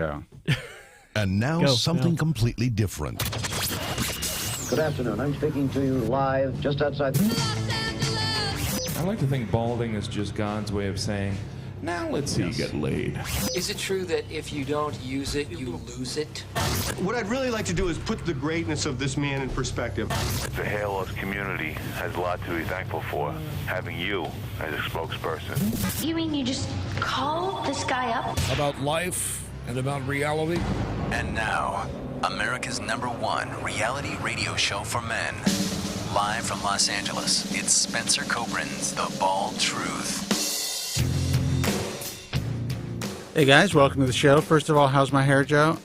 Yeah. And now something completely different. Good afternoon. I'm speaking to you live just outside. I like to think balding is just God's way of saying, now let's see you get laid. Is it true that if you don't use it, you lose it? What I'd really like to do is put the greatness of this man in perspective. The hair loss community has a lot to be thankful for, having you as a spokesperson. You mean you just call this guy up? About life and about reality. And now, America's #1 reality radio show for men. Live from Los Angeles, it's Spencer Kobren's The Bald Truth. Hey guys, welcome to the show. First of all, how's my hair, Joe?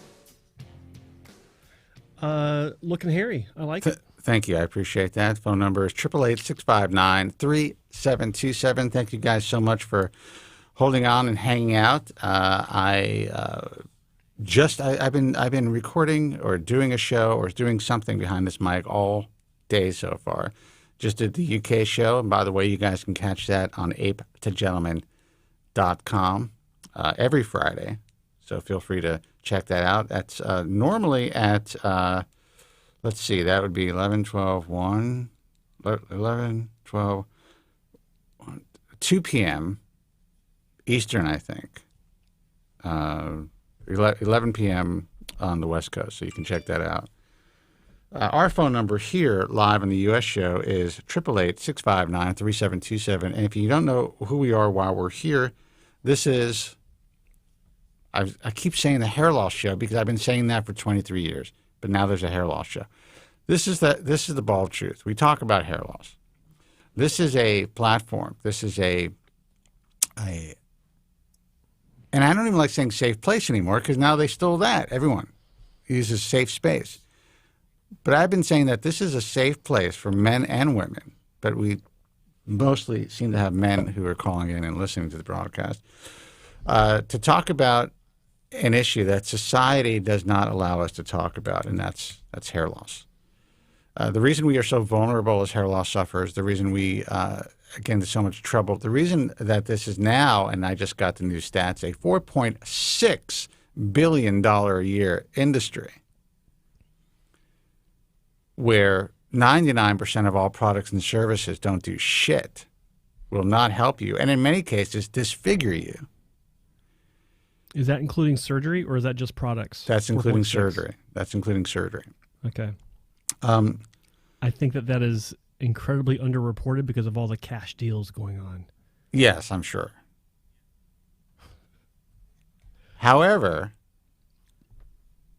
Looking hairy. I like it. Thank you. I appreciate that. Phone number is 888-659-3727. Thank you guys so much for holding on and hanging out. I've been recording or doing a show or doing something behind this mic all day so far. Just did the UK show, and by the way, you guys can catch that on apetojgentleman.com every Friday. So feel free to check that out. That's normally at, let's see, that would be 11, 12, 1, 11, 12, 1, 2 p.m. Eastern, I think. 11 p.m. on the West Coast, so you can check that out. Our phone number here, live on the U.S. show, is 888-659-3727. And if you don't know who we are while we're here, this is, I keep saying the hair loss show because I've been saying that for 23 years, but now there's a hair loss show. This is the Bald Truth. We talk about hair loss. This is a platform. This is and I don't even like saying safe place anymore because now they stole that. Everyone uses safe space. But I've been saying that this is a safe place for men and women, but we mostly seem to have men who are calling in and listening to the broadcast, to talk about an issue that society does not allow us to talk about, and that's hair loss. The reason we are so vulnerable as hair loss sufferers, the reason we get into so much trouble, the reason that this is now, and I just got the new stats, a $4.6 billion a year industry where 99% of all products and services don't do shit, will not help you, and in many cases disfigure you. Is that including surgery or is that just products? That's including surgery. That's including surgery. Okay. I think that is incredibly underreported because of all the cash deals going on. Yes, I'm sure. However,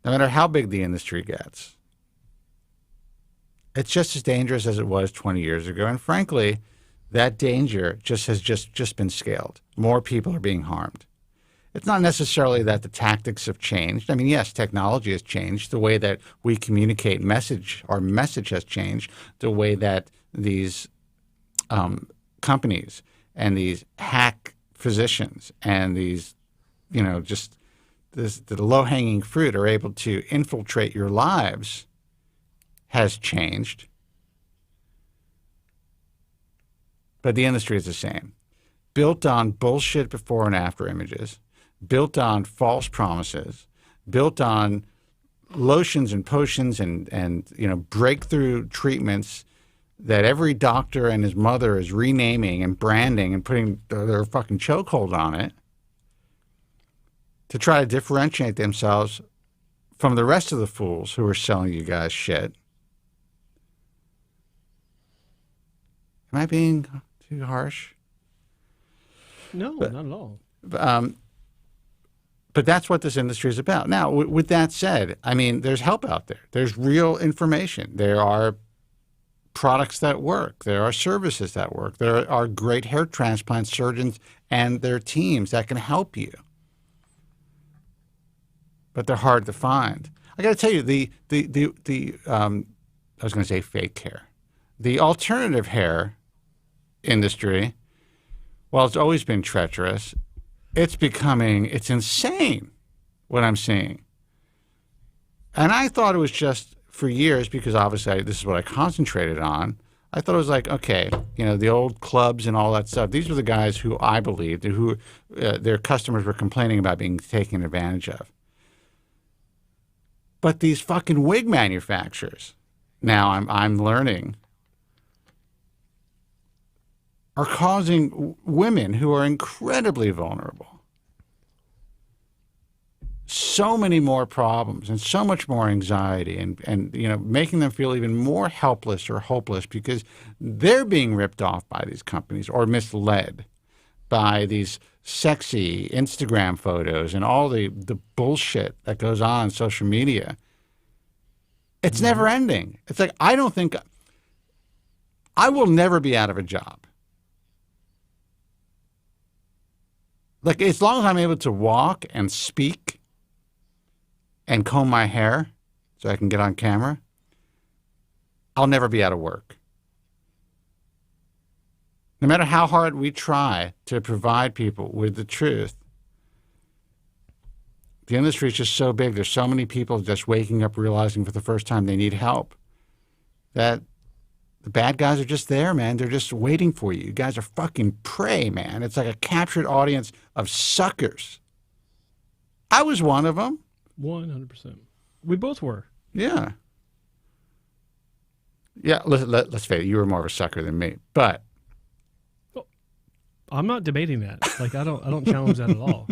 no matter how big the industry gets, it's just as dangerous as it was 20 years ago. And frankly, that danger has just been scaled. More people are being harmed. It's not necessarily that the tactics have changed. I mean, yes, technology has changed. The way that we communicate our message has changed. The way that these companies and these hack physicians and these, the low-hanging fruit are able to infiltrate your lives has changed. But the industry is the same. Built on bullshit before and after images, built on false promises, built on lotions and potions and breakthrough treatments that every doctor and his mother is renaming and branding and putting their fucking chokehold on it to try to differentiate themselves from the rest of the fools who are selling you guys shit. Am I being too harsh? No, not at all. But that's what this industry is about. Now, with that said, I mean, there's help out there. There's real information. There are products that work. There are services that work. There are great hair transplant surgeons and their teams that can help you. But they're hard to find. I got to tell you, I was going to say fake hair. The alternative hair industry, while it's always been treacherous, it's insane what I'm seeing. And I thought it was just for years, because obviously this is what I concentrated on. I thought it was like, okay, the old clubs and all that stuff. These were the guys who I believed, who their customers were complaining about being taken advantage of. But these fucking wig manufacturers, now I'm learning, are causing women who are incredibly vulnerable so many more problems and so much more anxiety and making them feel even more helpless or hopeless because they're being ripped off by these companies or misled by these sexy Instagram photos and all the bullshit that goes on social media. It's never ending. It's like, I don't think I will never be out of a job. Like, as long as I'm able to walk and speak and comb my hair so I can get on camera, I'll never be out of work. No matter how hard we try to provide people with the truth, the industry is just so big. There's so many people just waking up realizing for the first time they need help that the bad guys are just there, man. They're just waiting for you. You guys are fucking prey, man. It's like a captured audience of suckers. I was one of them. 100%. We both were. Yeah. Yeah, let's face it. You were more of a sucker than me. But I'm not debating that. Like, I don't challenge that at all.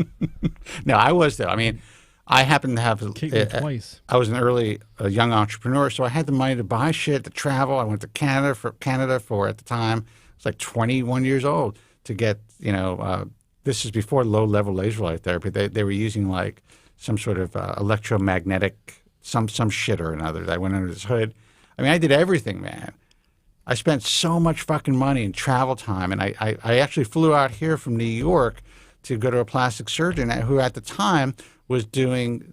No, I was, though. I mean, I happened to have kicked me twice. I was a young entrepreneur, so I had the money to buy shit, to travel. I went to Canada for at the time, I was like 21 years old to get, this is before low-level laser light therapy. They were using like some sort of electromagnetic, some shit or another. I went under this hood. I mean, I did everything, man. I spent so much fucking money and travel time, and I actually flew out here from New York to go to a plastic surgeon who at the time was doing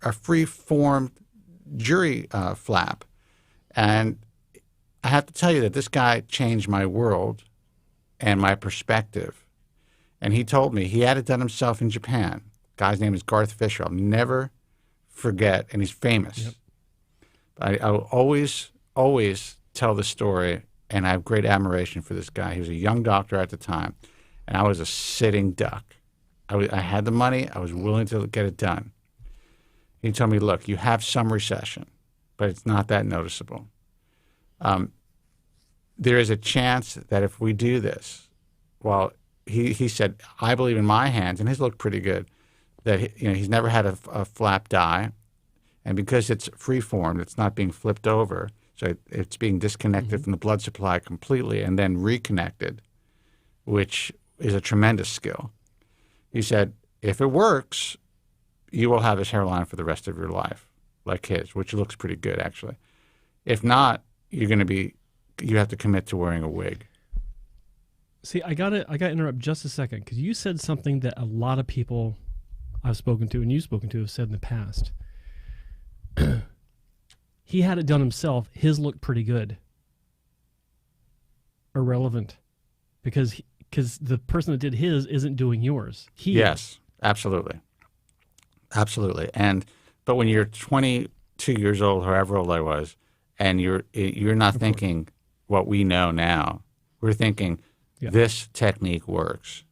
a free-form jury flap. And I have to tell you that this guy changed my world and my perspective. And he told me he had it done himself in Japan. Guy's name is Garth Fisher. I'll never forget, and he's famous. Yep. I will always tell the story, and I have great admiration for this guy. He was a young doctor at the time, and I was a sitting duck. I had the money. I was willing to get it done. He told me, look, you have some recession, but it's not that noticeable. There is a chance that if we do this, well, he said, I believe in my hands, and his looked pretty good, that he's never had a flap die, and because it's free-formed, it's not being flipped over, so it's being disconnected from the blood supply completely and then reconnected, which is a tremendous skill. He said, if it works, you will have his hairline for the rest of your life, like his, which looks pretty good, actually. If not, you have to commit to wearing a wig. See, I gotta interrupt just a second, because you said something that a lot of people I've spoken to and you've spoken to have said in the past. He had it done himself. His looked pretty good. Irrelevant. Because the person that did his isn't doing yours. Yes, absolutely. Absolutely. But when you're 22 years old, however old I was, and you're not thinking what we know now. We're thinking this technique works.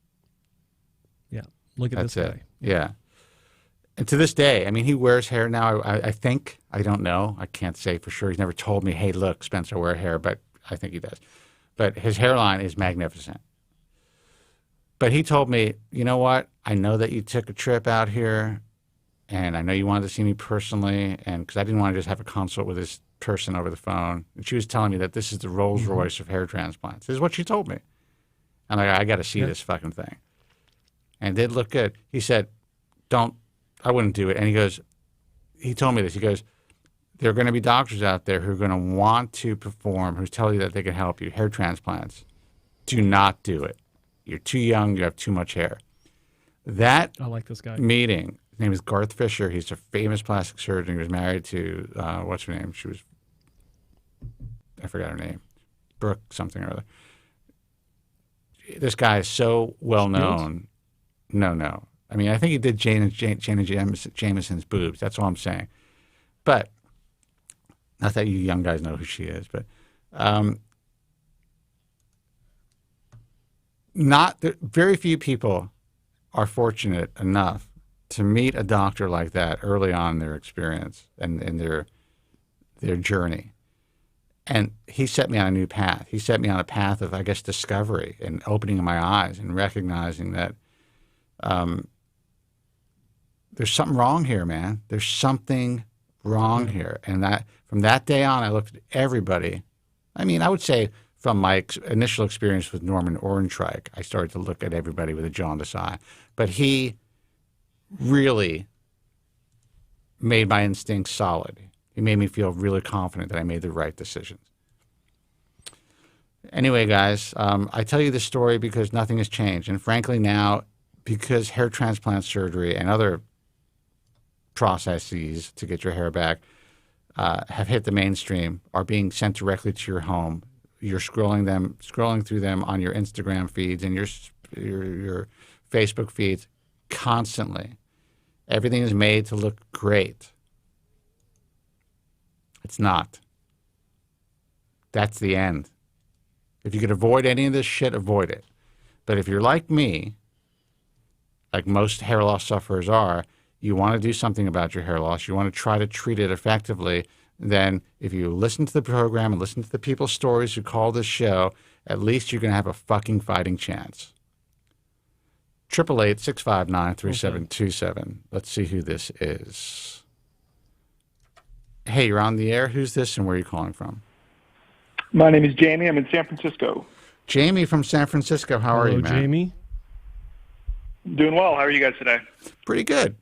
Yeah. Look at That's this it. guy. Yeah. And to this day, I mean, he wears hair now. I think, I don't know. I can't say for sure. He's never told me, hey, look, Spencer, I wear hair, but I think he does. But his hairline is magnificent. But he told me, you know what? I know that you took a trip out here, and I know you wanted to see me personally, and because I didn't want to just have a consult with this person over the phone. And she was telling me that this is the Rolls Royce of hair transplants. This is what she told me. I'm like, I got to see this fucking thing. And it did look good. He said, I wouldn't do it. And he told me this. He goes, there are going to be doctors out there who are going to want to perform, who tell you that they can help you, hair transplants. Do not do it. You're too young. You have too much hair. I like this guy. Meeting, his name is Garth Fisher. He's a famous plastic surgeon. He was married to, what's her name? I forgot her name. Brooke something or other. This guy is so well known. No. I mean, I think he did Jane Jameson's boobs. That's all I'm saying. But, not that you young guys know who she is, but very few people are fortunate enough to meet a doctor like that early on in their experience and their journey. And he set me on a new path. He set me on a path of, I guess, discovery and opening my eyes and recognizing that there's something wrong here, man. There's something wrong here. And that from that day on, I looked at everybody. I mean, I would say from my initial experience with Norman Orenreich, I started to look at everybody with a jaundiced eye. But he really made my instincts solid. He made me feel really confident that I made the right decisions. Anyway, guys, I tell you this story because nothing has changed. And frankly now, because hair transplant surgery and other processes to get your hair back have hit the mainstream, are being sent directly to your home. You're scrolling through them on your Instagram feeds and your Facebook feeds constantly. Everything is made to look great. It's not. That's the end. If you could avoid any of this shit, avoid it. But if you're like me, like most hair loss sufferers are, you want to do something about your hair loss, you want to try to treat it effectively, then if you listen to the program and listen to the people's stories who call this show, at least you're going to have a fucking fighting chance. 888-659-3727. Let's see who this is. Hey, you're on the air. Who's this and where are you calling from? My name is Jamie. I'm in San Francisco. Jamie from San Francisco. How are you, man? Jamie. Doing well. How are you guys today? Pretty good.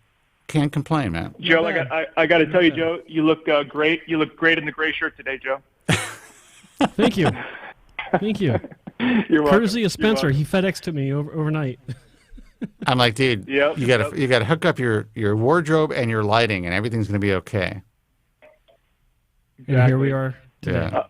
Can't complain, man. Joe, I got to tell you, Joe, you look great. You look great in the gray shirt today, Joe. Thank you. Thank you. You're welcome. Courtesy of Spencer. He FedExed to me overnight. I'm like, dude, yep, you gotta hook up your wardrobe and your lighting, and everything's gonna be okay. Exactly. And here we are today. Yeah.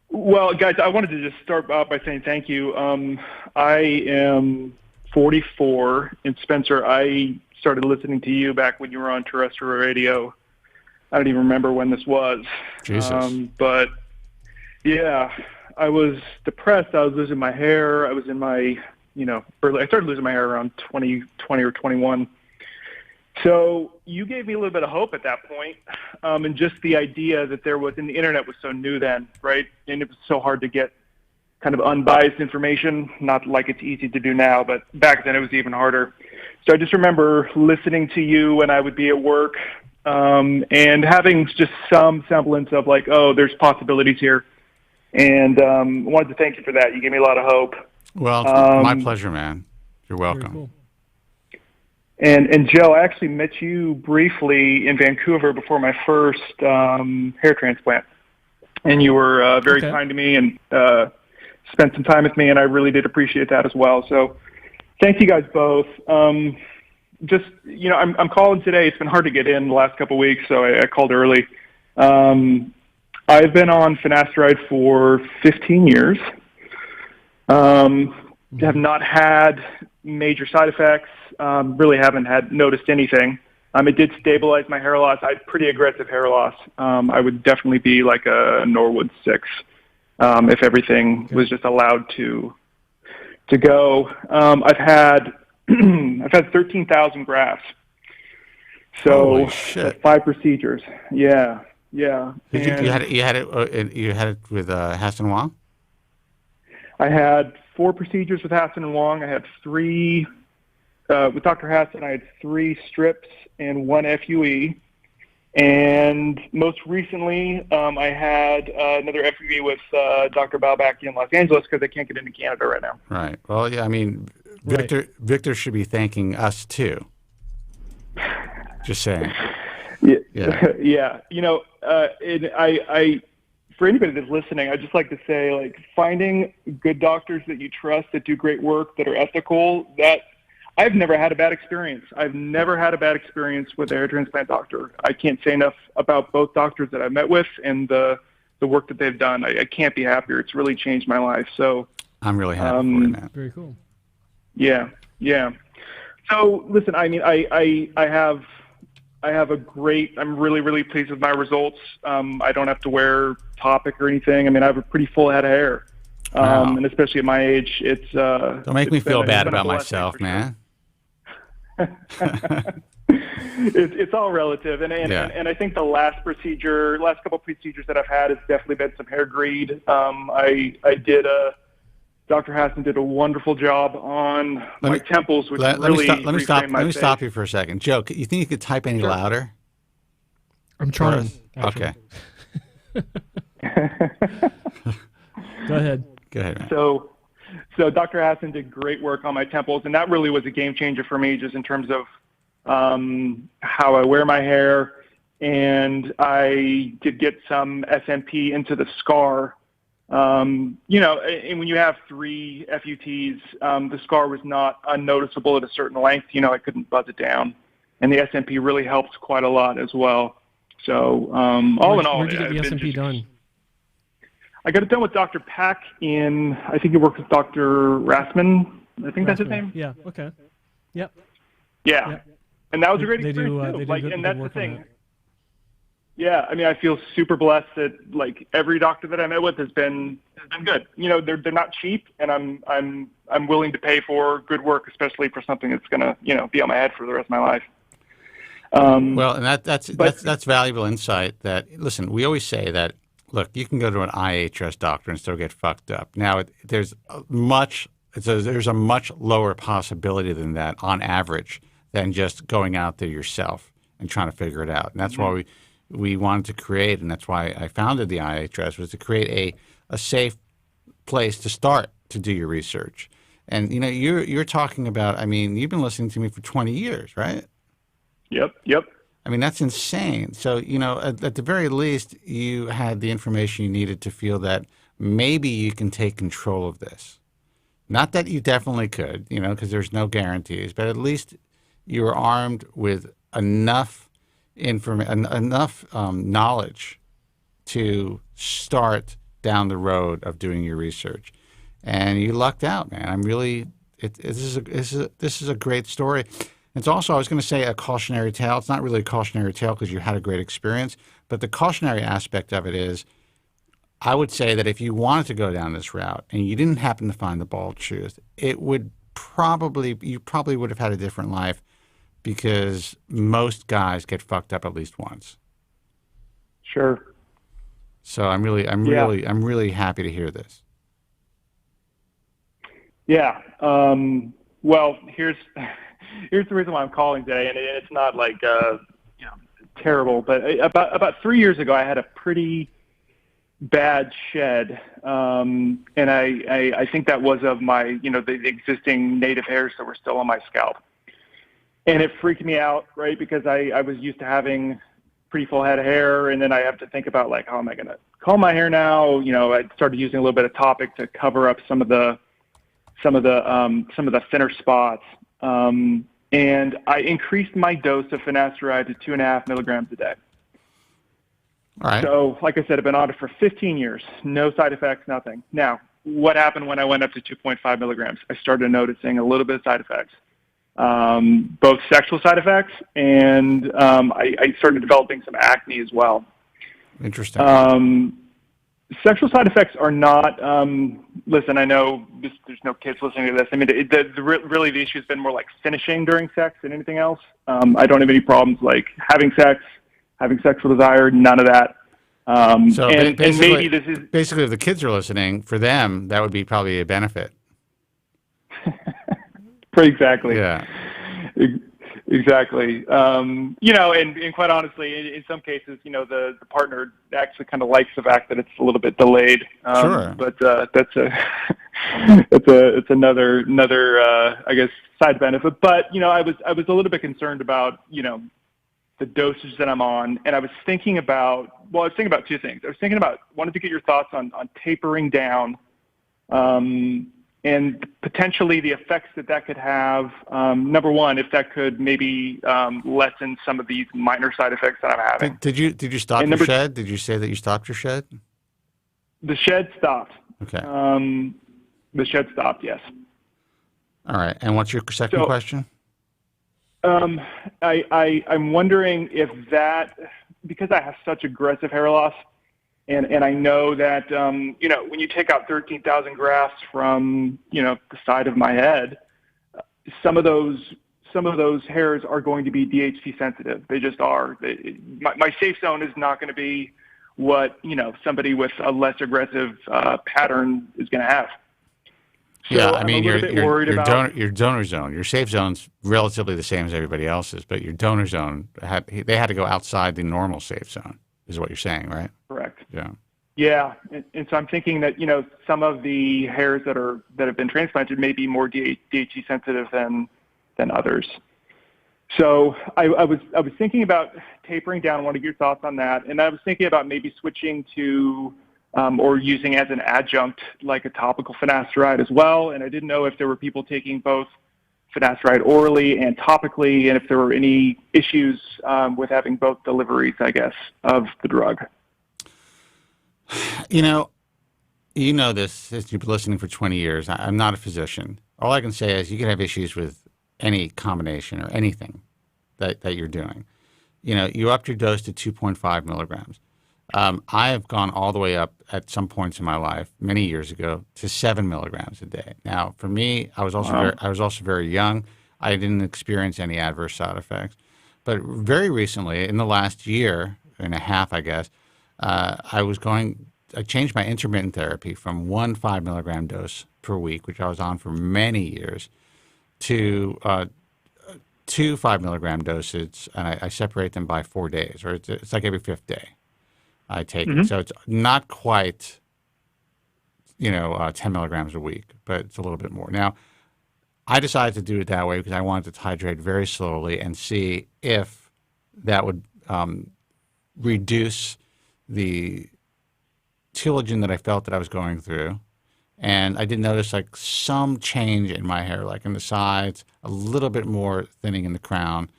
Well, guys, I wanted to just start out by saying thank you. I am 44, and Spencer, I started listening to you back when you were on terrestrial radio. I don't even remember when this was. Jesus. But yeah, I was depressed. I was losing my hair. I was in my, I started losing my hair around 20 or 21. So you gave me a little bit of hope at that point, and just the idea that and the internet was so new then, right? And it was so hard to get kind of unbiased information, not like it's easy to do now, but back then it was even harder. So I just remember listening to you when I would be at work, and having just some semblance of like, oh, there's possibilities here. And wanted to thank you for that. You gave me a lot of hope. Well, my pleasure, man. You're welcome. Cool. And Joe, I actually met you briefly in Vancouver before my first hair transplant. And you were very kind to me and spent some time with me, and I really did appreciate that as well. So thank you guys both. I'm calling today. It's been hard to get in the last couple of weeks, so I called early. I've been on Finasteride for 15 years. Have not had major side effects. Really haven't noticed anything. It did stabilize my hair loss. I had pretty aggressive hair loss. I would definitely be like a Norwood 6 if everything was just allowed to go. I've had 13,000 grafts. So 5 procedures. Yeah. You had it with Hassan Wong? I had 4 procedures with Hassan and Wong. I had 3 with Dr. Hassan. I had 3 strips and 1 FUE. And most recently, I had another FUE with Dr. Balbaki in Los Angeles because I can't get into Canada right now. Right. Well, yeah. I mean, Victor should be thanking us too. Just saying. Yeah. Yeah. I for anybody that's listening, I'd just like to say, like, finding good doctors that you trust that do great work, that are ethical, that I've never had a bad experience. I've never had a bad experience with a hair transplant doctor. I can't say enough about both doctors that I've met with and the work that they've done. I can't be happier. It's really changed my life. So I'm really happy for you, man. Very cool. Yeah. So listen, I mean, I have a great, I'm really, really pleased with my results. I don't have to wear Topic or anything. I mean, I have a pretty full head of hair. Wow. And especially at my age, it's... Don't make me feel bad about myself, man. It's all relative, and I think the last couple procedures that I've had has definitely been some hair greed. Dr. Hassan did a wonderful job on my temples, which let really me stop face. you for a second. Joe, you think you could type any louder? I'm trying. Okay. Go ahead. Go ahead, man. So Dr. Hassan did great work on my temples, and that really was a game changer for me, just in terms of how I wear my hair. And I did get some SMP into the scar. And when you have 3 FUTs, the scar was not unnoticeable at a certain length. I couldn't buzz it down. And the SMP really helped quite a lot as well. So all in all, where'd you get the SMP done? I got it done with Dr. Pack I think he worked with Dr. Rasman. I think that's his name. Yeah, okay. Yep. Yeah. Yep. And that was a great They experience, do too. good That's the work on thing. that. Yeah, I mean, I feel super blessed that every doctor that I met with has been good. They're not cheap, and I'm willing to pay for good work, especially for something that's gonna be on my head for the rest of my life. Well, and that's valuable insight. That listen, we always say that. Look, you can go to an IHS doctor and still get fucked up. Now, there's a much lower possibility than that on average than just going out there yourself and trying to figure it out. And that's why we wanted to create, and that's why I founded the IHS, was to create a safe place to start to do your research. And you're talking about. I mean, you've been listening to me for 20 years, right? Yep. I mean, that's insane. So, at the very least, you had the information you needed to feel that maybe you can take control of this. Not that you definitely could, because there's no guarantees, but at least you were armed with enough knowledge to start down the road of doing your research. And you lucked out, man. This is a great story. It's also, I was going to say, a cautionary tale. It's not really a cautionary tale because you had a great experience, but the cautionary aspect of it is, I would say that if you wanted to go down this route and you didn't happen to find the bald truth, you probably would have had a different life, because most guys get fucked up at least once. Sure. So I'm really happy to hear this. Yeah. Well, here's the reason why I'm calling today, and it's not terrible, but about 3 years ago, I had a pretty bad shed, and I think that was of my the existing native hairs that were still on my scalp, and it freaked me out, right? Because I was used to having pretty full head of hair, and then I have to think about how am I going to comb my hair now? I started using a little bit of Topic to cover up some of the thinner spots. And I increased my dose of finasteride to 2.5 milligrams a day. All right. So, like I said, I've been on it for 15 years. No side effects, nothing. Now, what happened when I went up to 2.5 milligrams? I started noticing a little bit of side effects, both sexual side effects, and I started developing some acne as well. Interesting. Sexual side effects are not. Listen, I know there's no kids listening to this. I mean, really the issue has been more like finishing during sex than anything else. I don't have any problems like having sexual desire, none of that. So and maybe this is basically, if the kids are listening, for them that would be probably a benefit. Exactly. Yeah. Exactly. And quite honestly, in some cases, the partner actually kind of likes the fact that it's a little bit delayed. Sure. But that's another I guess side benefit. But I was a little bit concerned about the dosage that I'm on, and I was thinking about two things. I was thinking about wanted to get your thoughts on tapering down. And potentially the effects that could have. Number one, if that could maybe lessen some of these minor side effects that I'm having. Did you stop your shed? Did you say that you stopped your shed? The shed stopped. Okay. The shed stopped. Yes. All right. And what's your second question? I'm wondering if that, because I have such aggressive hair loss. And I know that, when you take out 13,000 grafts from, the side of my head, some of those some of those hairs are going to be DHT sensitive. They just are. My safe zone is not going to be what, somebody with a less aggressive pattern is going to have. So yeah, I mean, your donor zone, your safe zone's relatively the same as everybody else's, but your donor zone, they had to go outside the normal safe zone, is what you're saying, right? Correct. Yeah. Yeah, and so I'm thinking that some of the hairs that have been transplanted may be more DHT sensitive than others. So I was thinking about tapering down. I want to get your thoughts on that, and I was thinking about maybe switching to or using as an adjunct like a topical finasteride as well. And I didn't know if there were people taking both finasteride orally and topically, and if there were any issues with having both deliveries, I guess, of the drug. You know this, since you've been listening for 20 years. I'm not a physician. All I can say is you can have issues with any combination or anything that you're doing. You upped your dose to 2.5 milligrams. I have gone all the way up at some points in my life, many years ago, to 7 milligrams a day. Now, for me, I was also very young. I didn't experience any adverse side effects. But very recently, in the last year and a half, I guess, I changed my intermittent therapy from 1 5 milligram dose per week, which I was on for many years, to 2 5 milligram doses, and I separate them by 4 days, or it's like every 5th day I take it. So it's not quite, 10 milligrams a week, but it's a little bit more. Now, I decided to do it that way because I wanted to titrate very slowly and see if that would reduce the telogen that I felt that I was going through. And I did notice like some change in my hair, like in the sides, a little bit more thinning in the crown.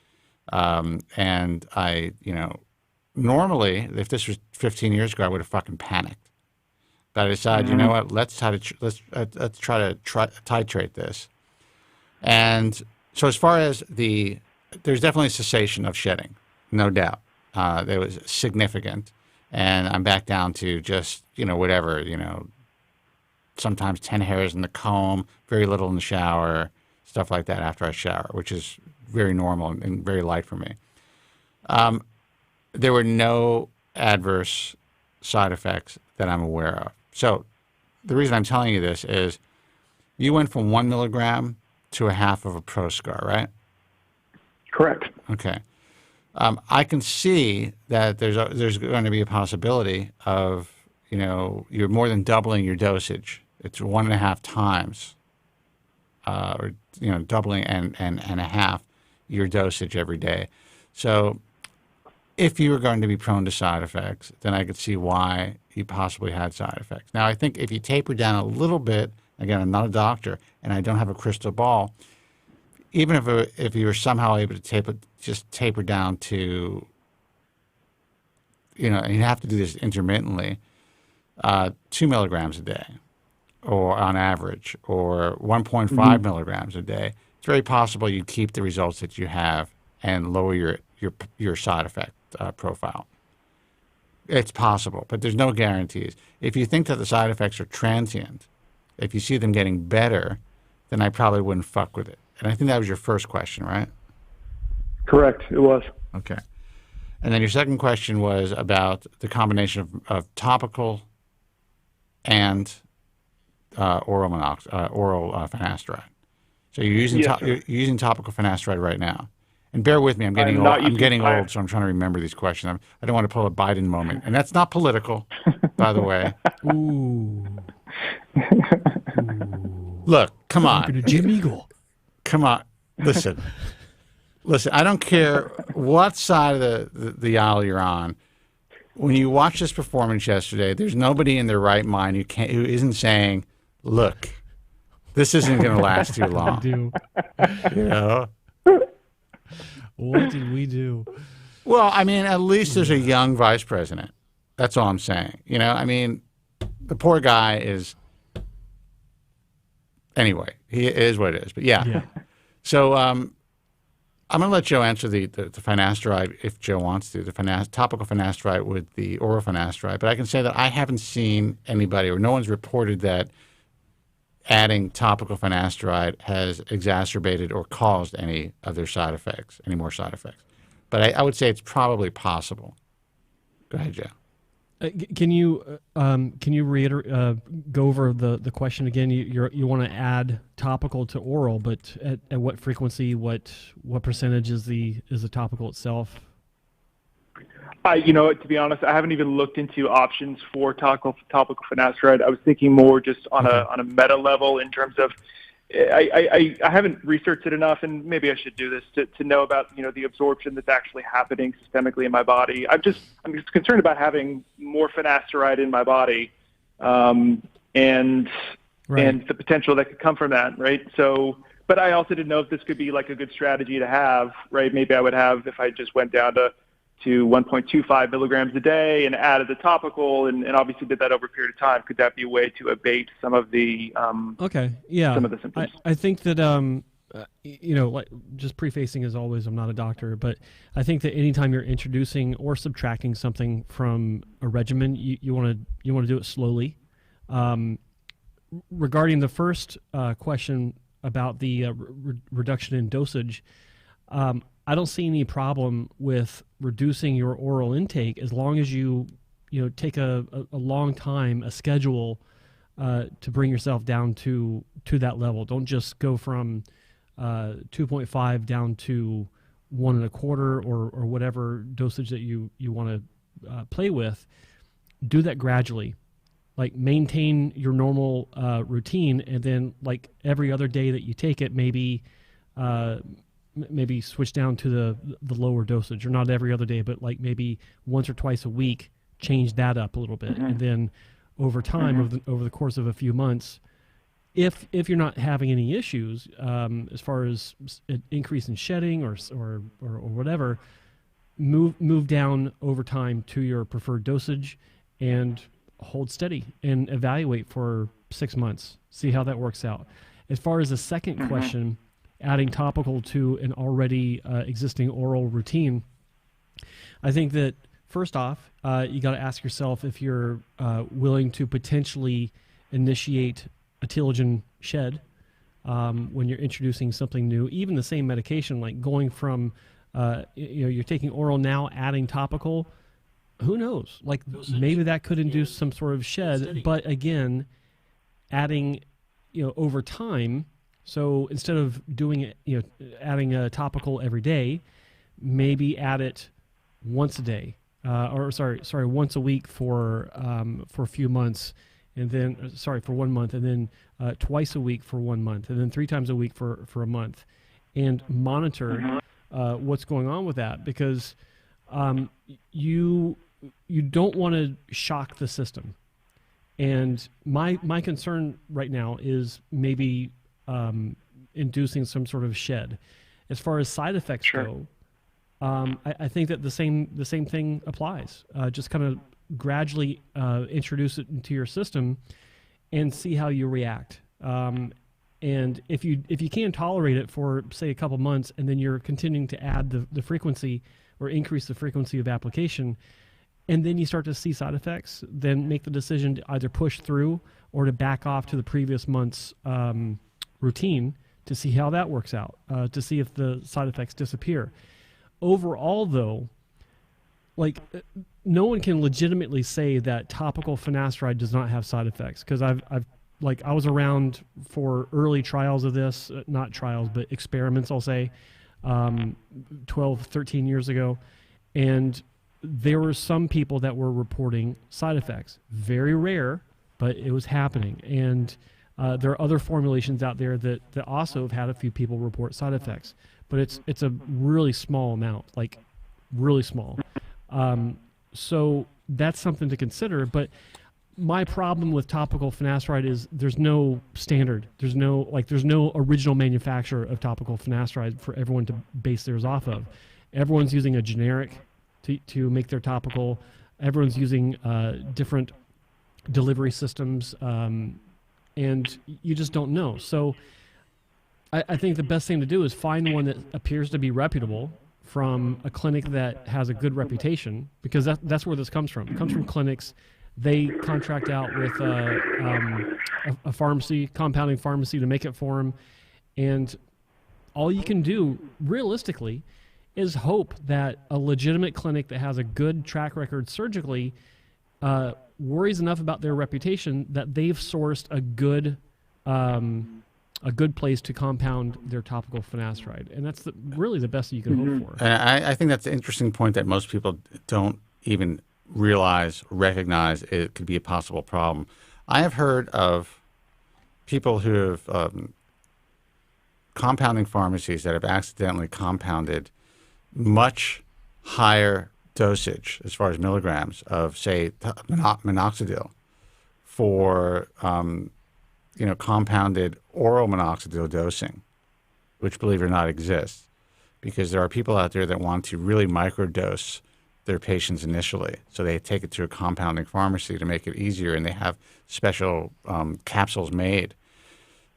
And I, normally, if this was 15 years ago, I would have fucking panicked. But I decided, you know what, let's try to titrate this. And so as far as there's definitely a cessation of shedding, no doubt. It was significant. And I'm back down to just, whatever, sometimes 10 hairs in the comb, very little in the shower, stuff like that after I shower, which is very normal and very light for me. There were no adverse side effects that I'm aware of. So the reason I'm telling you this is you went from 1 milligram to a half of a Proscar, right? Correct. Okay. I can see that there's going to be a possibility of, you're more than doubling your dosage. It's 1.5 times, or doubling and a half your dosage every day. So if you were going to be prone to side effects, then I could see why you possibly had side effects. Now, I think if you taper down a little bit, again, I'm not a doctor and I don't have a crystal ball, even if you were somehow able to taper down to, and you have to do this intermittently, 2 milligrams a day, or on average, or 1.5 milligrams a day, it's very possible you keep the results that you have and lower your side effect profile. It's possible, but there's no guarantees. If you think that the side effects are transient, if you see them getting better, then I probably wouldn't fuck with it. And I think that was your first question, right? Correct. It was. Okay. And then your second question was about the combination of topical and oral finasteride. So you're using you're using topical finasteride right now. And bear with me, I'm getting old. I'm getting old, so I'm trying to remember these questions. I don't want to pull a Biden moment, and that's not political, by the way. Ooh. Look, come on, Jim Eagle. Come on, listen. I don't care what side of the aisle you're on. When you watch this performance yesterday, there's nobody in their right mind who isn't saying, "Look, this isn't going to last too long." What did we do? Well, I mean, at least there's a young vice president. That's all I'm saying. I mean, the poor guy is. Anyway, he is what it is. But yeah. So I'm going to let Joe answer the finasteride if Joe wants to, the topical finasteride with the oral finasteride. But I can say that I haven't seen anybody, or no one's reported that adding topical finasteride has exacerbated or caused any other side effects, any more side effects. But I would say it's probably possible. Go ahead, Joe. Can you reiterate, go over the question again? You want to add topical to oral, but at what frequency? What percentage is the topical itself? To be honest, I haven't even looked into options for topical finasteride. I was thinking more just on a meta level in terms of I haven't researched it enough, and maybe I should do this to know about the absorption that's actually happening systemically in my body. I'm just concerned about having more finasteride in my body, and the potential that could come from that, right? So, but I also didn't know if this could be like a good strategy to have, right? Maybe I would have if I just went down to 1.25 milligrams a day and added the topical and obviously did that over a period of time. Could that be a way to abate some of the some of the symptoms? I think that like just prefacing as always, I'm not a doctor, but I think that anytime you're introducing or subtracting something from a regimen, you want to do it slowly. Regarding the first question about the reduction in dosage, I don't see any problem with reducing your oral intake as long as you take a long time, a schedule to bring yourself down to that level. Don't just go from 2.5 down to 1 1/4 or whatever dosage that you want to play with. Do that gradually. Like maintain your normal routine, and then like every other day that you take it, maybe switch down to the lower dosage, or not every other day, but like maybe once or twice a week, change that up a little bit. And then over time, over the course of a few months, if you're not having any issues as far as an increase in shedding or whatever, move down over time to your preferred dosage and hold steady and evaluate for 6 months. See how that works out. As far as the second question, adding topical to an already existing oral routine, I think that first off, you got to ask yourself if you're willing to potentially initiate a telogen shed when you're introducing something new. Even the same medication, like going from you're taking oral now, adding topical. Who knows? Like maybe that could induce some sort of shed, but again, adding over time. So instead of doing it, adding a topical every day, maybe add it once a day, once a week for a few months, and then for 1 month, and then twice a week for 1 month, and then 3 times a week for a month, and monitor what's going on with that, because you don't want to shock the system. And my concern right now is maybe inducing some sort of shed. As far as side effects go, I think that the same thing applies. Just kind of gradually introduce it into your system and see how you react. And if you can tolerate it for say a couple months, and then you're continuing to add the frequency or increase the frequency of application, and then you start to see side effects, then make the decision to either push through or to back off to the previous month's routine to see how that works out, to see if the side effects disappear. Overall, though, like no one can legitimately say that topical finasteride does not have side effects, because I was around for early trials of this, not trials, but experiments, I'll say, 12, 13 years ago, and there were some people that were reporting side effects. Very rare, but it was happening. And there are other formulations out there that also have had a few people report side effects, but it's a really small amount, like really small. So that's something to consider. But my problem with topical finasteride is there's no standard. There's no original manufacturer of topical finasteride for everyone to base theirs off of. Everyone's using a generic to make their topical. Everyone's using different delivery systems, and you just don't know. So I think the best thing to do is find one that appears to be reputable from a clinic that has a good reputation, because that's where this comes from. It comes from clinics they contract out with a pharmacy, compounding pharmacy, to make it for them. And all you can do, realistically, is hope that a legitimate clinic that has a good track record surgically worries enough about their reputation that they've sourced a good place to compound their topical finasteride. And that's really the best you can hope for. And I think that's an interesting point that most people don't even recognize it could be a possible problem. I have heard of people who have compounding pharmacies that have accidentally compounded much higher dosage as far as milligrams of, say, minoxidil for compounded oral minoxidil dosing, which, believe it or not, exists, because there are people out there that want to really microdose their patients initially. So they take it to a compounding pharmacy to make it easier, and they have special capsules made.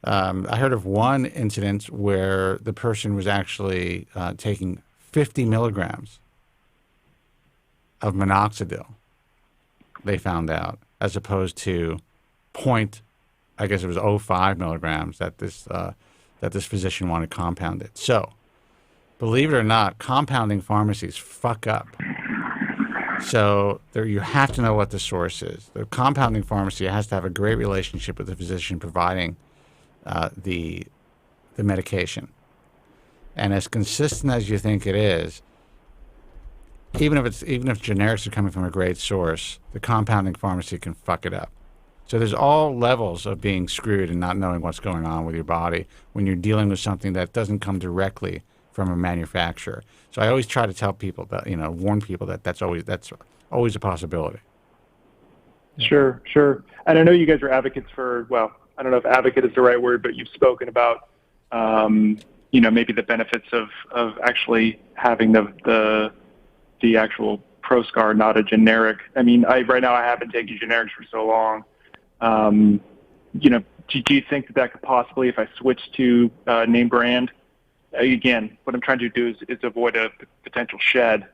I heard of one incident where the person was actually taking 50 milligrams of minoxidil, they found out, as opposed to I guess it was 0.05 milligrams that this physician wanted compounded. So, believe it or not, compounding pharmacies fuck up. So you have to know what the source is. The compounding pharmacy has to have a great relationship with the physician providing the medication. And as consistent as you think it is, even if generics are coming from a great source, the compounding pharmacy can fuck it up. So there's all levels of being screwed and not knowing what's going on with your body when you're dealing with something that doesn't come directly from a manufacturer. So I always try to tell people that, warn people that that's always a possibility. Sure. And I know you guys are advocates for, well, I don't know if advocate is the right word, but you've spoken about, maybe the benefits of actually having the actual ProScar, not a generic. I mean, right now I have been taking generics for so long. Do you think that could possibly, if I switch to name brand, again, what I'm trying to do is avoid a potential shed.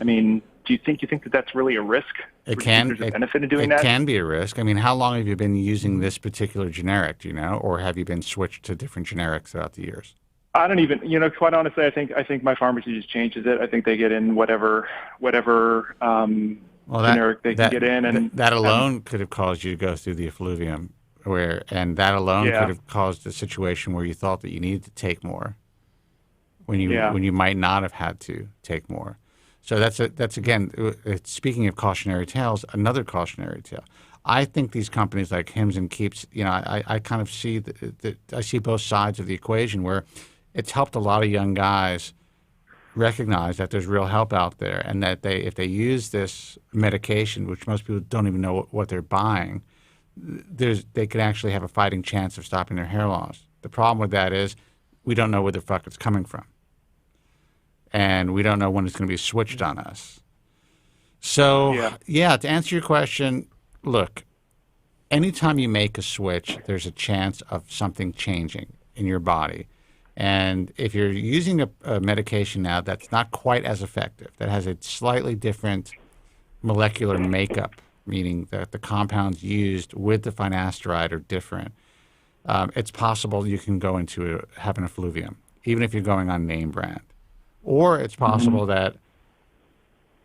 I mean, do you think that that's really a risk? It can. There's a benefit in doing that? It can be a risk. I mean, how long have you been using this particular generic, do you know? Or have you been switched to different generics throughout the years? I don't even, quite honestly, I think my pharmacy just changes it. I think they get in whatever generic they can get in. And that alone could have caused you to go through the effluvium, and that alone could have caused a situation where you thought that you needed to take more when you might not have had to take more. So that's again, speaking of cautionary tales, another cautionary tale. I think these companies like Hims and Keeps, I kind of see I see both sides of the equation, where it's helped a lot of young guys recognize that there's real help out there, and that if they use this medication, which most people don't even know what they're buying, they could actually have a fighting chance of stopping their hair loss. The problem with that is we don't know where the fuck it's coming from, and we don't know when it's going to be switched on us. So, to answer your question, look, anytime you make a switch, there's a chance of something changing in your body. And if you're using a medication now that's not quite as effective, that has a slightly different molecular makeup, meaning that the compounds used with the finasteride are different, it's possible you can go into have an effluvium, even if you're going on name brand. Or it's possible that,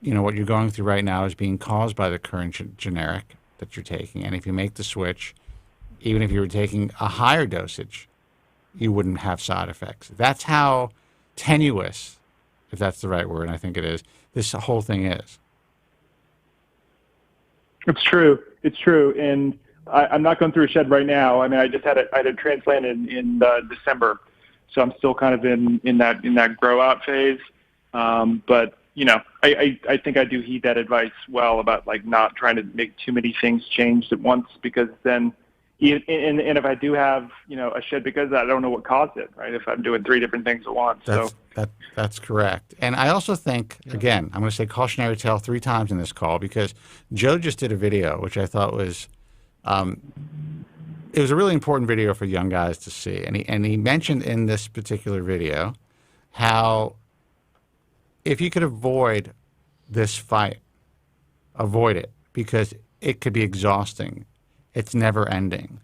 what you're going through right now is being caused by the current generic that you're taking. And if you make the switch, even if you were taking a higher dosage, you wouldn't have side effects. That's how tenuous, if that's the right word, and I think it is, this whole thing is. It's true. And I'm not going through a shed right now. I mean, I had a transplant in December, so I'm still kind of in that grow out phase. But I think I do heed that advice well about not trying to make too many things change at once, because then, and if I do have a shed because of that, I don't know what caused it, right? If I'm doing 3 different things at once. That's correct. And I also think, again, I'm going to say cautionary tale 3 times in this call, because Joe just did a video which I thought was it was a really important video for young guys to see, and he mentioned in this particular video how if you could avoid this fight, avoid it, because it could be exhausting. It's never ending.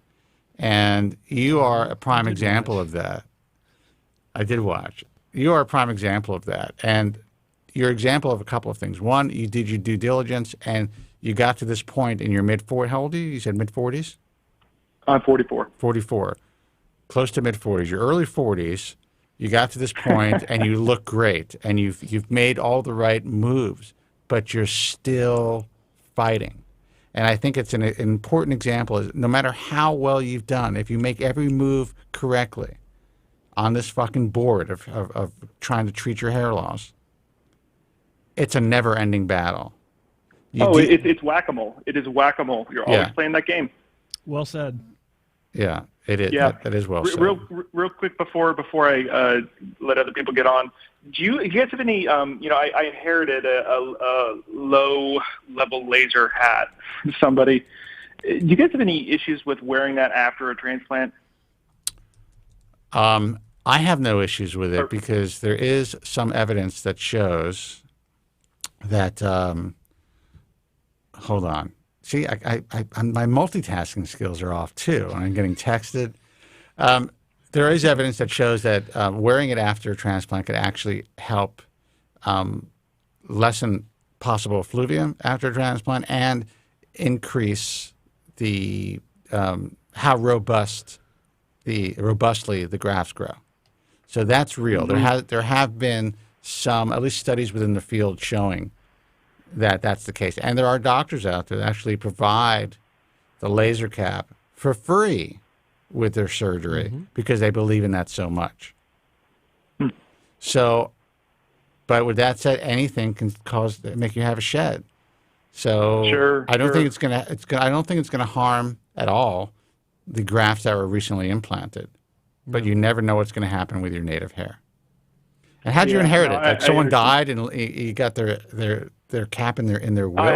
And you are a prime example of that. I did watch. You are a prime example of that. And you're an example of a couple of things. One, you did your due diligence, and you got to this point in your mid-40s. How old are you? You said mid-40s? I'm 44. 44. Close to mid-40s. Your early 40s, you got to this point, and you look great, and you've made all the right moves, but you're still fighting. And I think it's an important example. Is no matter how well you've done, if you make every move correctly on this fucking board of trying to treat your hair loss, it's a never-ending battle. It's whack-a-mole. It is whack-a-mole. You're always playing that game. Well said. Yeah, it is. Yeah. That is well said. Real quick before I let other people get on, do you guys have any? I inherited a low-level laser hat from somebody. Do you guys have any issues with wearing that after a transplant? I have no issues with it because there is some evidence that shows that. Hold on. See, my multitasking skills are off too, and I'm getting texted. There is evidence that shows that wearing it after a transplant could actually help lessen possible effluvium after a transplant and increase the how robustly the grafts grow. So that's real. Mm-hmm. There have been some, at least studies within the field showing that that's the case. And there are doctors out there that actually provide the laser cap for free with their surgery because they believe in that so much. So, but with that said, anything can make you have a shed. So I don't think it's gonna harm at all the grafts that were recently implanted. But you never know what's going to happen with your native hair. And how'd you inherit it? Like someone died and you got their cap in their will? I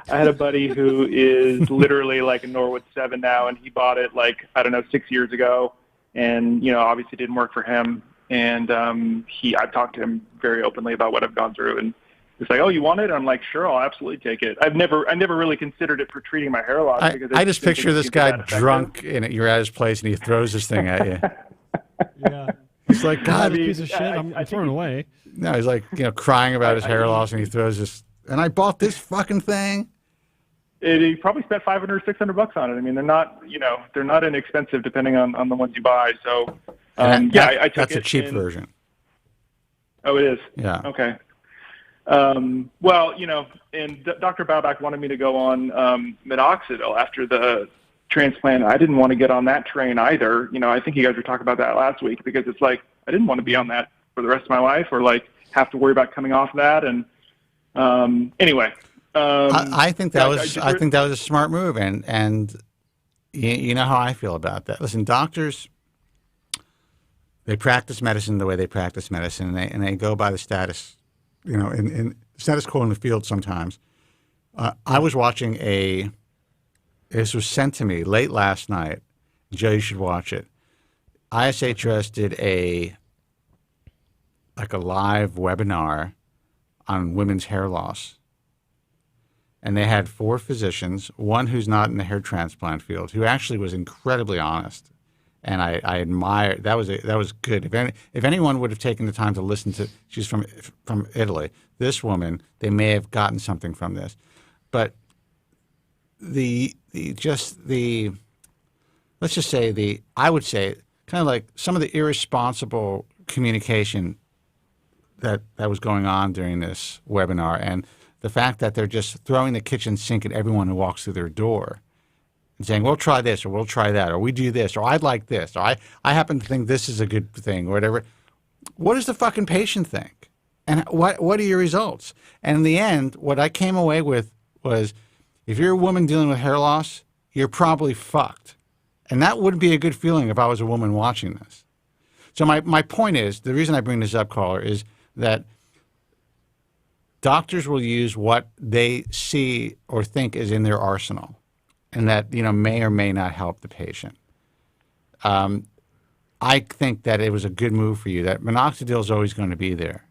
had a buddy who is literally like a Norwood 7 now, and he bought it 6 years ago, and obviously didn't work for him. And I've talked to him very openly about what I've gone through, and it's like, oh, you want it? And I'm like, sure, I'll absolutely take it. I never really considered it for treating my hair loss. I just picture this guy drunk and you're at his place and he throws this thing at you. Yeah. He's like, God, piece of shit. I'm throwing it away. No, he's like, crying about his hair loss, and he throws this. And I bought this fucking thing. He probably spent $500 or $600 on it. I mean, they're not inexpensive depending on the ones you buy. So, I took it. That's a cheap version. Oh, it is. Yeah. Okay. And Dr. Baubach wanted me to go on minoxidil after the transplant. I didn't want to get on that train either. I think you guys were talking about that last week because it's like I didn't want to be on that for the rest of my life or have to worry about coming off that. And anyway, I think that was a smart move, and you know how I feel about that. Listen, doctors, they practice medicine the way they practice medicine, and they go by the status. In status quo in the field sometimes. I was watching this was sent to me late last night. Joe, you should watch it. ISHS did a live webinar on women's hair loss. And they had 4 physicians, one who's not in the hair transplant field, who actually was incredibly honest. And I admire that was good. If anyone would have taken the time to listen to, she's from Italy. This woman, they may have gotten something from this, but I would say kind of like some of the irresponsible communication that was going on during this webinar, and the fact that they're just throwing the kitchen sink at everyone who walks through their door. And saying, we'll try this, or we'll try that, or we do this, or I'd like this, or I happen to think this is a good thing, or whatever. What does the fucking patient think? And what are your results? And in the end, what I came away with was, if you're a woman dealing with hair loss, you're probably fucked. And that wouldn't be a good feeling if I was a woman watching this. So my point is, the reason I bring this up, caller, is that doctors will use what they see or think is in their arsenal, and that may or may not help the patient. I think that it was a good move for you. That minoxidil is always going to be there.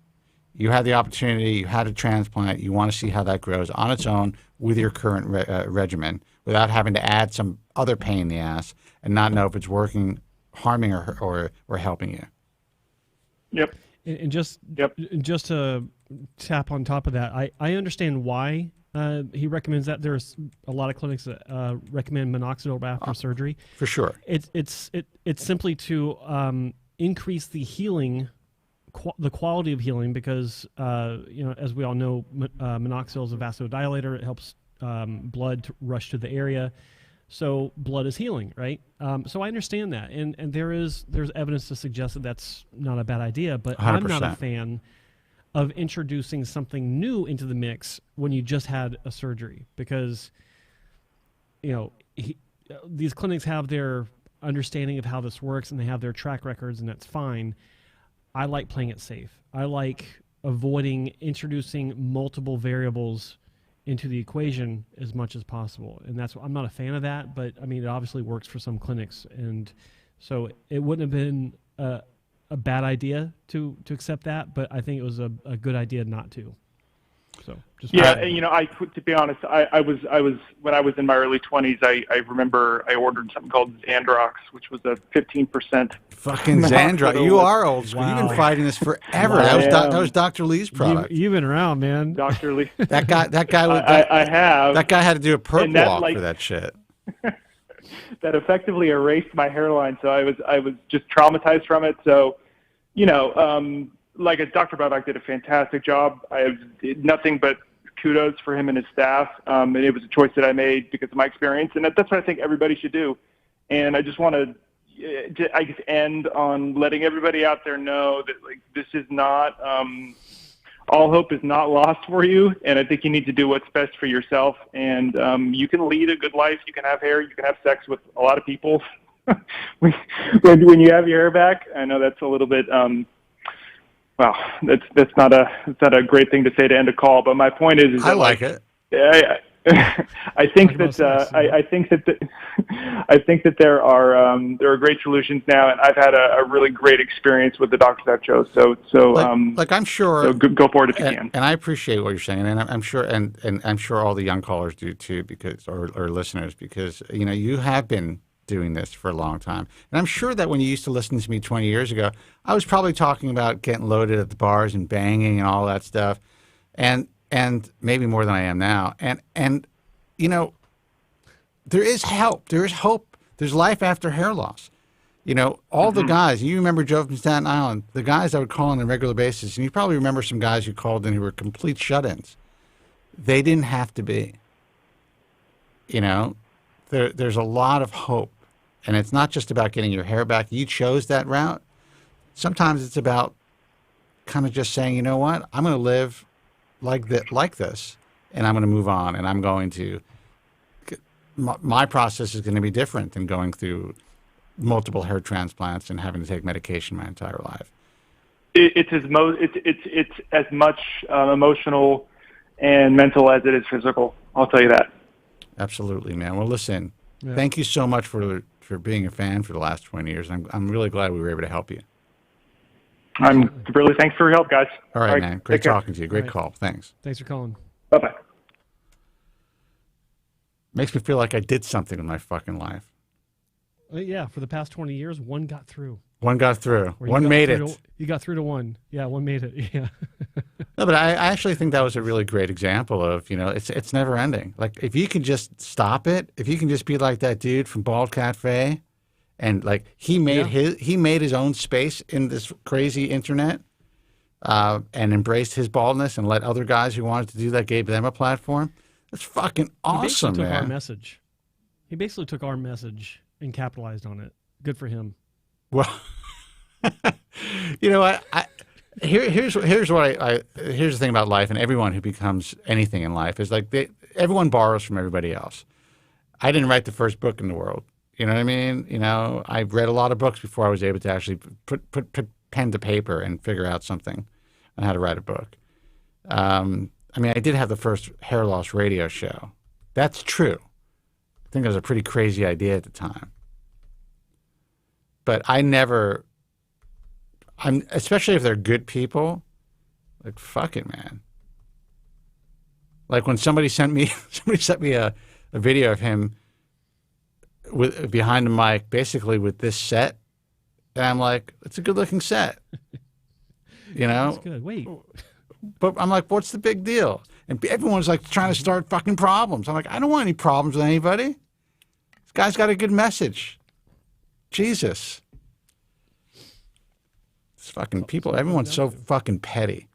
You had the opportunity, you had a transplant, you want to see how that grows on its own with your current regimen without having to add some other pain in the ass and not know if it's working, harming or helping you. Yep. And just to tap on top of that, I understand why he recommends that. There's a lot of clinics that recommend minoxidil after surgery. For sure. It's simply to increase the healing, the quality of healing, because as we all know, minoxidil is a vasodilator. It helps blood to rush to the area. So blood is healing, right? So I understand that, and there's evidence to suggest that that's not a bad idea. But 100%. I'm not a fan of introducing something new into the mix when you just had a surgery, because these clinics have their understanding of how this works and they have their track records, and that's fine. I like playing it safe. I like avoiding introducing multiple variables into the equation as much as possible, and that's I'm not a fan of that. But I mean, it obviously works for some clinics, and so it wouldn't have been a bad idea to accept that, but I think it was a good idea not to. So just to be honest, I was when I was in my early 20s, I remember I ordered something called Xandrox, which was a 15%. Fucking Xandrox! You are old school. Wow. You've been fighting this forever. Wow. That was Dr. Lee's product. You've been around, man. Dr. Lee. That guy. I have. That guy had to do a perp walk for that shit. That effectively erased my hairline, so I was just traumatized from it. So, like Dr. Broddock did a fantastic job. I have nothing but kudos for him and his staff. And it was a choice that I made because of my experience, and that's what I think everybody should do. And I just want to, end on letting everybody out there know that this is not all hope is not lost for you. And I think you need to do what's best for yourself. And you can lead a good life. You can have hair. You can have sex with a lot of people. when you have your hair back, I know that's a little bit. Well, that's not a great thing to say to end a call, but my point is that, I like it. I think that there are great solutions now, and I've had a really great experience with the doctors I've chose. So I'm sure. So go forward if you can. And I appreciate what you're saying, and I'm sure, and I'm sure all the young callers do too, because or listeners, because you have been doing this for a long time. And I'm sure that when you used to listen to me 20 years ago, I was probably talking about getting loaded at the bars and banging and all that stuff. And maybe more than I am now. And there is help. There is hope. There's life after hair loss. All the guys, you remember Joe from Staten Island, the guys that would call on a regular basis, and you probably remember some guys who called in who were complete shut-ins. They didn't have to be. There's a lot of hope. And it's not just about getting your hair back. You chose that route. Sometimes it's about kind of just saying, you know what, I'm going to live like this, and I'm going to move on, and I'm going to, my process is going to be different than going through multiple hair transplants and having to take medication my entire life. It's as much emotional and mental as it is physical. I'll tell you that. Absolutely, man. Well, listen, thank you so much for being a fan for the last 20 years. I'm really glad we were able to help you. I'm really thanks for your help, guys. All right, man. Great talking to you. Great call. Thanks. Thanks for calling. Bye-bye. Makes me feel like I did something in my fucking life. Yeah, for the past 20 years, one got through. One got through. One made it. You got through to one. Yeah, one made it. Yeah. No, but I actually think that was a really great example of, it's never ending. Like, if you can just stop it, if you can just be like that dude from Bald Cafe, and he made his own space in this crazy internet, and embraced his baldness and let other guys who wanted to do that, gave them a platform. That's fucking awesome, man. He took our message. He basically took our message and capitalized on it. Good for him. Well, what? Here's the thing about life, and everyone who becomes anything in life is everyone borrows from everybody else. I didn't write the first book in the world. You know what I mean? I've read a lot of books before I was able to actually put pen to paper and figure out something on how to write a book. I did have the first hair loss radio show. That's true. I think it was a pretty crazy idea at the time. But especially if they're good people, Like, fuck it, man. Like when somebody sent me a video of him with behind the mic, basically with this set, and I'm like, it's a good looking set, you know. That's good. Wait, but I'm like, what's the big deal? And everyone's like trying to start fucking problems. I'm like, I don't want any problems with anybody. This guy's got a good message. Jesus, it's fucking people. Everyone's so fucking petty.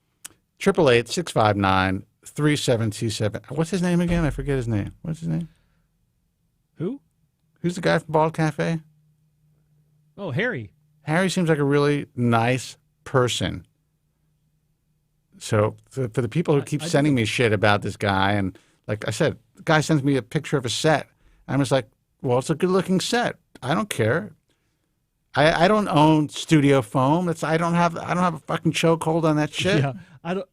888-659-3727. What's his name again? I forget his name. What's his name? Who? Who's the guy from Bald Cafe? Oh, Harry. Harry seems like a really nice person. So for the people who keep sending me shit about this guy, and like I said, the guy sends me a picture of a set. I'm just like, well, it's a good-looking set. I don't care. I don't own studio foam. I don't have a fucking chokehold on that shit. Yeah, I don't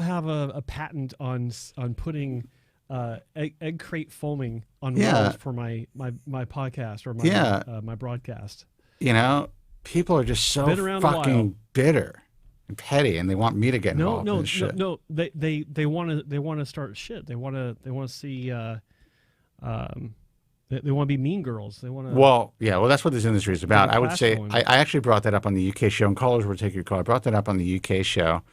have a patent on putting egg crate foaming on walls for my podcast or my broadcast. You know, people are just so fucking bitter and petty, and they want me to get involved in this shit. No, they want to start shit. They want to see. They want to be mean girls. They want to. Well, yeah. Well, that's what this industry is about. I would say I actually brought that up on the UK show, and callers will take your call. I brought that up on the UK show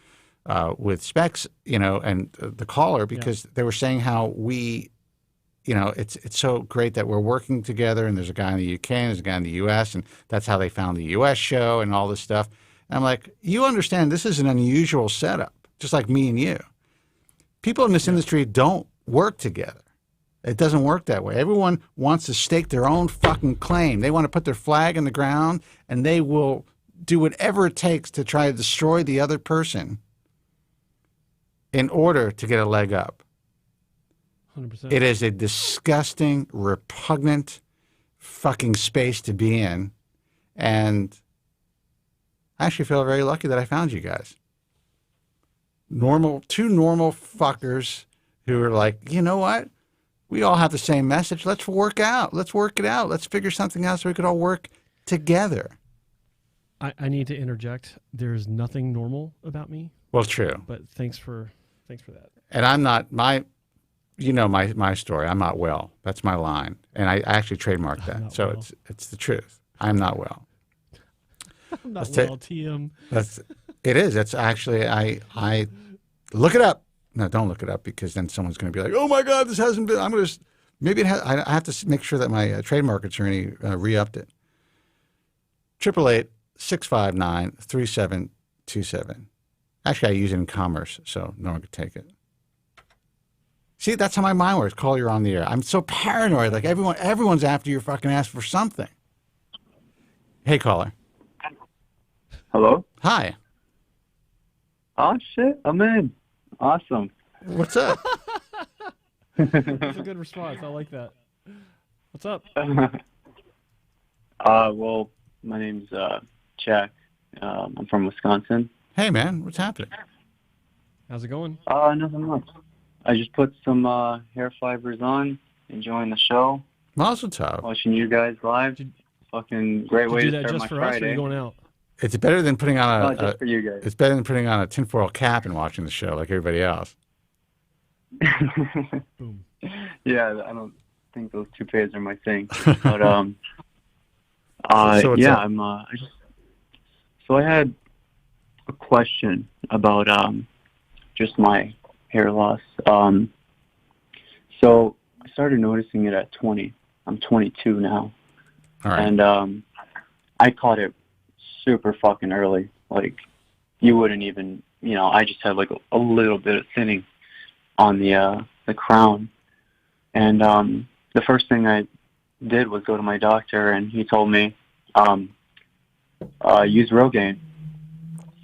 with Specs, you know, and the caller, because they were saying how we, you know, it's so great that we're working together, and there's a guy in the UK and there's a guy in the US, and that's how they found the US show and all this stuff. And I'm like, you understand this is an unusual setup, just like me and you. People in this industry don't work together. It doesn't work that way. Everyone wants to stake their own fucking claim. They want to put their flag in the ground, and they will do whatever it takes to try to destroy the other person in order to get a leg up. 100%. It is a disgusting, repugnant fucking space to be in. And I actually feel very lucky that I found you guys. Two normal fuckers who are like, you know what? We all have the same message. Let's work out. Let's work it out. Let's figure something out so we could all work together. I need to interject. There's nothing normal about me. Well, true. But thanks for that. And I'm not my story. I'm not well. That's my line, and I actually trademarked that. So well. It's the truth. I'm not well. I'm not well, TM. It is. That's actually I look it up. No, don't look it up, because then someone's going to be like, "Oh my God, this hasn't been." I'm going to maybe it has. I have to make sure that my trademark attorney re-upped it. 888-659-3727. Actually, I use it in commerce, so no one could take it. See, that's how my mind works. Call, you're on the air. I'm so paranoid. Like everyone's after your fucking ass for something. Hey, caller. Hello. Hi. Oh shit, I'm in. Awesome. What's up? That's a good response. I like that. What's up? Well, my name's Jack. I'm from Wisconsin. Hey, man. What's happening? How's it going? Nothing much. I just put some hair fibers on, enjoying the show. Mazel tov. Watching you guys live. Fucking great way to start my Friday. Did you do that just for us, or are you going out? It's better than putting on just for you guys. It's better than putting on a tinfoil cap and watching the show like everybody else. Boom. Yeah, I don't think those toupees are my thing. But so I had a question about just my hair loss. So I started noticing it at 20. I'm 22 now. All right. And I caught it super fucking early. Like, you wouldn't even, I just had like a little bit of thinning on the crown. And the first thing I did was go to my doctor, and he told me, use Rogaine.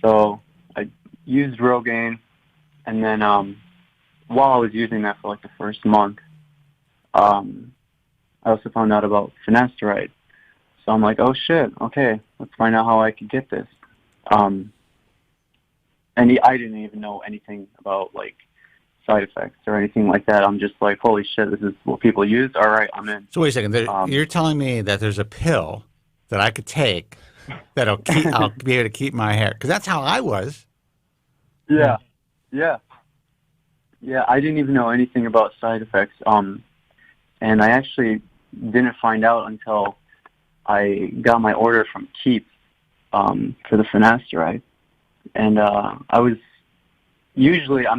So I used Rogaine, and then while I was using that for like the first month, I also found out about Finasteride. So I'm like, oh shit, okay, let's find out how I could get this. And I didn't even know anything about like side effects or anything like that. I'm just like, holy shit, this is what people use. All right, I'm in. So wait a second. You're telling me that there's a pill that I could take that'll I'll be able to keep my hair? Because that's how I was. Yeah. Yeah. Yeah, I didn't even know anything about side effects. And I actually didn't find out until I got my order from Keep for the Finasteride. And I'm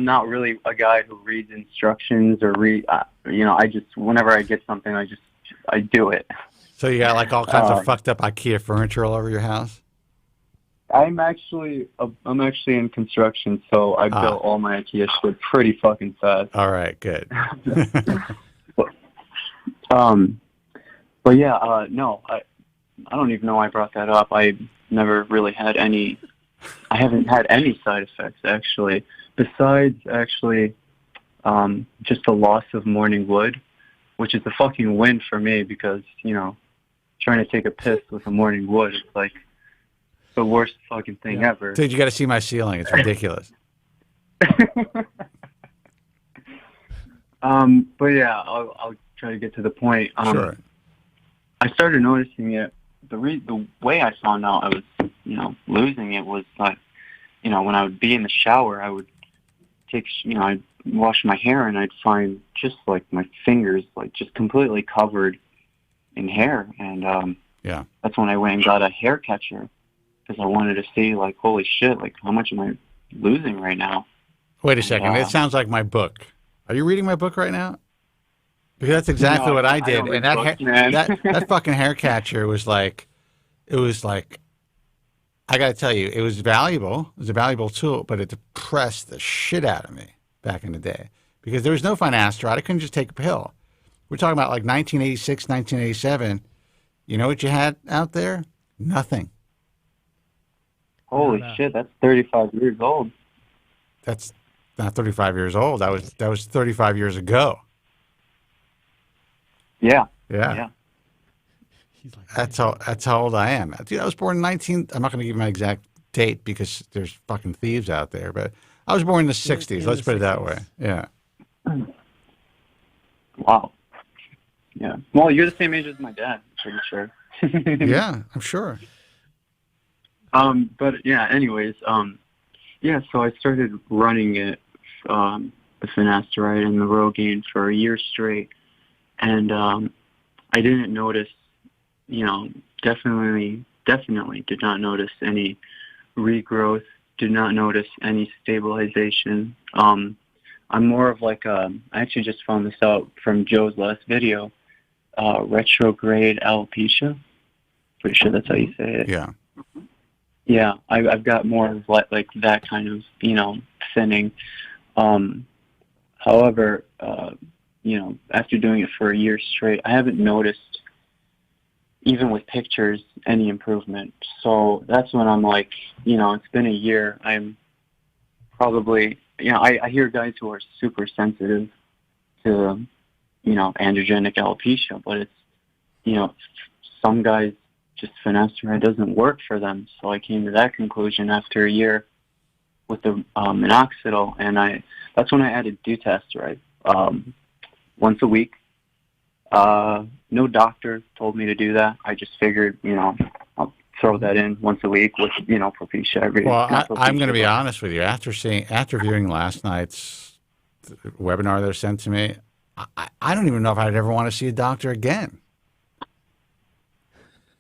not really a guy who reads instructions or I just, whenever I get something, I do it. So you got like all kinds of fucked up IKEA furniture all over your house? I'm actually in construction, so I built all my IKEA shit pretty fucking fast. All right, good. But yeah, no, I don't even know why I brought that up. I never really had any. I haven't had any side effects actually, besides actually just the loss of morning wood, which is a fucking win for me because trying to take a piss with a morning wood is like the worst fucking thing ever. Dude, you got to see my ceiling. It's ridiculous. But yeah, I'll try to get to the point. Sure. I started noticing it. The way I found out I was, losing it was that, when I would be in the shower, I would take, I'd wash my hair and I'd find just like my fingers, like just completely covered in hair. And that's when I went and got a hair catcher because I wanted to see, like, holy shit, like how much am I losing right now? Wait a second. It sounds like my book. Are you reading my book right now? Because that's exactly what I did. And that fucking hair catcher was like, I got to tell you, it was valuable. It was a valuable tool, but it depressed the shit out of me back in the day because there was no finasteride. I couldn't just take a pill. We're talking about like 1986, 1987. You know what you had out there? Nothing. Holy shit, that's 35 years old. That's not 35 years old. That was 35 years ago. Yeah. That's how old I am. Dude, I was born in I'm not going to give you my exact date because there's fucking thieves out there, but I was born in the 60s. Let's put it that way. Yeah. Wow. Yeah. Well, you're the same age as my dad, I'm pretty sure. Yeah, I'm sure. But yeah, anyways, so I started running it, the Finasteride and the Rogaine for a year straight. And I didn't notice, definitely did not notice any regrowth, did not notice any stabilization. I'm more of like I actually just found this out from Joe's last video, retrograde alopecia. Pretty sure that's how you say it. Yeah. Yeah, I've got more of like that kind of, thinning. However, after doing it for a year straight, I haven't noticed, even with pictures, any improvement. So that's when I'm like, it's been a year. I'm probably, I hear guys who are super sensitive to, androgenic alopecia, but it's, some guys, just finasteride doesn't work for them. So I came to that conclusion after a year with the minoxidil, and that's when I added dutasteride once a week. No doctor told me to do that. I just figured, I'll throw that in once a week with, Propecia. Well, I'm going to be honest with you. After viewing last night's webinar that was sent to me, I don't even know if I'd ever want to see a doctor again.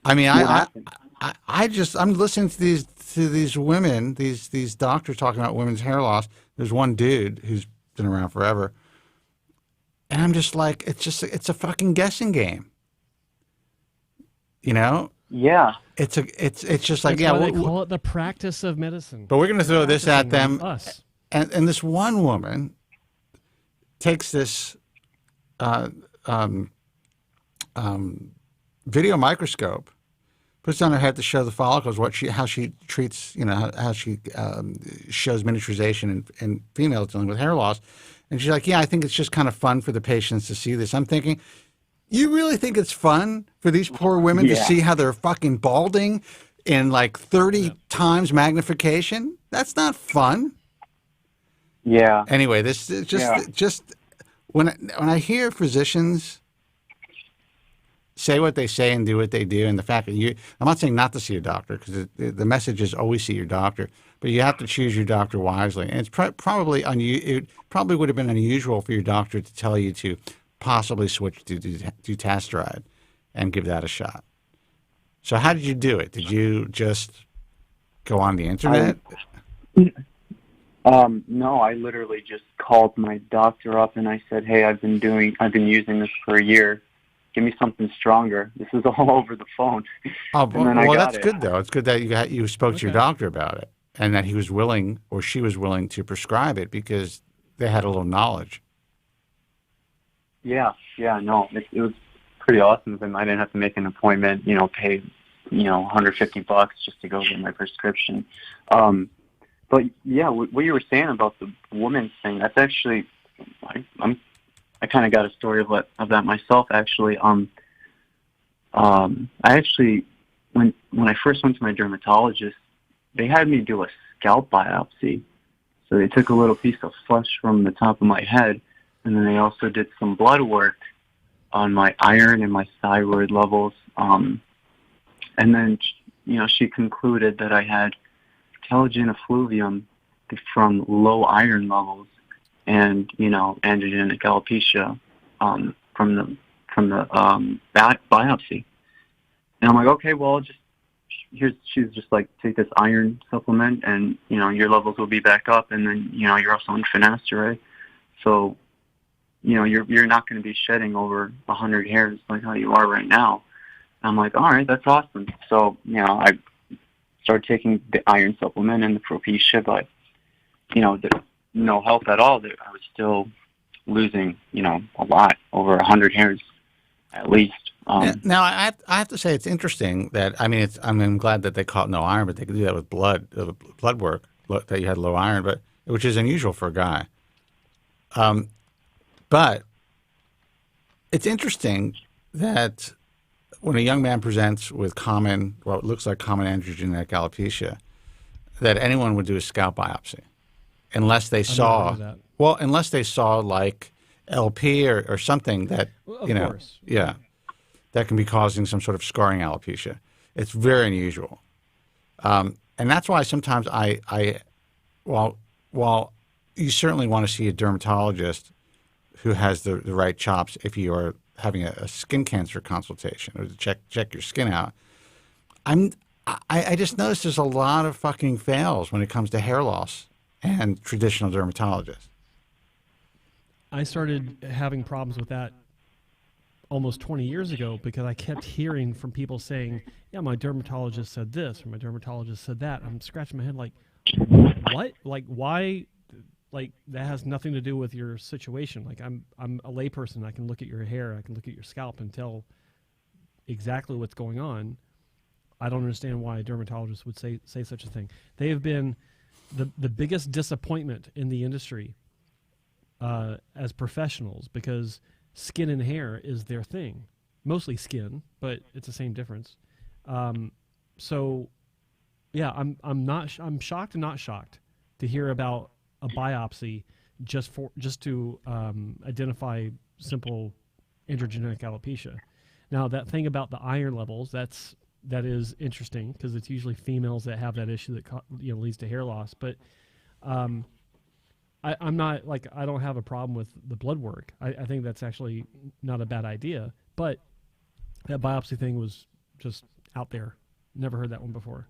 I mean, I'm listening to these women, these doctors talking about women's hair loss. There's one dude who's been around forever, and I'm just like, it's a fucking guessing game. Yeah. It's just like, That's why they call it the practice of medicine. But we're going to throw this at them. Us. And this one woman takes this video microscope, puts it on her head to show the follicles, how she treats, how she shows miniaturization in females dealing with hair loss. And she's like, yeah, I think it's just kind of fun for the patients to see this. I'm thinking, you really think it's fun for these poor women to see how they're fucking balding in like 30 times magnification? That's not fun. Yeah. Anyway, this is just when I hear physicians say what they say and do what they do. And the fact that I'm not saying not to see a doctor, because the message is always see your doctor, but you have to choose your doctor wisely. And it's probably it probably would have been unusual for your doctor to tell you to possibly switch to Finasteride and give that a shot. So how did you do it? Did you just go on the internet? No, I literally just called my doctor up and I said, "Hey, I've been using this for a year. Give me something stronger." This is all over the phone. Oh, well, that's good though. It's good that you spoke to your doctor about it, and that he was willing, or she was willing, to prescribe it because they had a little knowledge. Yeah, no, it was pretty awesome. And I didn't have to make an appointment, pay, $150 just to go get my prescription. But yeah, what you were saying about the woman thing, that's actually, I kind of got a story of that myself, actually. I actually, when I first went to my dermatologist, they had me do a scalp biopsy. So they took a little piece of flesh from the top of my head, and then they also did some blood work on my iron and my thyroid levels. And then, she concluded that I had telogen effluvium from low iron levels and, androgenic alopecia from the biopsy. And I'm like, okay, well, she's just like, take this iron supplement and, your levels will be back up. And then, you're also on Finasteride. So, you're not going to be shedding over 100 hairs like how you are right now. And I'm like, all right, that's awesome. So, I started taking the iron supplement and the Propecia, but, there's no help at all. I was still losing, a lot, over 100 hairs at least. Now, I have to say it's interesting that, I'm glad that they caught no iron, but they could do that with blood work, that you had low iron, but which is unusual for a guy. But it's interesting that when a young man presents with what looks like common androgenic alopecia, that anyone would do a scalp biopsy, unless they saw like LP or something that, course. Yeah, that can be causing some sort of scarring alopecia. It's very unusual. And that's why sometimes while you certainly want to see a dermatologist who has the right chops if you are having a skin cancer consultation or to check your skin out, I just noticed there's a lot of fucking fails when it comes to hair loss and traditional dermatologists. I started having problems with that almost 20 years ago because I kept hearing from people saying, yeah, my dermatologist said this or my dermatologist said that. I'm scratching my head like, what? Like, why? Like, that has nothing to do with your situation. Like, I'm a layperson. I can look at your hair. I can look at your scalp and tell exactly what's going on. I don't understand why a dermatologist would say such a thing. They have been the biggest disappointment in the industry as professionals because skin and hair is their thing. Mostly skin, but it's the same difference. So, yeah, I'm shocked and not shocked to hear about a biopsy just to identify simple androgenic alopecia. Now, that thing about the iron levels, that is interesting because it's usually females that have that issue that leads to hair loss. But I'm not like, I don't have a problem with the blood work. I think that's actually not a bad idea. But that biopsy thing was just out there. Never heard that one before.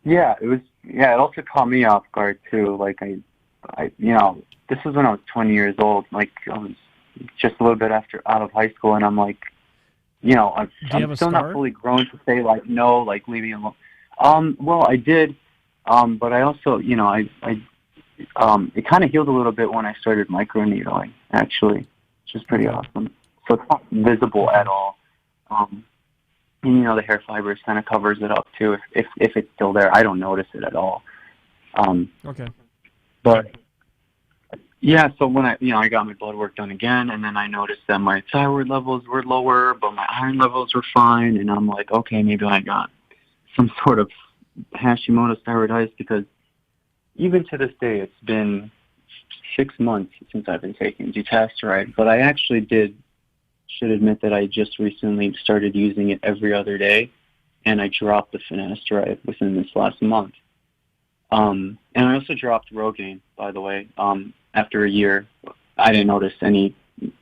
Yeah, it was. Yeah, it also caught me off guard too. Like I, this was when I was 20 years old. Like I was just a little bit out of high school, and I'm like, I'm still not fully grown to say like no, like leave me alone. Well, I did, but I also, it kind of healed a little bit when I started microneedling, actually, which is pretty awesome. So it's not visible at all. The hair fibers kind of covers it up too. If it's still there, I don't notice it at all. Okay. But yeah, so when I got my blood work done again, and then I noticed that my thyroid levels were lower, but my iron levels were fine, and I'm like, okay, maybe I got some sort of Hashimoto's thyroiditis, because even to this day, it's been 6 months since I've been taking Finasteride, but I actually did should admit that I just recently started using it every other day, and I dropped the Finasteride within this last month. And I also dropped Rogaine, by the way. After a year, I didn't notice any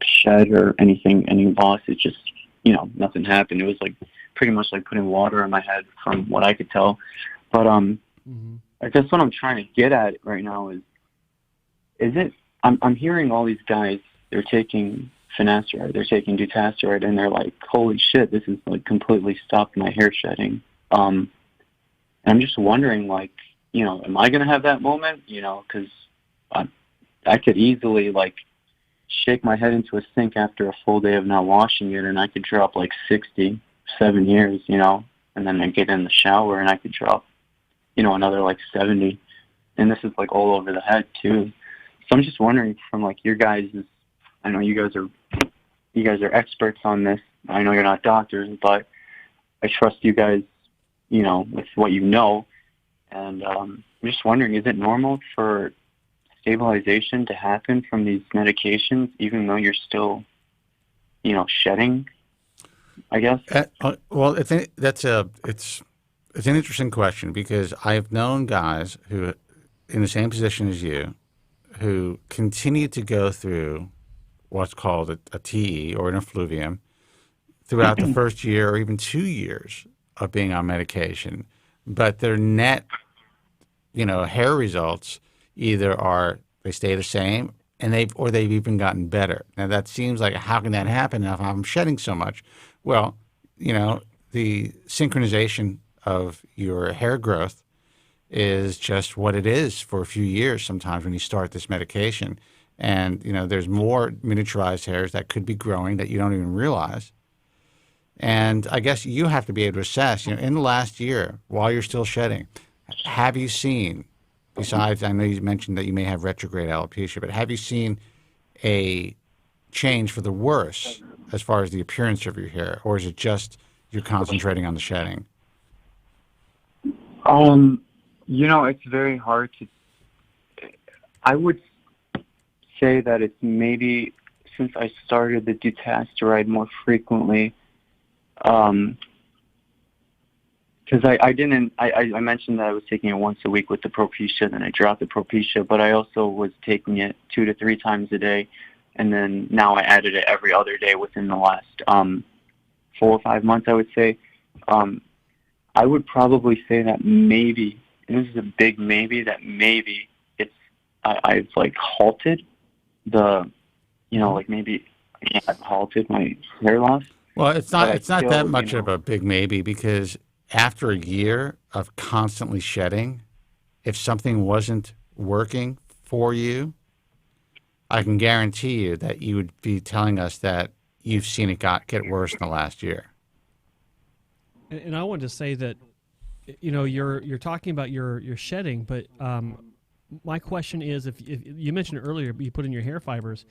shed or anything, any loss. It just, nothing happened. It was like pretty much like putting water on my head from what I could tell. But I guess what I'm trying to get at right now is it, I'm hearing all these guys, they're taking Finasteride, they're taking dutasteride, and they're like, holy shit, this has like completely stopped my hair shedding. And I'm just wondering, like, am I going to have that moment? Because I could easily like shake my head into a sink after a full day of not washing it, and I could drop like 60, 7 years, and then I get in the shower and I could drop, another like 70. And this is like all over the head too. So I'm just wondering from like your guys' I know you guys are experts on this. I know you're not doctors, but I trust you guys, with what you know. And I'm just wondering, is it normal for stabilization to happen from these medications, even though you're still, shedding, I guess? Well, it's an interesting question, because I've known guys who, in the same position as you, who continue to go through what's called a TE or an effluvium throughout the first year or even 2 years of being on medication, but their net, hair results either they stay the same and they've even gotten better. Now that seems like, how can that happen if I'm shedding so much? Well, the synchronization of your hair growth is just what it is for a few years sometimes when you start this medication. And, there's more miniaturized hairs that could be growing that you don't even realize. And I guess you have to be able to assess, in the last year, while you're still shedding, have you seen, besides, I know you mentioned that you may have retrograde alopecia, but have you seen a change for the worse as far as the appearance of your hair? Or is it just you're concentrating on the shedding? It's very hard to, I would say that it's maybe since I started the dutasteride more frequently, because I mentioned that I was taking it once a week with the Propecia, then I dropped the Propecia, but I also was taking it 2 to 3 times a day, and then now I added it every other day within the last 4 or 5 months, I would say. I would probably say that maybe, and this is a big maybe, that maybe I've like halted the, like maybe I've halted my hair loss. Well, it's not that much of a big maybe, because after a year of constantly shedding, if something wasn't working for you, I can guarantee you that you would be telling us that you've seen it get worse in the last year. And I wanted to say that, you're talking about your shedding, but my question is, if you mentioned earlier, you put in your hair fibers,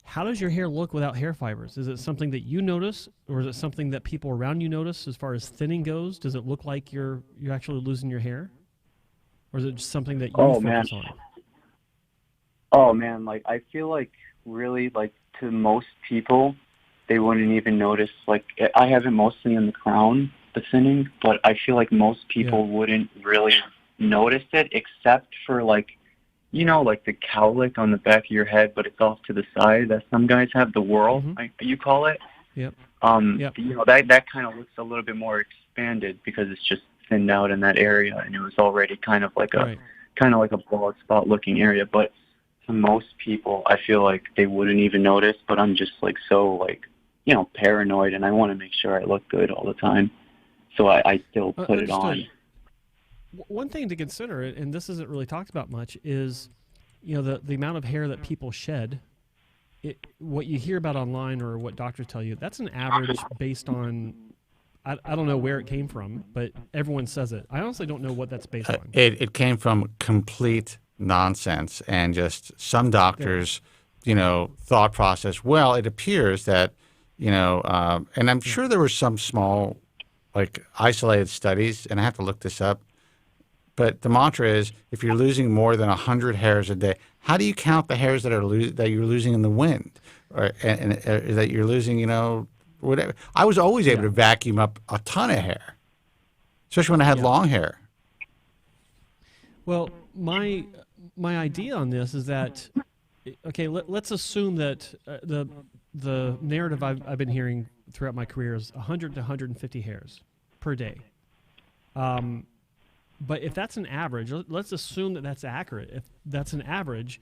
how does your hair look without hair fibers? Is it something that you notice, or is it something that people around you notice as far as thinning goes? Does it look like you're actually losing your hair? Or is it just something that you focus on? Oh, man, like, I feel like really, like, to most people, they wouldn't even notice. Like, I have it mostly in the crown, the thinning, but I feel like most people wouldn't really notice it, except for, like, like the cowlick on the back of your head, but it's off to the side that some guys have, the whorl, you call it. Yep. That kind of looks a little bit more expanded because it's just thinned out in that area, and it was already kind of like a bald spot looking area. But to most people, I feel like they wouldn't even notice, but I'm just like so like, paranoid, and I want to make sure I look good all the time. So I still put it on. One thing to consider, and this isn't really talked about much, is the amount of hair that people shed. What you hear about online or what doctors tell you, that's an average based on, I don't know where it came from, but everyone says it. I honestly don't know what that's based on. It came from complete nonsense and just some doctors, thought process. Well, it appears that, and I'm sure there were some small, like isolated studies, and I have to look this up, But the mantra is, if you're losing more than 100 hairs a day, how do you count the hairs that that you're losing in the wind, or that you're losing, whatever? I was always able to vacuum up a ton of hair, especially when I had long hair. Well, my idea on this is that, okay, let's assume that the narrative I've been hearing throughout my career is 100 to 150 hairs per day. But if that's an average, let's assume that that's accurate. If that's an average,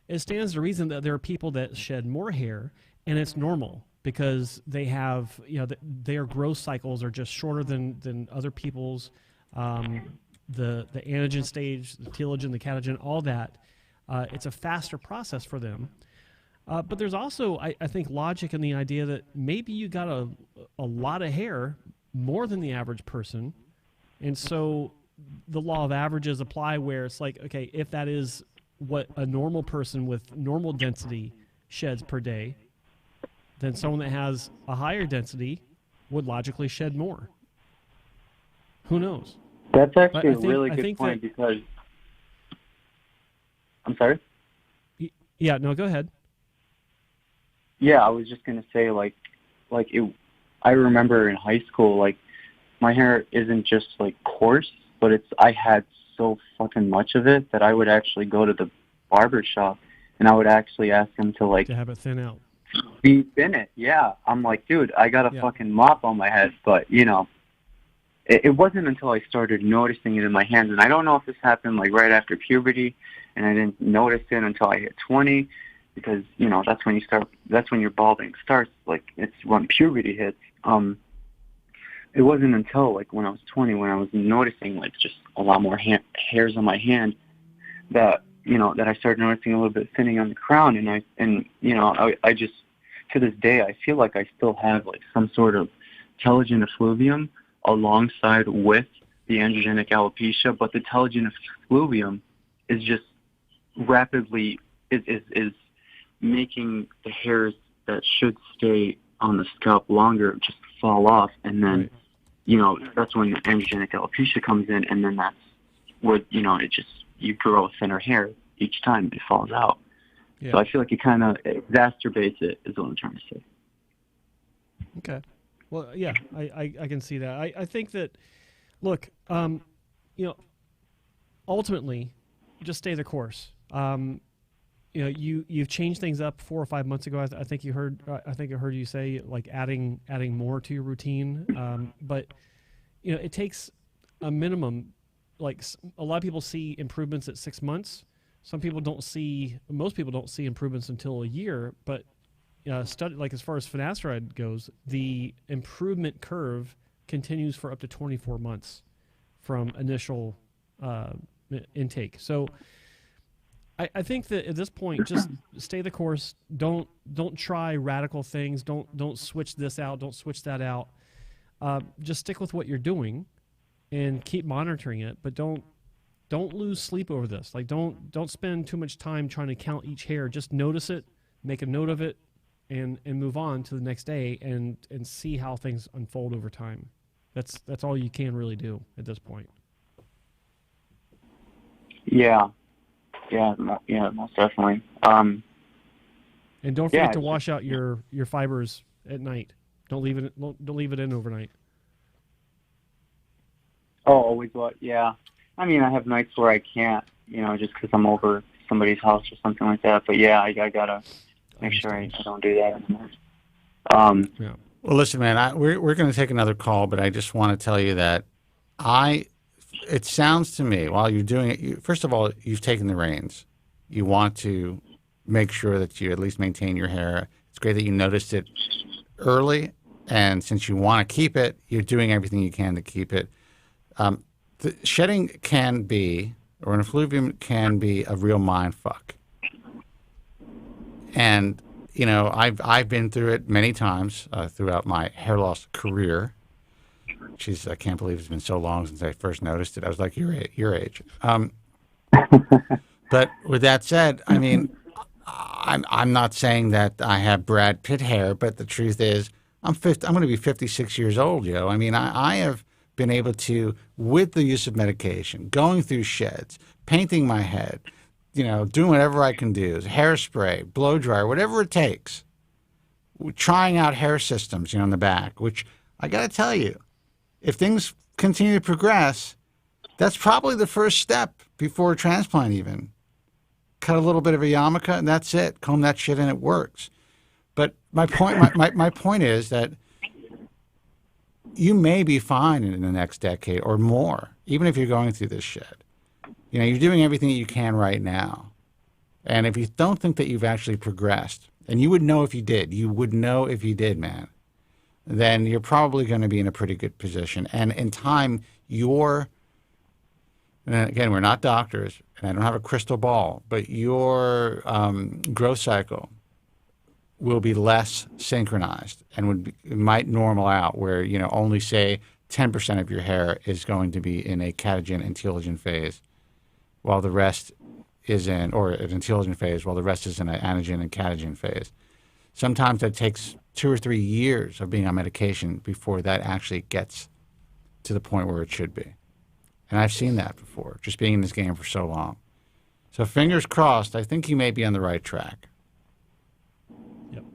it stands to reason that there are people that shed more hair, and it's normal because they have, their growth cycles are just shorter than other people's. The anagen stage, the telogen, the catagen, all that, it's a faster process for them. But there's also, I think, logic in the idea that maybe you got a lot of hair, more than the average person, and so the law of averages apply where it's like, okay, if that is what a normal person with normal density sheds per day, then someone that has a higher density would logically shed more. Who knows? That's actually a really good point because... I'm sorry? Yeah, no, go ahead. Yeah, I was just going to say, I remember in high school, my hair isn't just, coarse, but I had so fucking much of it that I would actually go to the barber shop and I would actually ask him to have it thin out. Be thin it, yeah. I'm like, dude, I got a fucking mop on my head, but, it wasn't until I started noticing it in my hands, and I don't know if this happened, right after puberty, and I didn't notice it until I hit 20, because, that's when your balding starts, it's when puberty hits. It wasn't until when I was 20 when I was noticing just a lot more hairs on my hand that I started noticing a little bit thinning on the crown, and I just, to this day, I feel like I still have some sort of telogen effluvium alongside with the androgenic alopecia, but the telogen effluvium is just rapidly is making the hairs that should stay on the scalp longer just fall off, and then that's when the androgenic alopecia comes in, and then that's where you grow thinner hair each time it falls out. Yeah. So I feel like it kind of exacerbates it, is what I'm trying to say. Okay. Well, yeah, I can see that. I think that, look, ultimately, just stay the course. You've changed things up 4 or 5 months ago. I think I heard you say adding more to your routine. But it takes a minimum. A lot of people see improvements at 6 months. Most people don't see improvements until a year. But as far as finasteride goes, the improvement curve continues for up to 24 months from initial intake. So I think that at this point, just stay the course. Don't try radical things. Don't switch this out. Don't switch that out. Just stick with what you're doing, and keep monitoring it. But don't lose sleep over this. Don't spend too much time trying to count each hair. Just notice it, make a note of it, and move on to the next day and see how things unfold over time. That's all you can really do at this point. Yeah, most definitely. And don't forget to wash out your fibers at night. Don't leave it in overnight. Oh, always what? Yeah. I mean, I have nights where I can't, just because I'm over somebody's house or something like that. But yeah, I gotta make sure I don't do that anymore. Yeah. Well, listen, man, we're going to take another call, but I just want to tell you that it sounds to me, while you're doing it, first of all, you've taken the reins. You want to make sure that you at least maintain your hair. It's great that you noticed it early, and since you want to keep it, you're doing everything you can to keep it. The shedding can be, or an effluvium can be, a real mind fuck. And I've been through it many times throughout my hair loss career. I can't believe it's been so long since I first noticed it. I was like, your age. But with that said, I mean, I'm not saying that I have Brad Pitt hair, but the truth is, I'm going to be 56 years old, yo. I mean, I have been able to with the use of medication, going through sheds, painting my head, doing whatever I can do, hairspray, blow dryer, whatever it takes, trying out hair systems, in the back, which I got to tell you, if things continue to progress, that's probably the first step before a transplant even. Cut a little bit of a yarmulke and that's it. Comb that shit and it works. But my point is that you may be fine in the next decade or more, even if you're going through this shit. You're doing everything that you can right now. And if you don't think that you've actually progressed, and you would know if you did, man, then you're probably going to be in a pretty good position. And in time, and again, we're not doctors, and I don't have a crystal ball, but your growth cycle will be less synchronized and it might normal out where, only say 10% of your hair is going to be in a catagen and telogen phase while the rest is in, or an telogen phase while the rest is in an anagen and catagen phase. Sometimes that takes 2 or 3 years of being on medication before that actually gets to the point where it should be. And I've seen that before, just being in this game for so long. So fingers crossed, I think you may be on the right track. Yep.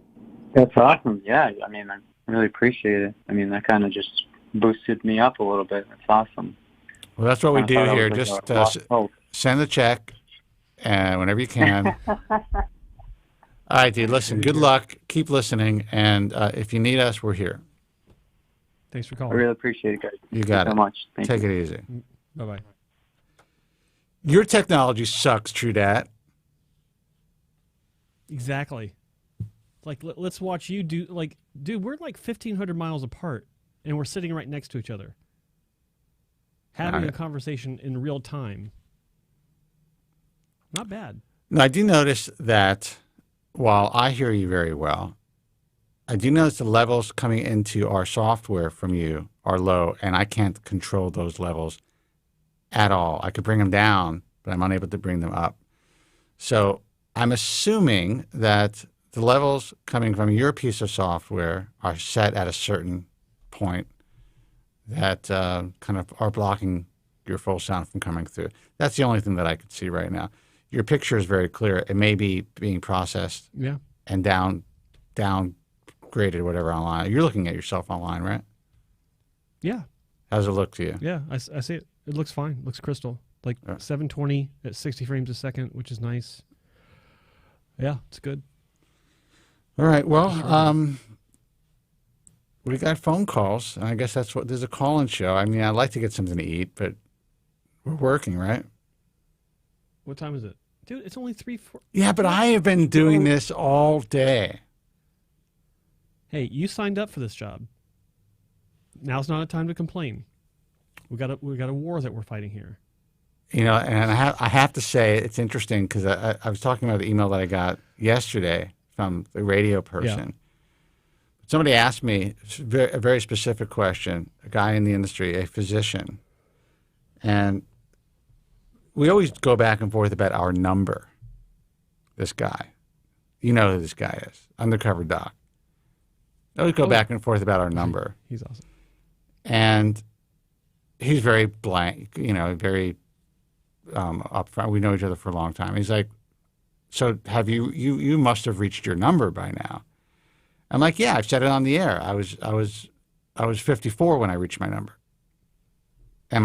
That's awesome. Yeah, I really appreciate it. That kind of just boosted me up a little bit. That's awesome. Well, that's what we do here. Just send the check whenever you can. All right, dude, listen, good luck. Keep listening. And if you need us, we're here. Thanks for calling. I really appreciate it, guys. You got it. Thank you so much. Take it easy. Bye-bye. Your technology sucks, true dat. Exactly. Let's watch you do, dude, we're 1,500 miles apart, and we're sitting right next to each other, having a conversation in real time. Not bad. Now, I do notice that while I hear you very well, I do notice the levels coming into our software from you are low, and I can't control those levels at all. I could bring them down, but I'm unable to bring them up. So I'm assuming that the levels coming from your piece of software are set at a certain point that kind of are blocking your full sound from coming through. That's the only thing that I could see right now. Your picture is very clear. It may be being processed and downgraded, whatever, online. You're looking at yourself online, right? Yeah. How does it look to you? Yeah, I see it. It looks fine. It looks crystal. 720 at 60 frames a second, which is nice. Yeah, it's good. All right. Well, we got phone calls, and I guess there's a call-in show. I'd like to get something to eat, but we're working, right? What time is it? Dude, it's only 3-4. Yeah, but I have been doing this all day. Hey, you signed up for this job. Now's not a time to complain. We got a war that we're fighting here. And I have to say it's interesting because I was talking about the email that I got yesterday from the radio person. Yeah. Somebody asked me a very specific question, a guy in the industry, a physician, and we always go back and forth about our number. This guy, you know who this guy is, undercover doc. We always go back and forth about our number. He's awesome. And he's very blank, very upfront. We know each other for a long time. He's like, so have you must have reached your number by now. I'm like, yeah, I've said it on the air. I was 54 when I reached my number. And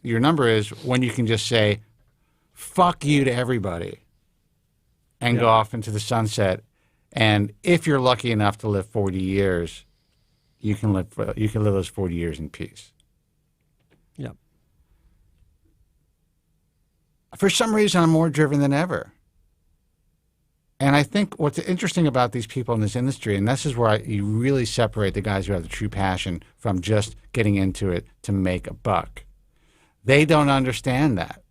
your number is when you can just say, fuck you to everybody and go off into the sunset. And if you're lucky enough to live 40 years, you can live those 40 years in peace. Yeah. For some reason, I'm more driven than ever. And I think what's interesting about these people in this industry, and this is where you really separate the guys who have the true passion from just getting into it to make a buck. They don't understand that.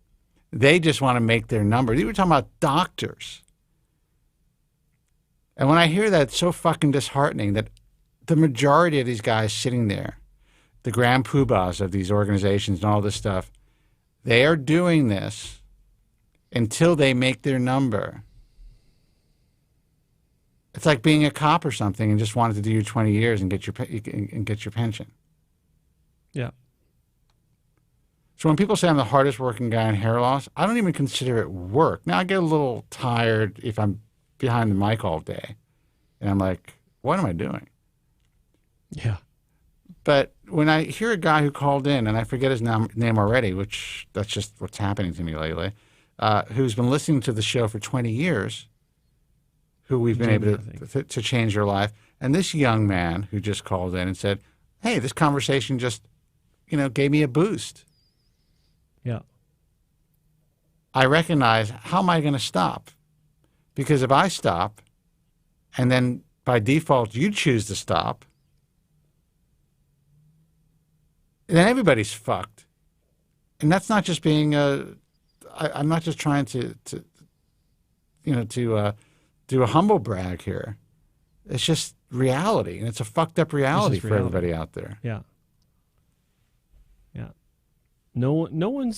They just want to make their number. You were talking about doctors. And when I hear that, it's so fucking disheartening that the majority of these guys sitting there, the grand poobahs of these organizations and all this stuff, they are doing this until they make their number. It's like being a cop or something and just wanted to do your 20 years and get your pension. Yeah. So when people say I'm the hardest working guy in hair loss, I don't even consider it work. Now I get a little tired if I'm behind the mic all day. And I'm like, what am I doing? Yeah. But when I hear a guy who called in, and I forget his name already, which that's just what's happening to me lately, who's been listening to the show for 20 years, who we've been able to change their life. And this young man who just called in and said, hey, this conversation just, gave me a boost. Yeah. I recognize, how am I going to stop? Because if I stop, and then by default you choose to stop, then everybody's fucked. And that's not just being I'm not just trying to do a humble brag here. It's just reality, and it's a fucked up reality for everybody out there. Yeah. Yeah. No one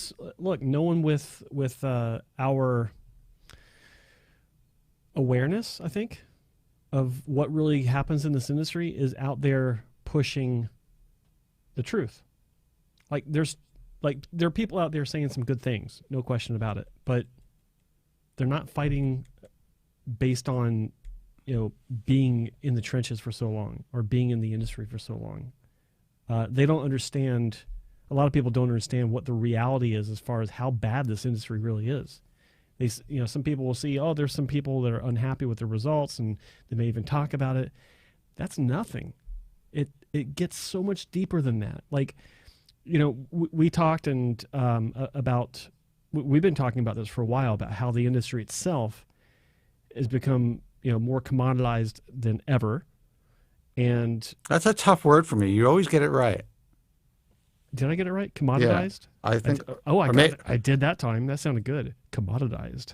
with our awareness, I think, of what really happens in this industry is out there pushing the truth. There are people out there saying some good things, no question about it, but they're not fighting based on, being in the trenches for so long or being in the industry for so long. They don't understand. A lot of people don't understand what the reality is as far as how bad this industry really is. Some people will see, there's some people that are unhappy with the results, and they may even talk about it. That's nothing. It gets so much deeper than that. We talked about. We've been talking about this for a while, about how the industry itself has become more commoditized than ever. And that's a tough word for me. You always get it right. Did I get it right? Commoditized? Yeah, I think. I did that time. That sounded good. Commoditized.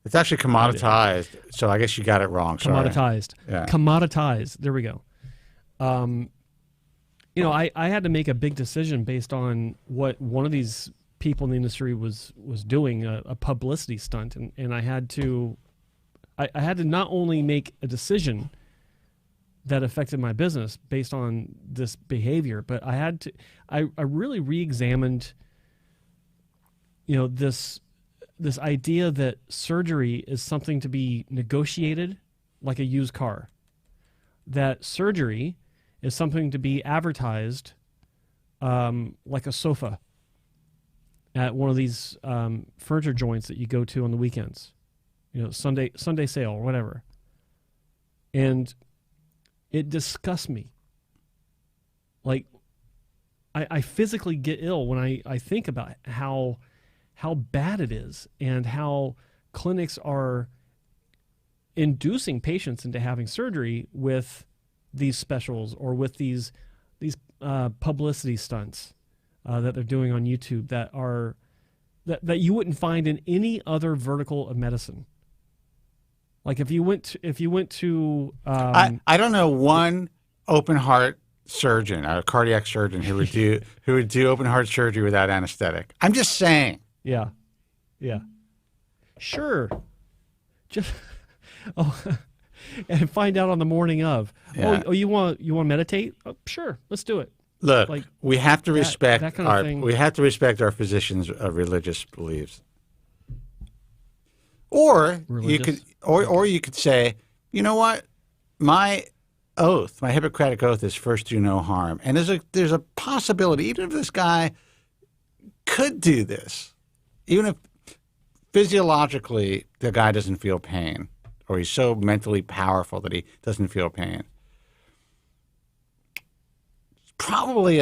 It's actually commoditized. So I guess you got it wrong. Sorry. Commoditized. Yeah. Commoditized. There we go. I had to make a big decision based on what one of these people in the industry was doing, a publicity stunt, and I had to not only make a decision that affected my business based on this behavior, but I really re-examined, this idea that surgery is something to be negotiated like a used car, that surgery is something to be advertised like a sofa at one of these furniture joints that you go to on the weekends, Sunday sale or whatever. And it disgusts me. I physically get ill when I think about how bad it is and how clinics are inducing patients into having surgery with these specials or with these publicity stunts that they're doing on YouTube that you wouldn't find in any other vertical of medicine. If you went to I don't know one open heart surgeon, a cardiac surgeon who would do open heart surgery without anesthetic. I'm just saying. Yeah. Sure. Just and find out on the morning of. Yeah. You want to meditate? Oh, sure, let's do it. Look, we have to respect we have to respect our physicians' religious beliefs. Or you could say, you know what, my Hippocratic oath is first do no harm, and there's a possibility, even if this guy could do this, even if physiologically the guy doesn't feel pain, or he's so mentally powerful that he doesn't feel pain. It's probably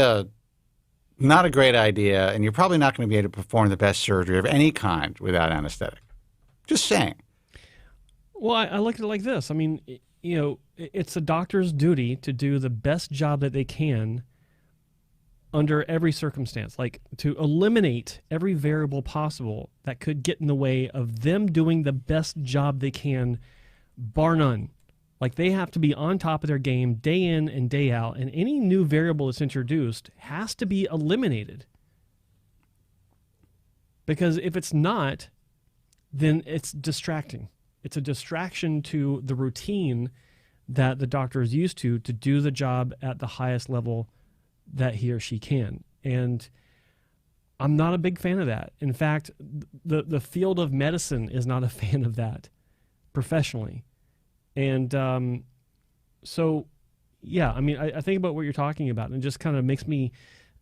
not a great idea, and you're probably not going to be able to perform the best surgery of any kind without anesthetic. Just saying. Well, I look at it like this. I mean, it's a doctor's duty to do the best job that they can under every circumstance, to eliminate every variable possible that could get in the way of them doing the best job they can, bar none. They have to be on top of their game day in and day out, and any new variable that's introduced has to be eliminated. Because if it's not, then it's distracting. It's a distraction to the routine that the doctor is used to do the job at the highest level that he or she can. And I'm not a big fan of that. In fact, the field of medicine is not a fan of that professionally. And so, yeah, I mean, I think about what you're talking about, and it just kind of makes me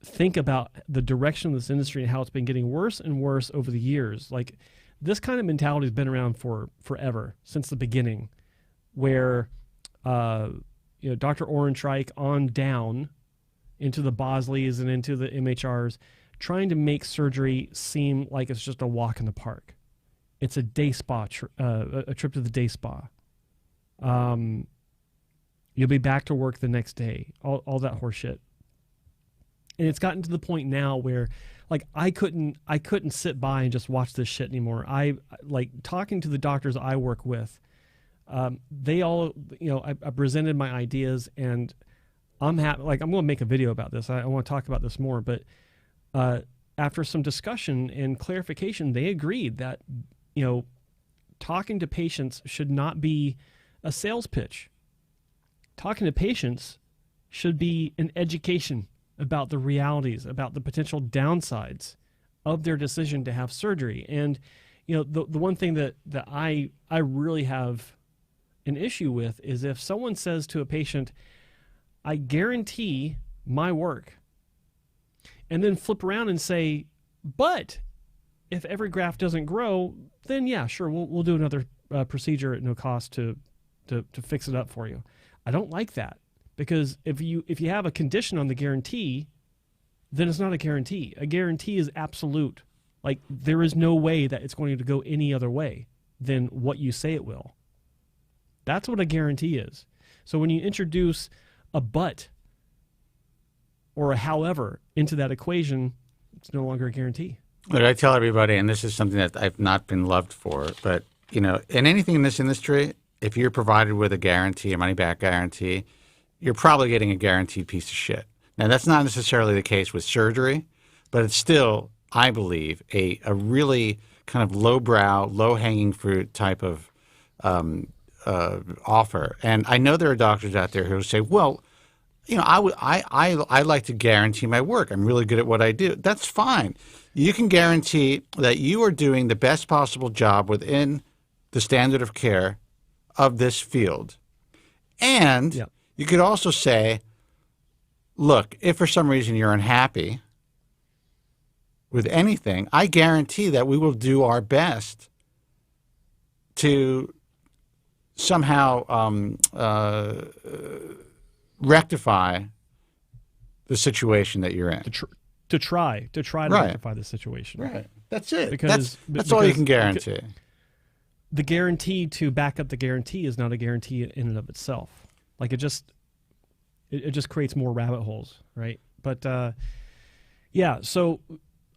think about the direction of this industry and how it's been getting worse and worse over the years. Like, this kind of mentality has been around for forever, since the beginning, where Dr. Ohrenreich on down into the Bosleys and into the MHRs, trying to make surgery seem like it's just a walk in the park. It's a day spa, a trip to the day spa. You'll be back to work the next day. All that horse shit. And it's gotten to the point now where, like, I couldn't sit by and just watch this shit anymore. I like talking to the doctors I work with. They all, I presented my ideas, and I'm happy. Like, I'm going to make a video about this. I want to talk about this more, but after some discussion and clarification, they agreed that, talking to patients should not be a sales pitch. Talking to patients should be an education about the realities, about the potential downsides of their decision to have surgery. And, the one thing that I really have an issue with is if someone says to a patient, I guarantee my work, and then flip around and say, but if every graft doesn't grow, then yeah, sure, we'll do another procedure at no cost to fix it up for you. I don't like that, because if you have a condition on the guarantee, then it's not a guarantee. A guarantee is absolute. Like, there is no way that it's going to go any other way than what you say it will. That's what a guarantee is. So when you introduce a but or a however into that equation, it's no longer a guarantee. Look, I tell everybody, and this is something that I've not been loved for, but, in anything in this industry, if you're provided with a guarantee, a money-back guarantee, you're probably getting a guaranteed piece of shit. Now, that's not necessarily the case with surgery, but it's still, I believe, a really kind of lowbrow, low-hanging fruit type of offer. And I know there are doctors out there who say, well, I like to guarantee my work. I'm really good at what I do. That's fine. You can guarantee that you are doing the best possible job within the standard of care of this field. And you could also say, look, if for some reason you're unhappy with anything, I guarantee that we will do our best to somehow rectify the situation that you're in. To try to rectify the situation. Right. That's it. Because that's all you can guarantee. The guarantee to back up the guarantee is not a guarantee in and of itself. Like, it just creates more rabbit holes, right? But yeah, so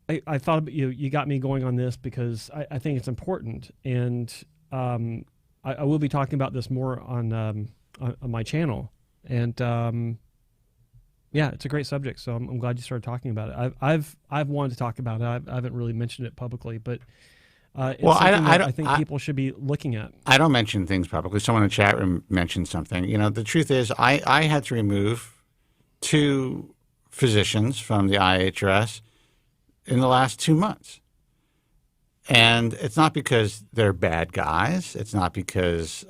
I thought you got me going on this because I think it's important, and I will be talking about this more on my channel, and yeah, it's a great subject. So I'm glad you started talking about it. I've wanted to talk about it. I haven't really mentioned it publicly, but it's something that I think people should be looking at. I don't mention things publicly. Someone in the chat room mentioned something. The truth is, I had to remove 2 physicians from the IHRS in the last 2 months. And it's not because they're bad guys. It's not because,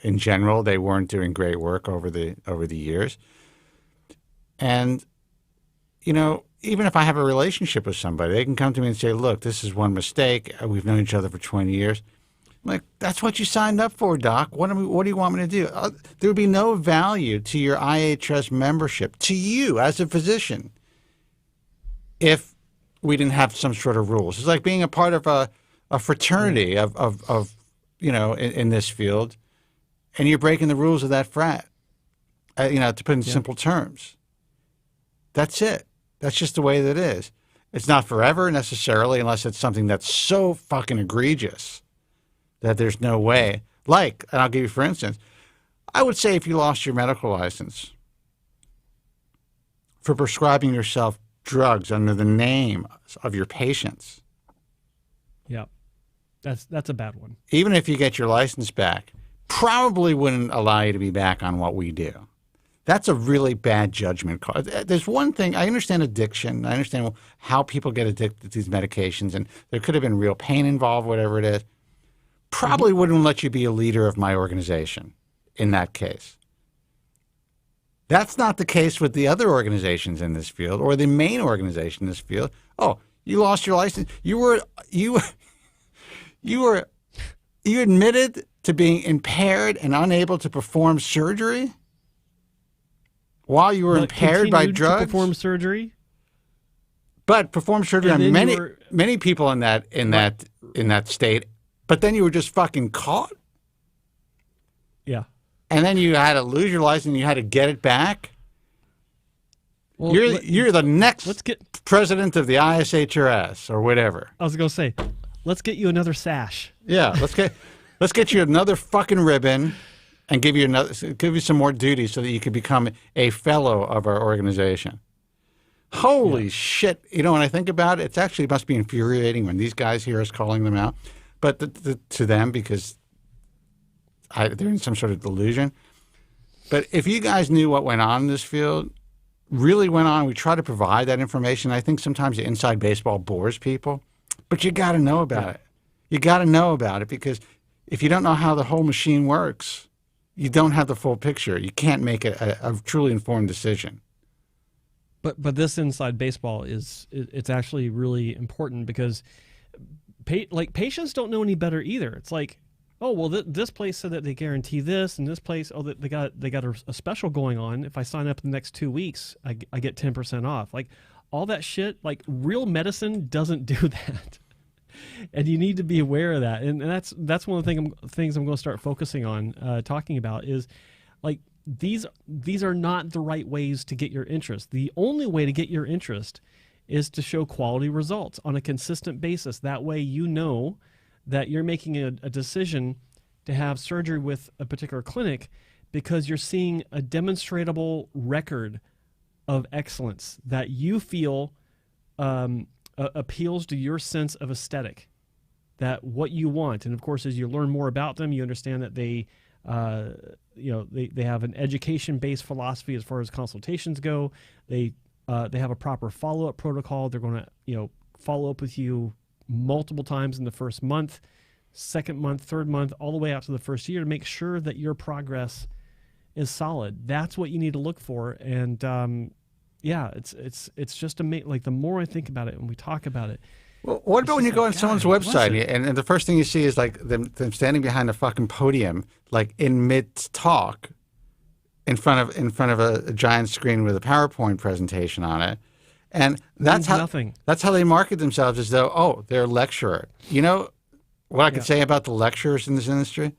in general, they weren't doing great work over the years. And, even if I have a relationship with somebody, they can come to me and say, look, this is one mistake. We've known each other for 20 years. I'm like, that's what you signed up for, Doc. What do you want me to do? There would be no value to your IHRS membership, to you as a physician, if we didn't have some sort of rules. It's like being a part of a fraternity of in this field, and you're breaking the rules of that frat, to put in simple terms. That's it. That's just the way that it is. It's not forever necessarily, unless it's something that's so fucking egregious that there's no way. Like, and I'll give you for instance, I would say if you lost your medical license for prescribing yourself drugs under the name of your patients. Yeah, that's a bad one. Even if you get your license back, probably wouldn't allow you to be back on what we do. That's a really bad judgment call. There's one thing, I understand addiction. I understand how people get addicted to these medications, and there could have been real pain involved, whatever it is. Probably wouldn't let you be a leader of my organization in that case. That's not the case with the other organizations in this field or the main organization in this field. Oh, you lost your license. You admitted to being impaired and unable to perform surgery while you were impaired by drugs. To perform surgery, but perform surgery on many people in that state. But then you were just fucking caught. Yeah. And then you had to lose your license and you had to get it back. Well, you're the next president of the ISHRS or whatever. I was going to say, let's get you another sash. Yeah, let's get you another fucking ribbon and give you some more duties so that you can become a fellow of our organization. Holy shit. You know, when I think about it, it must be infuriating when these guys hear us calling them out. But to them, because they're in some sort of delusion. But if you guys knew what went on in this field, really went on, we try to provide that information. I think sometimes the inside baseball bores people, but you got to know about it. You got to know about it, because if you don't know how the whole machine works, you don't have the full picture. You can't make a truly informed decision. But this inside baseball it's actually really important, because patients don't know any better either. It's like, oh, well, this place said that they guarantee this, and this place, oh, they got a special going on. If I sign up in the next 2 weeks, I get 10% off. Like, all that shit, like, real medicine doesn't do that. And you need to be aware of that. And that's one of the things I'm going to start focusing on, talking about is, like, these are not the right ways to get your interest. The only way to get your interest is to show quality results on a consistent basis. That way you know that you're making a decision to have surgery with a particular clinic because you're seeing a demonstrable record of excellence that you feel appeals to your sense of aesthetic, that what you want. And of course, as you learn more about them, you understand that they have an education-based philosophy as far as consultations go. They have a proper follow-up protocol. They're going to follow up with you multiple times in the first month, second month, third month, all the way out to the first year to make sure that your progress is solid. That's what you need to look for. And it's just amazing. Like, the more I think about it and we talk about it. Well, what about when you go on someone's website and the first thing you see is like them standing behind a fucking podium, like in mid talk, in front of a giant screen with a PowerPoint presentation on it, and that's how they market themselves, as though, oh, they're a lecturer. You know what I could say about the lecturers in this industry?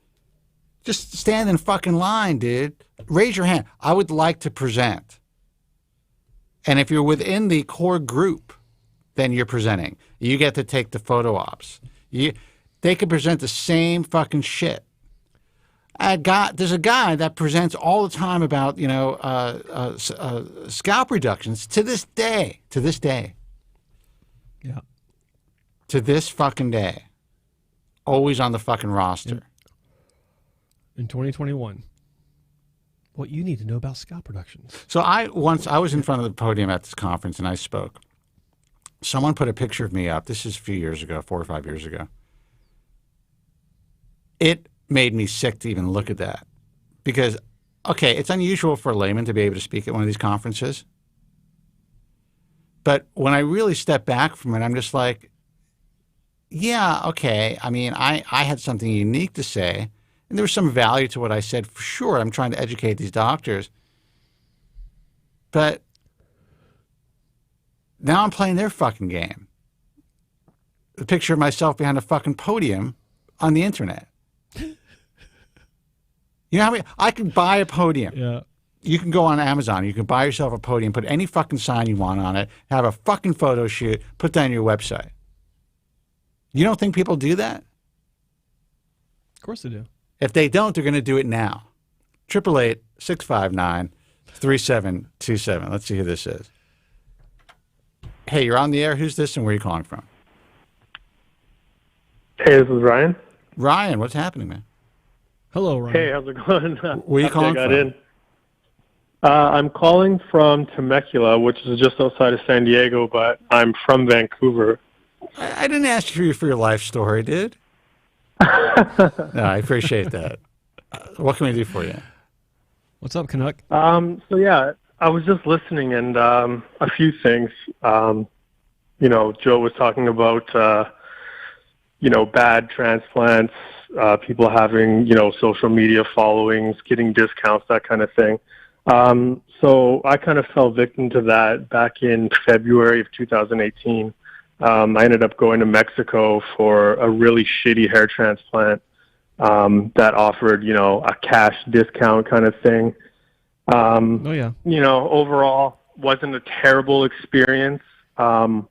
Just stand in fucking line, dude. Raise your hand. I would like to present. And if you're within the core group, then you're presenting. You get to take the photo ops. They could present the same fucking shit. There's a guy that presents all the time about scalp reductions to this day. Yeah. To this fucking day. Always on the fucking roster. In 2021. What you need to know about scalp reductions. So I was in front of the podium at this conference and I spoke. Someone put a picture of me up. This is a few years ago, 4 or 5 years ago. It made me sick to even look at that. Because, okay, it's unusual for a layman to be able to speak at one of these conferences. But when I really step back from it, I'm just like, yeah, okay. I mean, I had something unique to say. And there was some value to what I said, for sure. I'm trying to educate these doctors. But now I'm playing their fucking game. The picture of myself behind a fucking podium on the internet. You know how many? I can buy a podium. Yeah. You can go on Amazon. You can buy yourself a podium, put any fucking sign you want on it, have a fucking photo shoot, put that on your website. You don't think people do that? Of course they do. If they don't, they're going to do it now. 888-659-3727. Let's see who this is. Hey, you're on the air. Who's this and where are you calling from? Hey, this is Ryan. Ryan, what's happening, man? Hello, Ryan. Hey, how's it going? Where are you calling from? I'm calling from Temecula, which is just outside of San Diego, but I'm from Vancouver. I didn't ask you for your life story, dude. No, I appreciate that. What can we do for you? What's up, Canuck? So yeah, I was just listening, and a few things. Joe was talking about bad transplants, people having social media followings, getting discounts, that kind of thing. So I kind of fell victim to that back in February of 2018. I ended up going to Mexico for a really shitty hair transplant that offered, a cash discount kind of thing. Overall, wasn't a terrible experience. I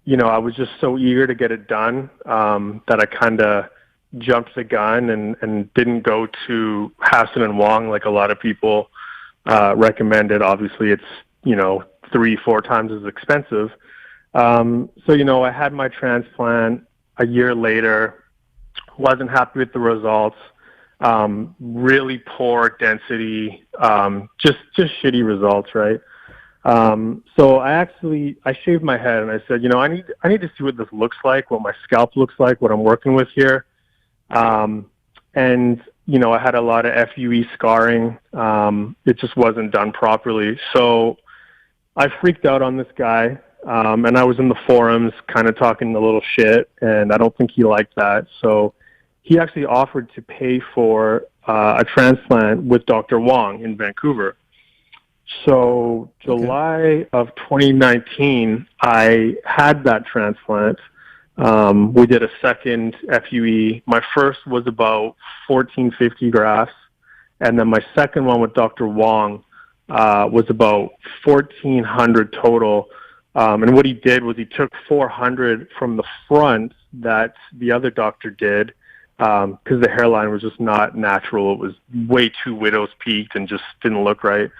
was just so eager to get it done that I kind of jumped the gun and didn't go to Hassan and Wong like a lot of people recommended. Obviously, it's 3-4 times as expensive. I had my transplant a year later, wasn't happy with the results, really poor density, just shitty results, right? So I shaved my head and I said, I need to see what this looks like, what my scalp looks like, what I'm working with here. I had a lot of FUE scarring. It just wasn't done properly. So I freaked out on this guy. And I was in the forums kind of talking a little shit, and I don't think he liked that. So he actually offered to pay for a transplant with Dr. Wong in Vancouver. So July of 2019, I had that transplant. We did a second FUE. My first was about 1,450 grafts, and then my second one with Dr. Wong was about 1,400 total. And what he did was he took 400 from the front that the other doctor did because the hairline was just not natural. It was way too widow's peaked and just didn't look right.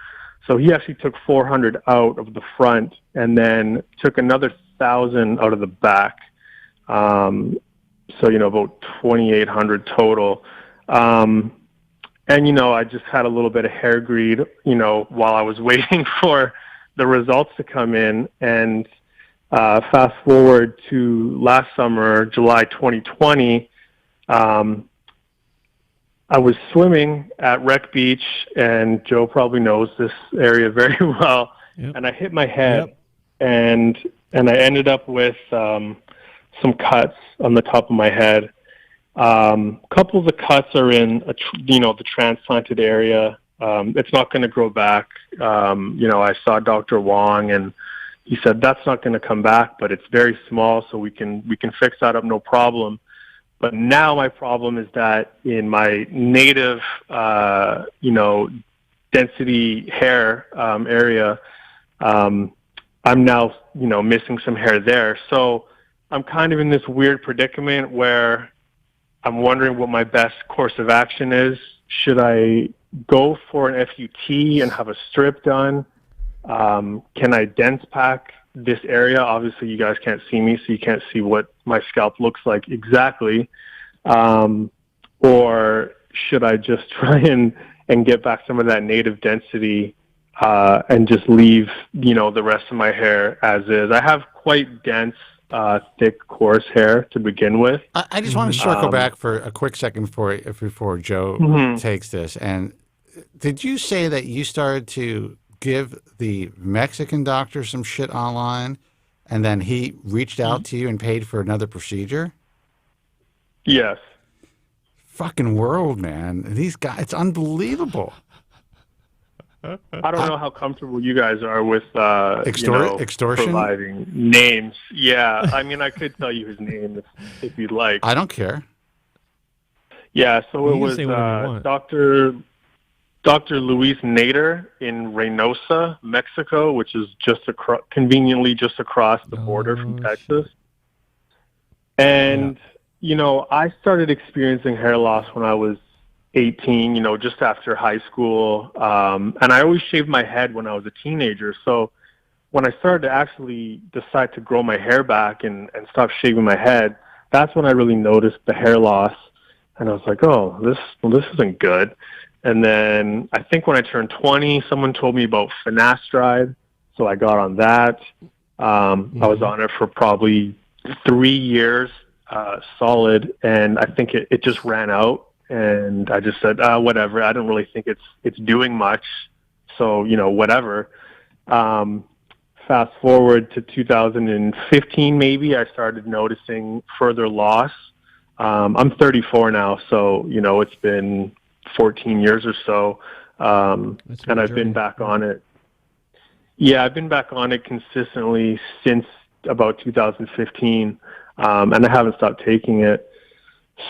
So he actually took 400 out of the front and then took another 1,000 out of the back. About 2,800 total. I just had a little bit of hair greed, while I was waiting for the results to come in. And fast forward to last summer, July 2020, I was swimming at Wreck Beach, and Joe probably knows this area very well. Yep. And I hit my head, and I ended up with some cuts on the top of my head. A couple of the cuts are in the transplanted area. It's not going to grow back. I saw Dr. Wong, and he said that's not going to come back, but it's very small, so we can fix that up, no problem. But now my problem is that in my native, density hair area, I'm now, missing some hair there. So I'm kind of in this weird predicament where I'm wondering what my best course of action is. Should I go for an FUT and have a strip done? Can I dense pack this area? Obviously, you guys can't see me, so you can't see what my scalp looks like exactly. Or should I just try and get back some of that native density and just leave, the rest of my hair as is? I have quite dense, thick, coarse hair to begin with. I just want to circle back for a quick second before Joe takes this. And did you say that you started to give the Mexican doctor some shit online, and then he reached out to you and paid for another procedure? Yes. Fucking world, man. These guys, it's unbelievable. I don't know how comfortable you guys are with extortion, providing names. Yeah, I mean, I could tell you his name if you'd like. I don't care. Yeah, so it was Dr. Luis Nader in Reynosa, Mexico, which is just conveniently just across the border from Texas. And I started experiencing hair loss when I was 18, just after high school. And I always shaved my head when I was a teenager. So when I started to actually decide to grow my hair back and stop shaving my head, that's when I really noticed the hair loss. And I was like, oh, this isn't good. And then I think when I turned 20, someone told me about Finasteride, so I got on that. I was on it for probably 3 years, solid, and I think it just ran out. And I just said, whatever. I don't really think it's doing much, so whatever. Fast forward to 2015, maybe I started noticing further loss. I'm 34 now, so it's been 14 years or so, and I've been back on it. Yeah, I've been back on it consistently since about 2015, and I haven't stopped taking it.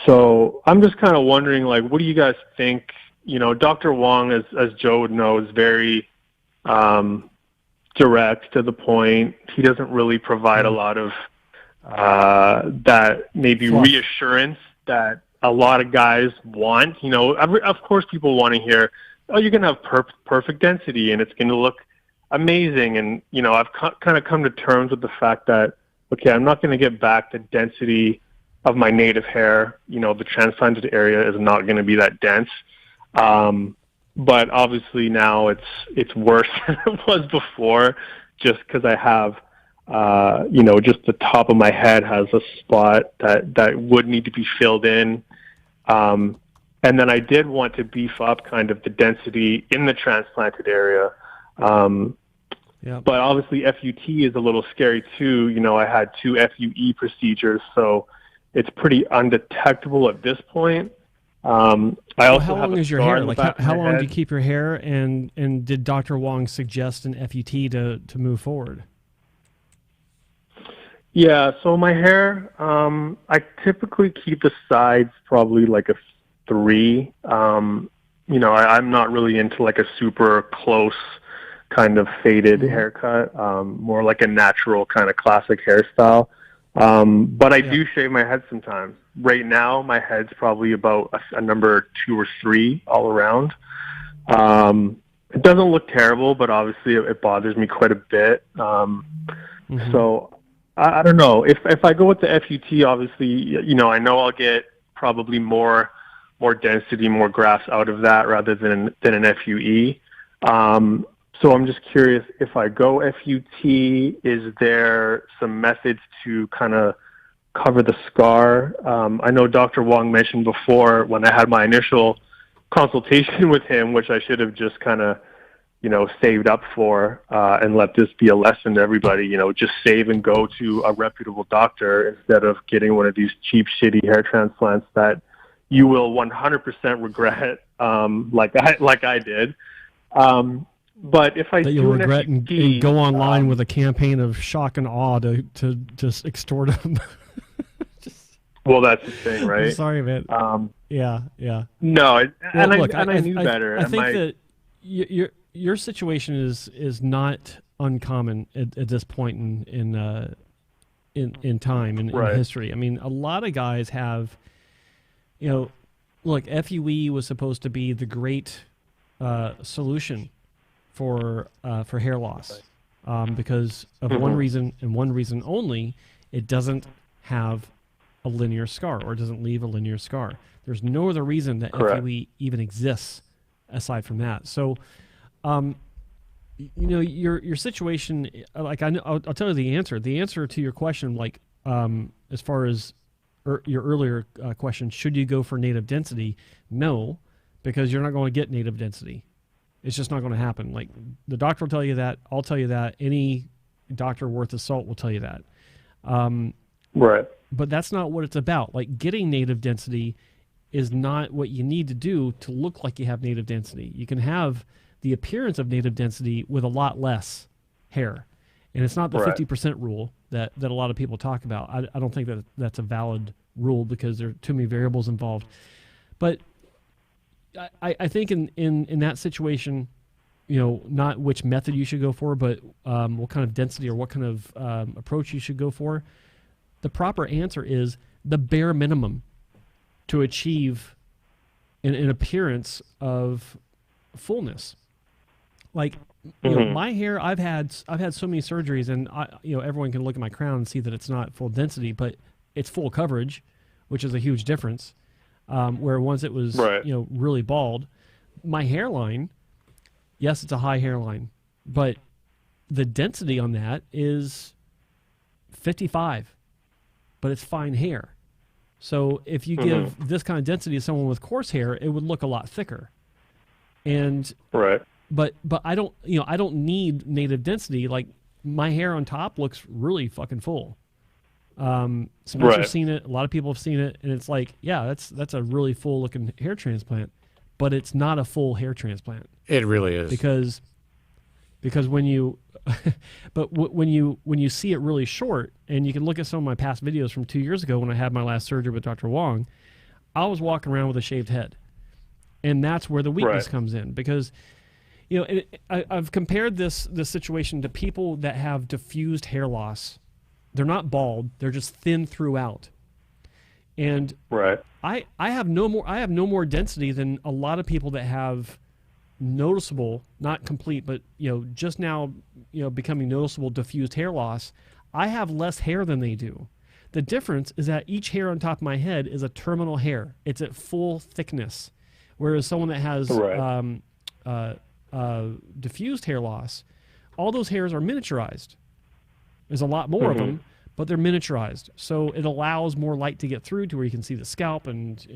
So I'm just kind of wondering, like, what do you guys think? Dr. Wong, as Joe would know, is very direct, to the point. He doesn't really provide a lot of that maybe reassurance that a lot of guys want. Of course people want to hear, oh, you're going to have perfect density and it's going to look amazing. And, I've kind of come to terms with the fact that, okay, I'm not going to get back the density of my native hair. The transplanted area is not going to be that dense. But obviously now it's worse than it was before, just because I have, just the top of my head has a spot that would need to be filled in. And then I did want to beef up kind of the density in the transplanted area. But obviously FUT is a little scary too. I had 2 FUE procedures, so it's pretty undetectable at this point. How long is your hair? Like how long do you keep your hair? And did Dr. Wong suggest an FUT to move forward? Yeah, so my hair, I typically keep the sides probably like a 3. I'm not really into like a super close kind of faded haircut, more like a natural kind of classic hairstyle. But I do shave my head sometimes. Right now, my head's probably about a number 2 or 3 all around. It doesn't look terrible, but obviously it bothers me quite a bit. So I don't know. If I go with the FUT, obviously, I know I'll get probably more density, more grafts out of that rather than an FUE. So I'm just curious, if I go FUT, is there some methods to kind of cover the scar? I know Dr. Wong mentioned before, when I had my initial consultation with him, which I should have just kind of, saved up for, and let this be a lesson to everybody, just save and go to a reputable doctor instead of getting one of these cheap, shitty hair transplants that you will 100% regret, like I did. But if I that you'll regret and go online with a campaign of shock and awe to just extort them. Well, that's the thing, right? I'm sorry, man. Yeah. No, I knew better. I think that your situation is not uncommon at this point in time in history. I mean, a lot of guys have, look, FUE was supposed to be the great solution for hair loss, because of one reason and one reason only: it doesn't have a linear scar, or it doesn't leave a linear scar. There's no other reason that FUE even exists aside from that. So, your situation, like I'll tell you the answer. The answer to your question, like as far as your earlier question, should you go for native density? No, because you're not going to get native density. It's just not going to happen. Like, the doctor will tell you that. I'll tell you that. Any doctor worth his salt will tell you that. Right. But that's not what it's about. Like, getting native density is not what you need to do to look like you have native density. You can have the appearance of native density with a lot less hair. And it's not the 50% rule that a lot of people talk about. I don't think that that's a valid rule, because there are too many variables involved. But I think in that situation, not which method you should go for, but what kind of density or what kind of approach you should go for. The proper answer is the bare minimum to achieve an appearance of fullness. Like, my hair, I've had so many surgeries, and everyone can look at my crown and see that it's not full density, but it's full coverage, which is a huge difference. where once it was really bald. My hairline, yes, it's a high hairline, but the density on that is 55, but it's fine hair. So if you give this kind of density to someone with coarse hair, it would look a lot thicker. And but I don't need native density. Like my hair on top looks really fucking full. Spencer's seen it. A lot of people have seen it, and it's like, yeah, that's a really full looking hair transplant, but it's not a full hair transplant. It really is because when you when you see it really short, and you can look at some of my past videos from 2 years ago when I had my last surgery with Dr. Wong, I was walking around with a shaved head, and that's where the weakness comes in. Because I've compared this situation to people that have diffused hair loss. They're not bald; they're just thin throughout. And I have no more density than a lot of people that have noticeable, not complete, but just now becoming noticeable diffused hair loss. I have less hair than they do. The difference is that each hair on top of my head is a terminal hair. It's at full thickness, whereas someone that has diffused hair loss, all those hairs are miniaturized. There's a lot more of them, but they're miniaturized, so it allows more light to get through to where you can see the scalp and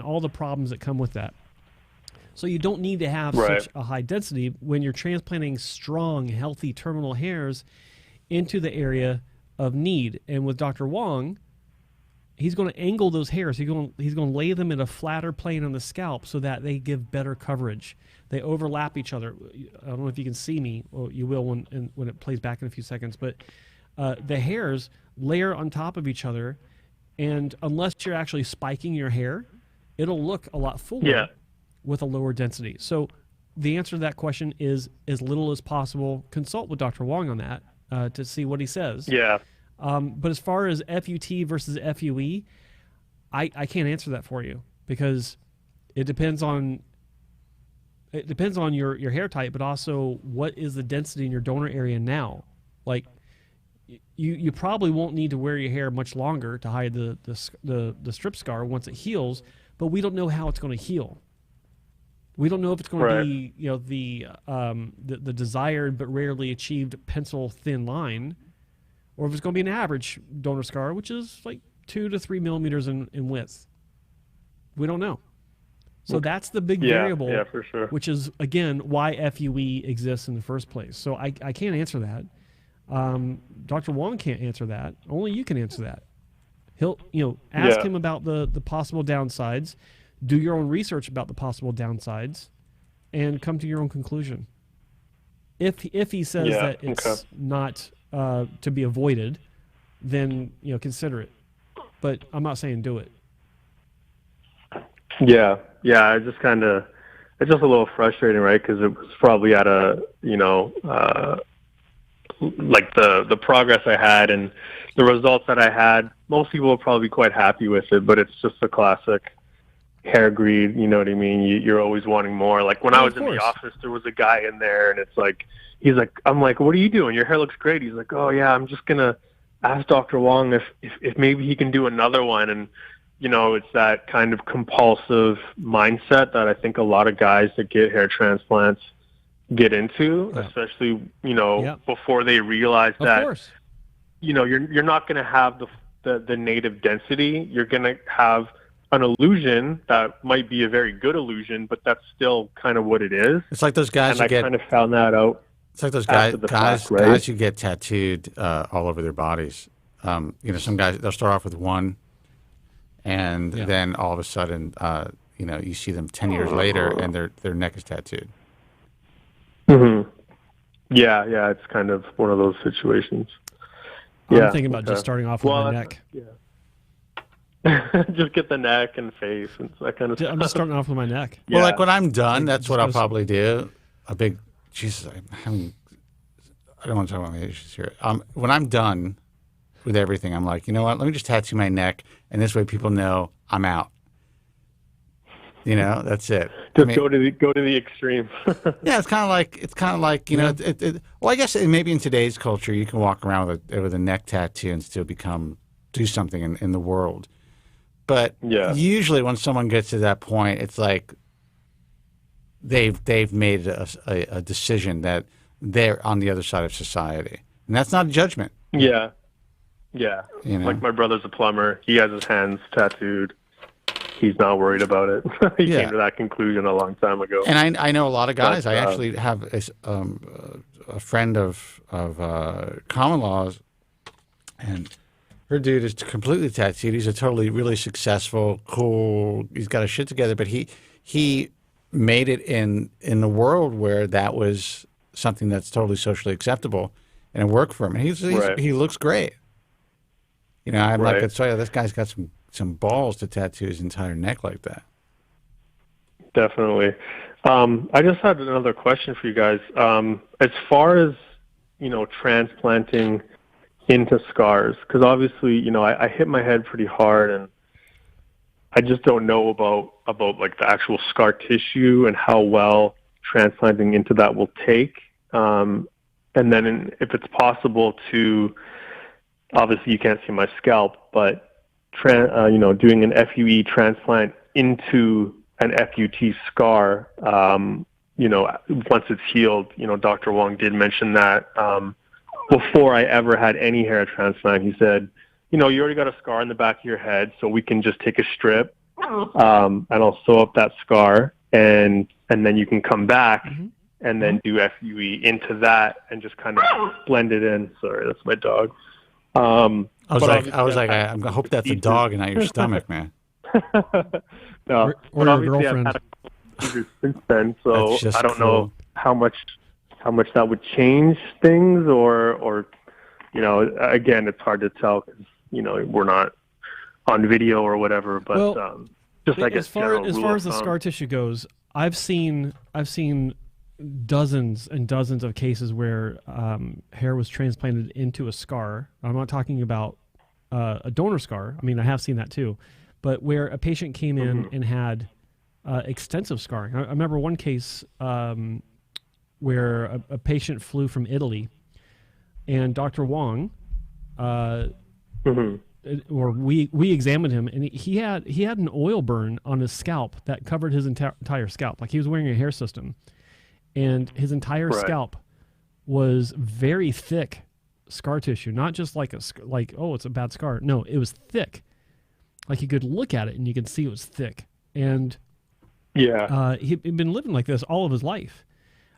all the problems that come with that. So you don't need to have such a high density when you're transplanting strong, healthy terminal hairs into the area of need. And with Dr. Wong, he's going to angle those hairs. He's going to lay them in a flatter plane on the scalp so that they give better coverage. They overlap each other. I don't know if you can see me. Well, you will when it plays back in a few seconds. But the hairs layer on top of each other, and unless you're actually spiking your hair, it'll look a lot fuller with a lower density. So the answer to that question is as little as possible. Consult with Dr. Wong on that to see what he says. Yeah. But as far as FUT versus FUE, I can't answer that for you because it depends on your hair type, but also what is the density in your donor area now. Like you probably won't need to wear your hair much longer to hide the strip scar once it heals, but we don't know how it's going to heal. We don't know if it's going to be the desired but rarely achieved pencil thin line, or if it's going to be an average donor scar, which is like 2 to 3 millimeters in width. We don't know. So that's the big variable, for sure. Which is, again, why FUE exists in the first place. So I can't answer that. Dr. Wong can't answer that. Only you can answer that. He'll ask him about the possible downsides, do your own research about the possible downsides, and come to your own conclusion. If he says that it's not to be avoided, then consider it. But I'm not saying do it. Yeah, it's just a little frustrating, right? Because it was probably at a like the progress I had and the results that I had. Most people will probably be quite happy with it, but it's just a classic hair greed, you know what I mean? You're always wanting more. Like when I was in the office, there was a guy in there, and it's like, I'm like, what are you doing? Your hair looks great. He's like, oh yeah, I'm just gonna ask Dr. Wong if maybe he can do another one. And it's that kind of compulsive mindset that I think a lot of guys that get hair transplants get into, especially before they realize that you're not going to have the native density. You're going to have an illusion that might be a very good illusion, but that's still kind of what it is. It's like those guys I kind of found that out. It's like those guys who get tattooed all over their bodies. Some guys, they'll start off with one, and then all of a sudden, you see them 10 years later, and their neck is tattooed. Mm-hmm. Yeah, it's kind of one of those situations. I'm thinking about just starting off with my neck. Just get the neck and face and that kind of stuff. I'm just starting off with my neck. Well, like when I'm done, that's what I'll probably do. Jesus, I don't want to talk about my issues here. When I'm done with everything, I'm like, you know what? Let me just tattoo my neck, and this way people know I'm out. That's it. Just go to the extreme. Yeah, it's kind of like well, I guess maybe in today's culture you can walk around with a neck tattoo and still do something in the world. But usually when someone gets to that point, it's like they've made a decision that they're on the other side of society. And that's not judgment. Yeah. Yeah. You know? Like my brother's a plumber. He has his hands tattooed. He's not worried about it. He came to that conclusion a long time ago. And I know a lot of guys. I actually have a friend of common laws, and her dude is completely tattooed. He's a totally really successful, cool. He's got his shit together, but he made it in the world where that was something that's totally socially acceptable, and it worked for him. And he looks great. You know, I'm like, so this guy's got some balls to tattoo his entire neck like that. Definitely. I just had another question for you guys. As far as, you know, transplanting into scars, because obviously, you know, I hit my head pretty hard, and I just don't know about like the actual scar tissue and how well transplanting into that will take. And then if it's possible to, obviously you can't see my scalp, but you know, doing an FUE transplant into an FUT scar, you know, once it's healed. You know, Dr. Wong did mention that before I ever had any hair transplant. He said, you know, you already got a scar in the back of your head, so we can just take a strip and I'll sew up that scar, and then you can come back and then do FUE into that and just kind of blend it in. Sorry, that's my dog. I was like, I hope that's a dog and not your stomach, man. No, or your girlfriend. I've had a couple procedures since then, so I don't know how much that would change things, or you know, again, it's hard to tell because, you know, we're not on video or whatever. But just I guess as far as the scar tissue goes, I've seen dozens and dozens of cases where hair was transplanted into a scar. I'm not talking about a donor scar. I mean, I have seen that too, but where a patient came in and had extensive scarring. I remember one case where a patient flew from Italy, and Dr. Wong, or we examined him, and he had an oil burn on his scalp that covered his entire scalp, like he was wearing a hair system. And his entire scalp was very thick scar tissue, not just like oh, it's a bad scar. No, it was thick. Like you could look at it and you could see it was thick. And he'd been living like this all of his life.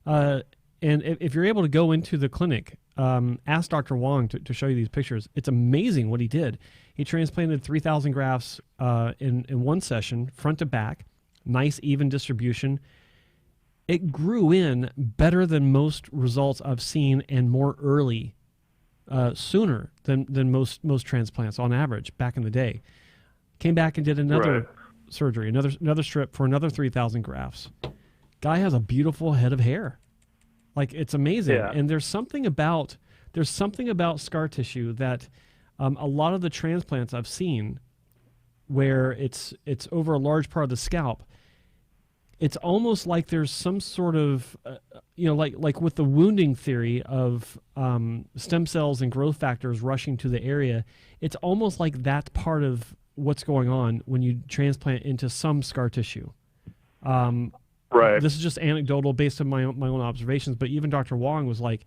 And if you're able to go into the clinic, ask Dr. Wong to show you these pictures. It's amazing what he did. He transplanted 3,000 grafts in one session, front to back, nice even distribution. It grew in better than most results I've seen, and more early, sooner than most transplants on average back in the day. Came back and did another surgery, another strip for another 3,000 grafts. Guy has a beautiful head of hair. Like, it's amazing. Yeah. And there's something about scar tissue that a lot of the transplants I've seen where it's over a large part of the scalp. It's almost like there's some sort of, you know, like with the wounding theory of stem cells and growth factors rushing to the area. It's almost like that's part of what's going on when you transplant into some scar tissue. This is just anecdotal based on my own observations, but even Dr. Wong was like,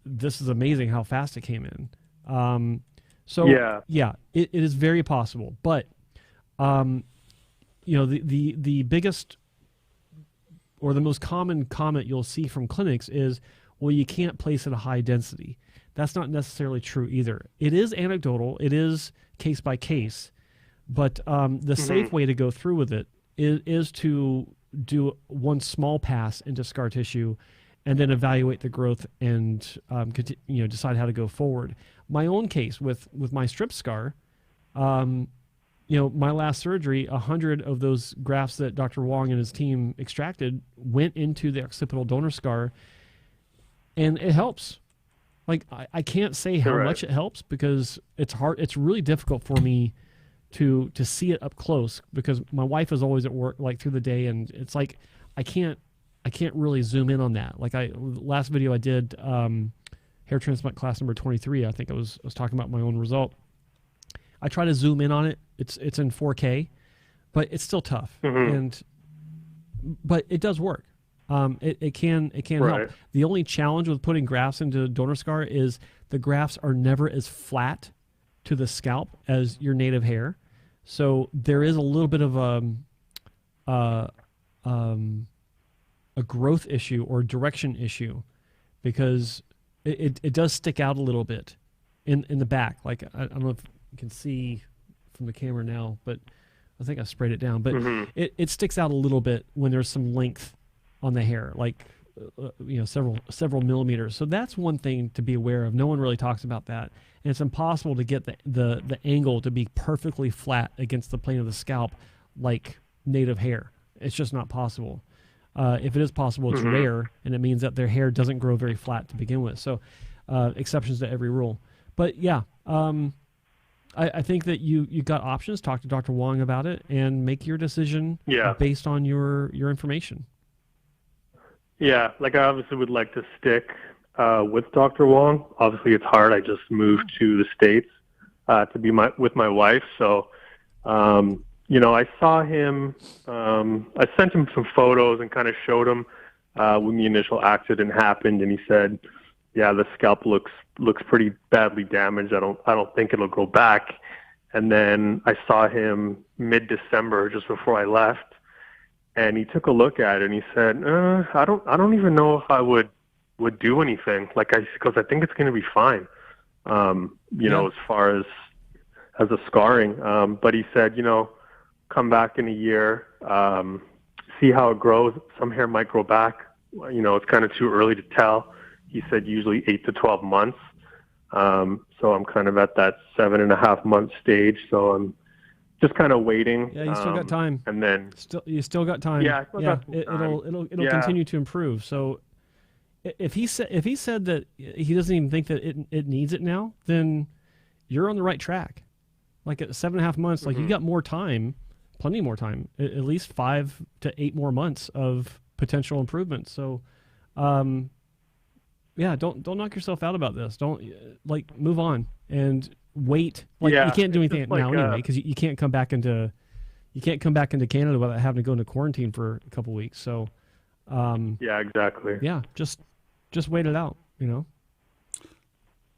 this is amazing how fast it came in. It is very possible. But, you know, the biggest or the most common comment you'll see from clinics is, well, you can't place at a high density. That's not necessarily true either. It is anecdotal. It is case by case. But the safe way to go through with it is to do one small pass into scar tissue and then evaluate the growth and decide how to go forward. My own case with my strip scar, you know, my last surgery, 100 of those grafts that Dr. Wong and his team extracted went into the occipital donor scar, and it helps. Like, I can't say how much it helps because it's hard. It's really difficult for me to see it up close because my wife is always at work, like through the day, and it's like I can't really zoom in on that. Like last video I did, hair transplant class number 23. I think I was talking about my own result. I try to zoom in on it it's in 4K, but it's still tough. But it does work. It can help. The only challenge with putting grafts into donor scar is the grafts are never as flat to the scalp as your native hair. So there is a little bit of a growth issue or direction issue, because it does stick out a little bit in the back. Like, I don't know if you can see from the camera now, but I think I sprayed it down. But it sticks out a little bit when there's some length on the hair, like several millimeters. So that's one thing to be aware of. No one really talks about that, and it's impossible to get the angle to be perfectly flat against the plane of the scalp like native hair. It's just not possible. If it is possible, it's rare, and it means that their hair doesn't grow very flat to begin with. So exceptions to every rule. But yeah, I think that you got options. Talk to Dr. Wong about it and make your decision based on your information. Yeah, like I obviously would like to stick with Dr. Wong. Obviously, it's hard. I just moved to the States to be with my wife. So, I saw him. I sent him some photos and kind of showed him when the initial accident happened, and he said, "Yeah, the scalp looks pretty badly damaged. I don't think it'll grow back." And then I saw him mid-December, just before I left. And he took a look at it and he said, I don't even know if I would do anything. Because I think it's going to be fine. As far as the scarring. But he said, come back in a year, see how it grows. Some hair might grow back. It's kind of too early to tell. He said usually 8 to 12 months. So I'm kind of at that 7.5 month stage. So I'm just kind of waiting. Yeah, you still got time. And then you still got time. Yeah, it'll continue to improve. So if he said that he doesn't even think that it needs it now, then you're on the right track. Like at 7.5 months, like you got more time, plenty more time, at least 5 to 8 more months of potential improvement. So, don't knock yourself out about this. Don't move on and wait. You can't do anything now anyway, because you can't come back into Canada without having to go into quarantine for a couple weeks. So, yeah, exactly. Yeah, just wait it out.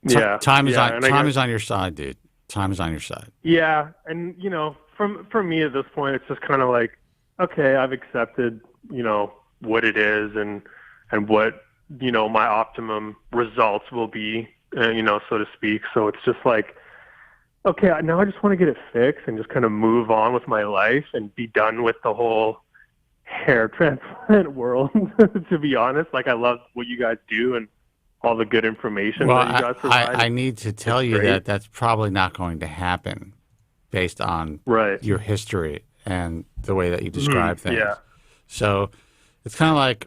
Yeah, time is on your side, dude. Time is on your side. Yeah, and for me at this point, it's just kind of like, okay, I've accepted what it is and what my optimum results will be, so to speak. So it's just like, okay, now I just want to get it fixed and just kind of move on with my life and be done with the whole hair transplant world. To be honest, I love what you guys do and all the good information that you guys provide. I need to tell you that that's probably not going to happen based on your history and the way that you describe things. Yeah. So it's kind of like,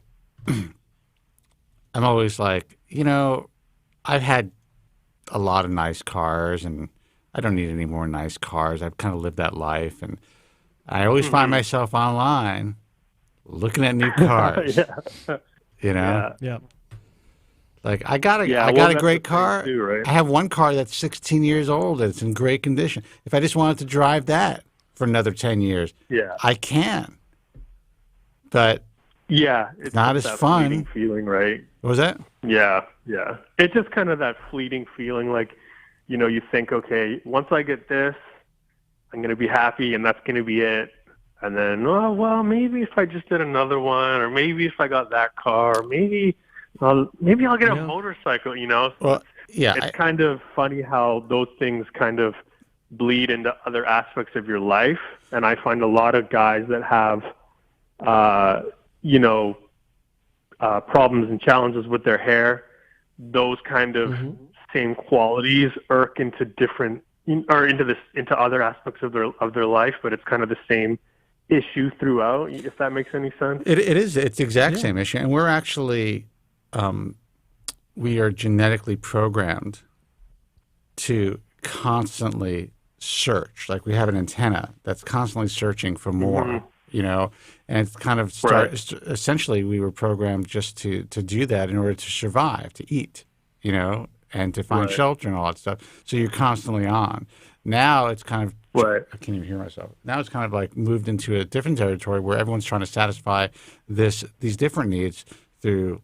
I'm always like, I've had a lot of nice cars and I don't need any more nice cars. I've kind of lived that life. And I always find myself online looking at new cars. Yeah. Like I got a great car. Too, right? I have one car that's 16 years old and it's in great condition. If I just wanted to drive that for another 10 years, I can. But it's not as fun. Feeling, right? What was that? Yeah. It's just kind of that fleeting feeling, like, you think, okay, once I get this, I'm going to be happy, and that's going to be it. And then, maybe if I just did another one, or maybe if I got that car, maybe I'll get a motorcycle. Well, yeah. It's kind of funny how those things kind of bleed into other aspects of your life, and I find a lot of guys that have, problems and challenges with their hair, those kind of same qualities irk into different or into other aspects of their life, but it's kind of the same issue throughout, if that makes any sense. It is. It's the exact same issue, and we're actually we are genetically programmed to constantly search. Like we have an antenna that's constantly searching for more. And it's kind of essentially we were programmed just to do that in order to survive, to eat, and to find shelter and all that stuff. So you're constantly on. Now it's kind of Right. I can't even hear myself. Now it's kind of like moved into a different territory where everyone's trying to satisfy these different needs through,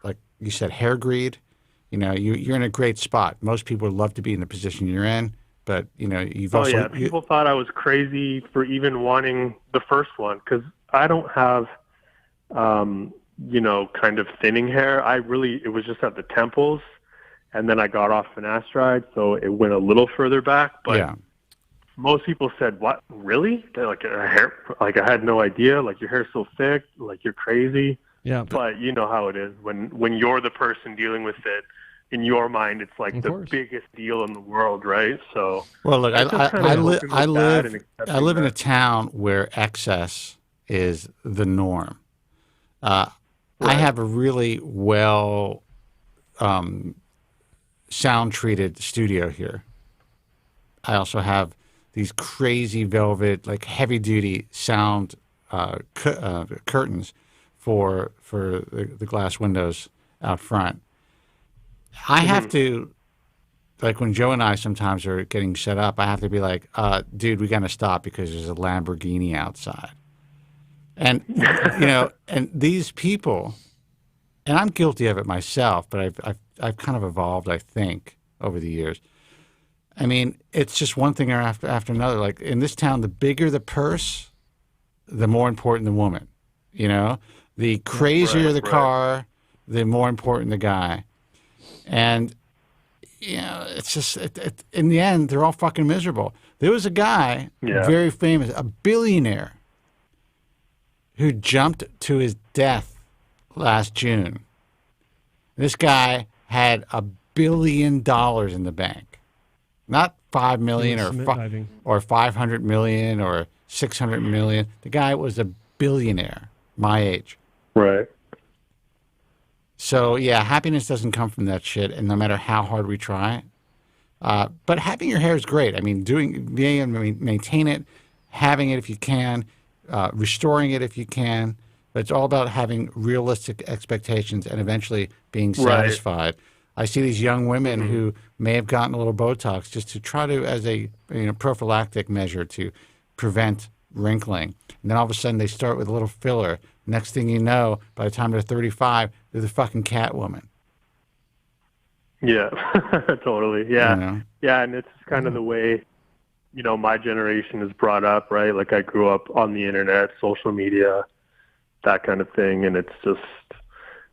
like you said, hair greed. You're in a great spot. Most people would love to be in the position you're in, but you've also. Oh yeah, people thought I was crazy for even wanting the first one because I don't have, kind of thinning hair. It was just at the temples, and then I got off finasteride, so it went a little further back. But yeah. Most people said, "What? Really? They're like hair? Like I had no idea. Like your hair's so thick. Like you're crazy." Yeah. But you know how it is when you're the person dealing with it. In your mind, it's like the biggest deal in the world, right? So, well, look, I live in a town where excess is the norm. I have a really well sound treated studio here. I also have these crazy velvet, like heavy duty sound curtains for the glass windows out front. I have to, like when Joe and I sometimes are getting set up, I have to be like, dude, we got to stop because there's a Lamborghini outside. And, and these people, and I'm guilty of it myself, but I've kind of evolved, I think, over the years. I mean, it's just one thing after another. Like in this town, the bigger the purse, the more important the woman. The crazier the car, the more important the guy. And, it's just, in the end, they're all fucking miserable. There was a guy, very famous, a billionaire, who jumped to his death last June. This guy had $1 billion in the bank. Not 5 million or 500 million or 600 million. The guy was a billionaire, my age. Right. So, yeah, happiness doesn't come from that shit, and no matter how hard we try. But having your hair is great. I mean, being able to maintain it, having it if you can, restoring it if you can. But it's all about having realistic expectations and eventually being satisfied. I see these young women who may have gotten a little Botox just to try to, as a prophylactic measure to prevent wrinkling. And then all of a sudden they start with a little filler. Next thing you know, by the time they're 35, they're the fucking Catwoman. Yeah, totally. Yeah. Yeah, and it's kind of the way, my generation is brought up, right? Like I grew up on the internet, social media, that kind of thing. And it's just,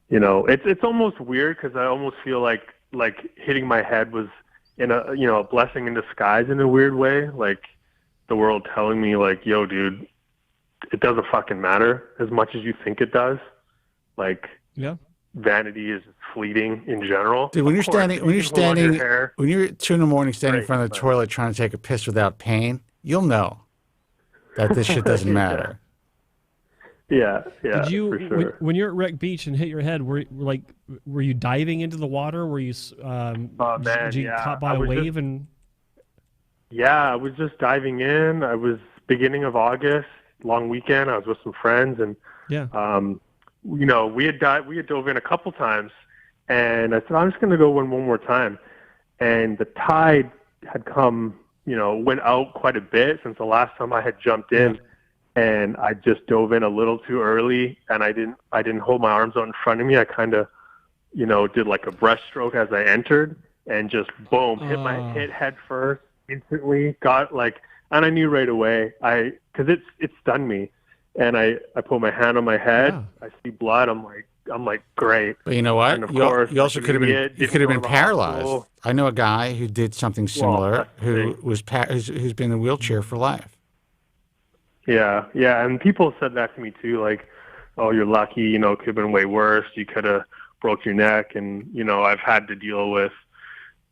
it's almost weird because I almost feel like hitting my head was in a blessing in disguise in a weird way. Like the world telling me like, yo, dude, it doesn't fucking matter as much as you think it does. Like, vanity is fleeting in general. Dude, when you're 2 in the morning standing in front of the toilet trying to take a piss without pain, you'll know that this shit doesn't matter. Yeah. Did you, for sure. when you're at Wreck Beach and hit your head, were you diving into the water? Were you, did you caught by a wave Yeah, I was just diving in. I was beginning of August, long weekend. I was with some friends and, we had dove in a couple times and I said, I'm just going to go one more time. And the tide had come, went out quite a bit since the last time I had jumped in. And I just dove in a little too early, and I didn't hold my arms out in front of me. I kind of, did like a breaststroke as I entered, and just boom, hit head first instantly. And I knew right away, because it stunned me, and I put my hand on my head. I see blood. I'm like, great. But you know what? And of course, you also could have been paralyzed. I know a guy who did something similar, who's been in a wheelchair for life. Yeah, and people said that to me too, like, oh, you're lucky, it could have been way worse, you could have broke your neck, and, I've had to deal with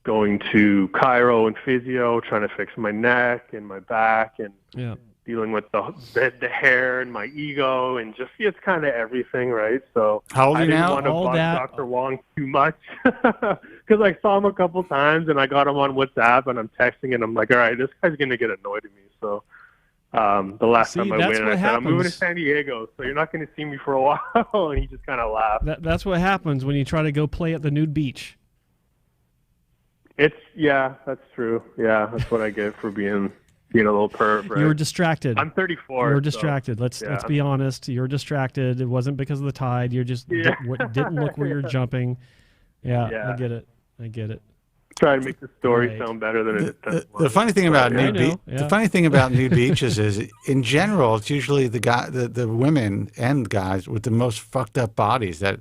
going to chiro and physio, trying to fix my neck and my back, and dealing with the hair and my ego, and just, it's kind of everything, right? So how old are you now? I didn't want to bug Dr. Wong too much, because I saw him a couple times, and I got him on WhatsApp, and I'm texting, and I'm like, all right, this guy's going to get annoyed at me, so... the last time I went, I said, I'm moving to San Diego, so you're not going to see me for a while. And he just kind of laughed. That's what happens when you try to go play at the nude beach. That's true. Yeah, that's what I get for being a little perv. Right? You were distracted. I'm 34. You were distracted. So, let's be honest. You were distracted. It wasn't because of the tide. You just didn't look where you're jumping. Yeah, I get it. Try to make the story sound better than it does. The funny thing about nude beaches is, in general, it's usually the women and guys with the most fucked up bodies that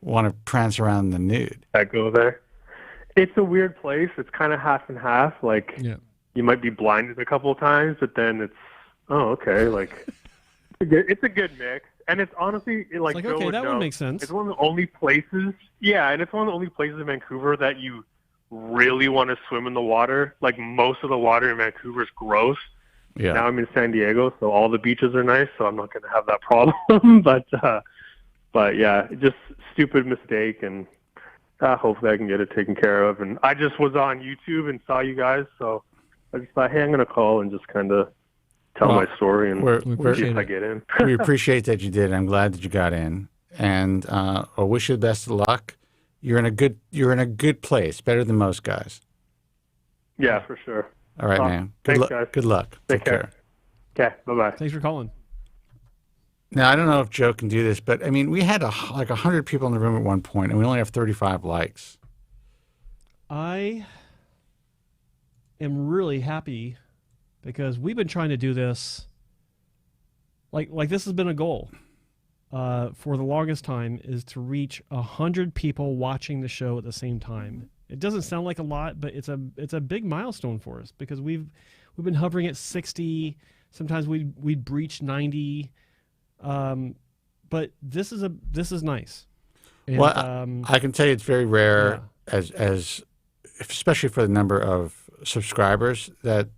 want to prance around the nude. I go there. It's a weird place. It's kind of half and half. Like, you might be blinded a couple of times, but then it's, okay, like, it's a good mix. And it's honestly, like okay, that would make sense. It's one of the only places, and it's one of the only places in Vancouver that you really want to swim in the water. Like, most of the water in Vancouver is gross. Yeah. Now I'm in San Diego, so all the beaches are nice, so I'm not going to have that problem. But yeah, just stupid mistake, and hopefully I can get it taken care of. And I just was on YouTube and saw you guys, so I just thought, hey, I'm going to call and just kind of tell my story and see if I get in. We appreciate that you did. I'm glad that you got in, and I wish you the best of luck. You're in a good place, better than most guys. Yeah, for sure. All right, man. Thanks, guys. Good luck. Take care. Okay, bye-bye. Thanks for calling. Now, I don't know if Joe can do this, but I mean, we had like 100 people in the room at one point, and we only have 35 likes. I am really happy because we've been trying to do this. Like this has been a goal for the longest time, is to reach 100 people watching the show at the same time. It doesn't sound like a lot, but it's a big milestone for us because we've been hovering at 60. Sometimes we'd breach 90. But this is nice. And, well, I can tell you it's very rare, as especially for the number of subscribers that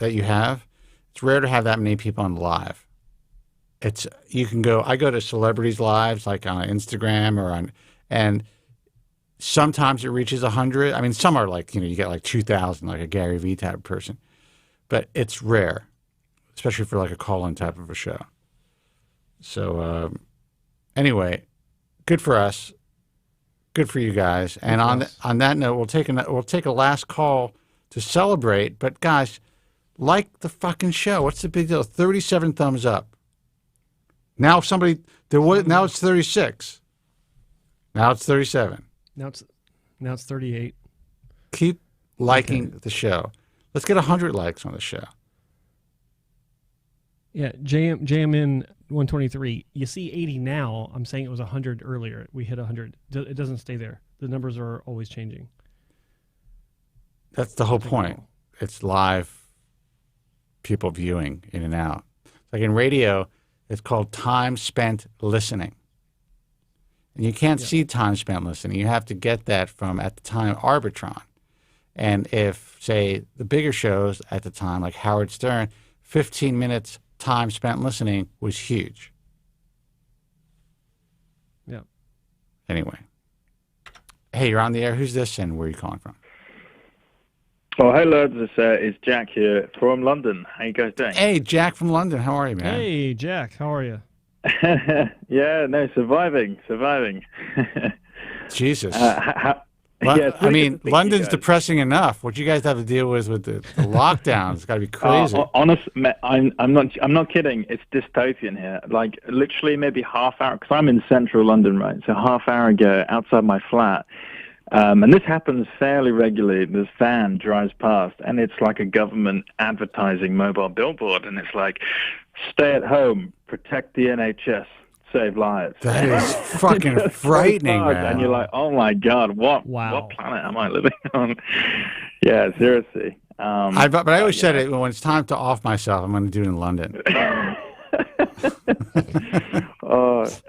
you have. It's rare to have that many people on live. I go to celebrities' lives, like on Instagram and sometimes it reaches 100. I mean, some are like, you get like 2,000, like a Gary Vee type person, but it's rare, especially for like a call-in type of a show. So anyway, good for us, good for you guys. And on that note, we'll take a last call to celebrate. But guys, like the fucking show. What's the big deal? 37 thumbs up. Now now it's 36. Now it's 37. Now it's 38. Keep liking the show. Let's get 100 likes on the show. Yeah, JMN 123. You see 80 now. I'm saying it was 100 earlier. We hit 100. It doesn't stay there. The numbers are always changing. That's the whole point. It's live people viewing in and out. Like in radio, it's called time spent listening. And you can't see time spent listening. You have to get that from, at the time, Arbitron. And if, say, the bigger shows at the time, like Howard Stern, 15 minutes time spent listening was huge. Yeah. Anyway. Hey, you're on the air. Who's this and where are you calling from? Oh, hey, lads. It's Jack here from London. How you guys doing? Hey, Jack from London. How are you, man? Hey, Jack. How are you? Yeah, no, surviving. Jesus. Yeah, I mean, London's depressing enough. What you guys have to deal with the lockdown, it's got to be crazy. I'm not kidding. It's dystopian here. Like literally, maybe half hour, because I'm in central London, right? So half hour ago, outside my flat, and this happens fairly regularly. This van drives past, and it's like a government advertising mobile billboard, and it's like, "Stay at home, protect the NHS." Save lives. That is fucking frightening, man. And you're like, oh my God, what planet am I living on? Yeah, seriously. But I always said it, when it's time to off myself, I'm going to do it in London.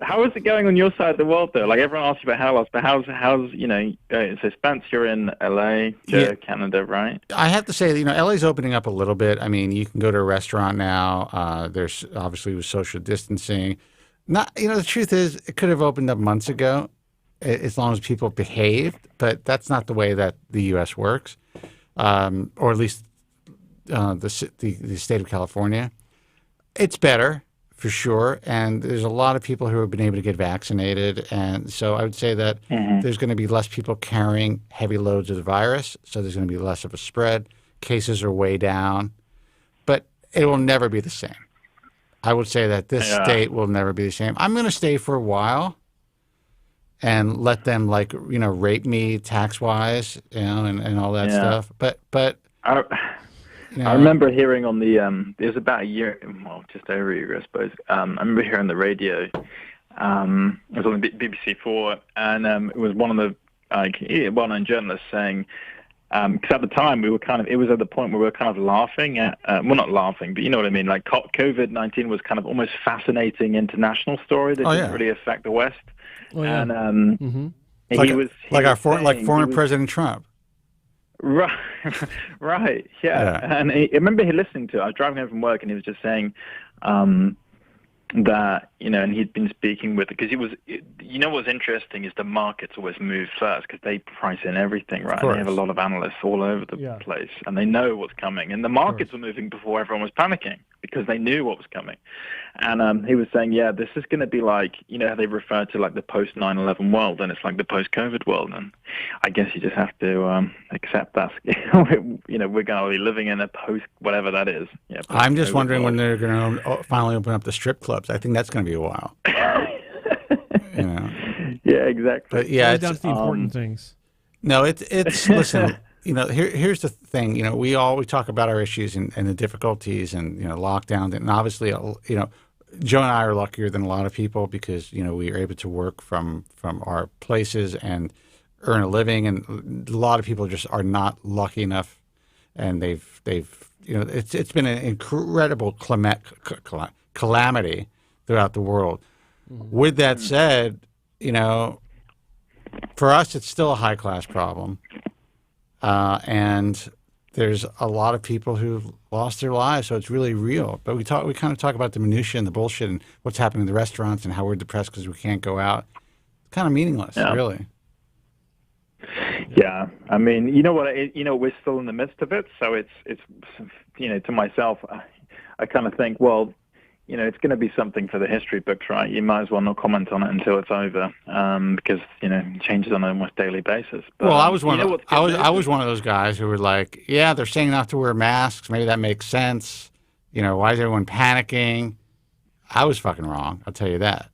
How is it going on your side of the world, though? Like, everyone asks you about how else, but how's so Spence, you're in LA, Canada, right? I have to say, LA's opening up a little bit. I mean, you can go to a restaurant now. There's obviously with social distancing. The truth is, it could have opened up months ago, as long as people behaved. But that's not the way that the U.S. works, or at least the state of California. It's better for sure. And there's a lot of people who have been able to get vaccinated. And so I would say that there's going to be less people carrying heavy loads of the virus. So there's going to be less of a spread. Cases are way down. But it will never be the same. I would say that this state will never be the same. I'm going to stay for a while and let them, like, you know, rape me tax-wise, you know, and all that stuff. But I remember hearing on the, it was about a year, well, just over a year, I suppose. I remember hearing on the radio, it was on the BBC4, and it was one of the well-known journalists saying, because at the time we were it was at the point where we were kind of laughing at, well, not laughing, but you know what I mean, like COVID-19 was kind of almost fascinating international story that didn't really affect the West. And former President Trump. Right, right, yeah. And I remember listening to it. I was driving home from work, and he was just saying that, you know, and he'd been speaking with, because you know what's interesting is the markets always move first because they price in everything, right? And they have a lot of analysts all over the place, and they know what's coming. And the markets were moving before everyone was panicking because they knew what was coming. And he was saying, yeah, this is going to be like, you know, how they refer to like the post 9/11 world, and it's like the post COVID world. And I guess you just have to accept that. You know, we're going to be living in a post whatever that is. Yeah, I'm just wondering when they're going to finally open up the strip clubs. I think that's going to be a while. You know. Yeah, exactly. But yeah, that's the important things. No, it's listen. You know, here's the thing. You know, we talk about our issues and the difficulties and, you know, lockdown. And obviously, you know, Joe and I are luckier than a lot of people because, you know, we are able to work from our places and earn a living. And a lot of people just are not lucky enough. And they've you know, it's been an incredible calamity throughout the world. With that said, you know, for us, it's still a high-class problem. And there's a lot of people who've lost their lives, so it's really real. But we kind of talk about the minutiae and the bullshit and what's happening in the restaurants and how we're depressed because we can't go out. It's kind of meaningless, really. Yeah, I mean, you know what? You know, we're still in the midst of it, so it's you know, to myself, I kind of think, well, you know, it's going to be something for the history books, right? You might as well not comment on it until it's over, because, you know, it changes on an almost daily basis. But, well, I was one of those guys who were like, yeah, they're saying not to wear masks. Maybe that makes sense. You know, why is everyone panicking? I was fucking wrong. I'll tell you that.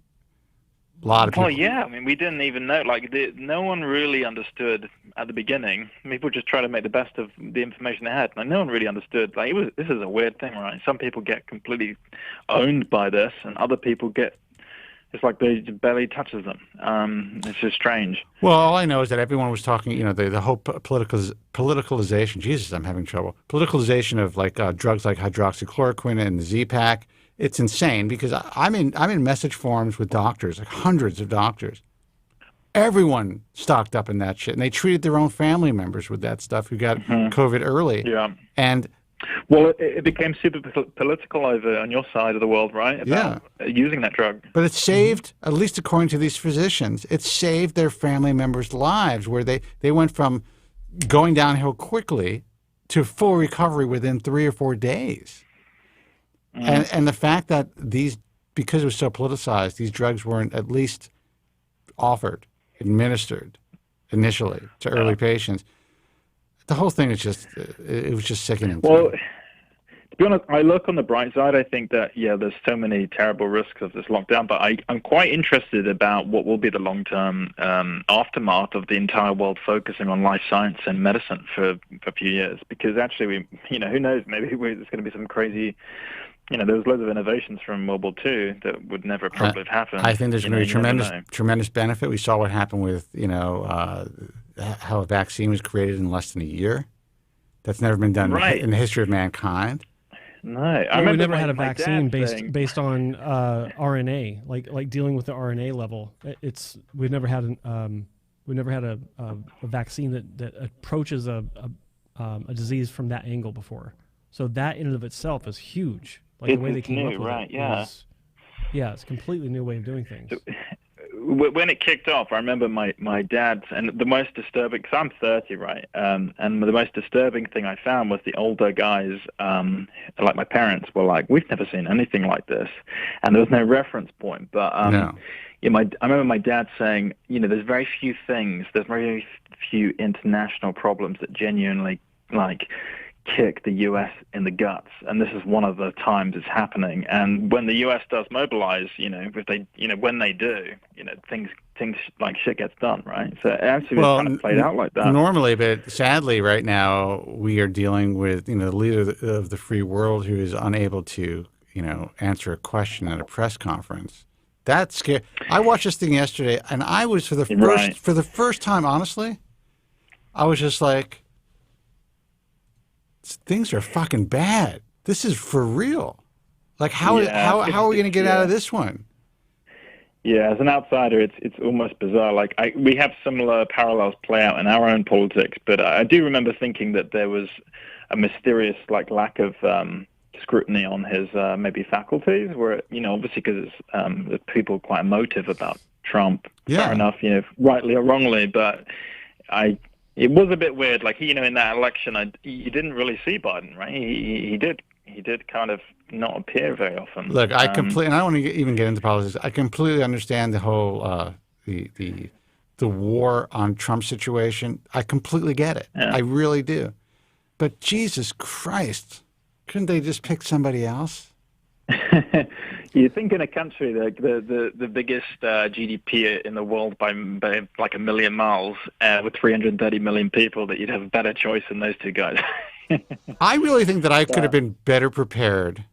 A lot of people. Well, yeah. I mean, we didn't even know. Like, no one really understood at the beginning. People just try to make the best of the information they had. Like, no one really understood. Like, this is a weird thing, right? Some people get completely owned by this, and other people get. It's like they barely touches them. It's just strange. Well, all I know is that everyone was talking. You know, the whole politicalization. Jesus, I'm having trouble. Politicalization of like drugs like hydroxychloroquine and the Z-Pak. It's insane because I'm in message forums with doctors, like hundreds of doctors. Everyone stocked up in that shit, and they treated their own family members with that stuff who got COVID early. Yeah. And well, it became super political over on your side of the world, right? About using that drug. But it saved, at least according to these physicians, it saved their family members' lives, where they went from going downhill quickly to full recovery within 3 or 4 days. And the fact that because it was so politicized, these drugs weren't at least offered, administered initially to early patients. The whole thing is it was just sickening. Well, to be honest, I look on the bright side. I think that, there's so many terrible risks of this lockdown, but I'm quite interested about what will be the long-term aftermath of the entire world focusing on life science and medicine for a few years, because actually, who knows, maybe there's going to be some crazy... there was loads of innovations from World War II that would never probably have happened. I think there's going to be tremendous benefit. We saw what happened with, how a vaccine was created in less than a year. That's never been done in the history of mankind. No, we never had a vaccine based on RNA, like dealing with the RNA level. We've never had a vaccine that approaches a disease from that angle before. So that in and of itself is huge. Like the way they came up with it. Yeah, it's a completely new way of doing things. when it kicked off, I remember my dad, and the most disturbing, because I'm 30, right? And the most disturbing thing I found was the older guys, like my parents, were like, we've never seen anything like this. And there was no reference point. But No. I remember my dad saying, there's very few international problems that genuinely, like, kick the U.S. in the guts, and this is one of the times it's happening. And when the U.S. does mobilize, when they do, things like shit gets done, right? So it actually was kind of played out like that. Normally, but sadly, right now we are dealing with the leader of the free world who is unable to answer a question at a press conference. That's scary. I watched this thing yesterday, and I was for the first time, honestly, I was just like, things are fucking bad. This is for real. Like, how are we going to get out of this one? Yeah, as an outsider, it's almost bizarre. Like, we have similar parallels play out in our own politics, but I do remember thinking that there was a mysterious lack of scrutiny on his maybe faculties, where obviously because people quite emotive about Trump. Yeah. Fair enough, rightly or wrongly, but it was a bit weird. Like, in that election, you didn't really see Biden, right? He did kind of not appear very often. Look, I completely, and I don't want to even get into politics. I completely understand the whole the war on Trump situation. I completely get it. Yeah. I really do. But Jesus Christ, couldn't they just pick somebody else? You think in a country like the biggest GDP in the world by like a million miles with 330 million people, that you'd have a better choice than those two guys. I really think that I could have been better prepared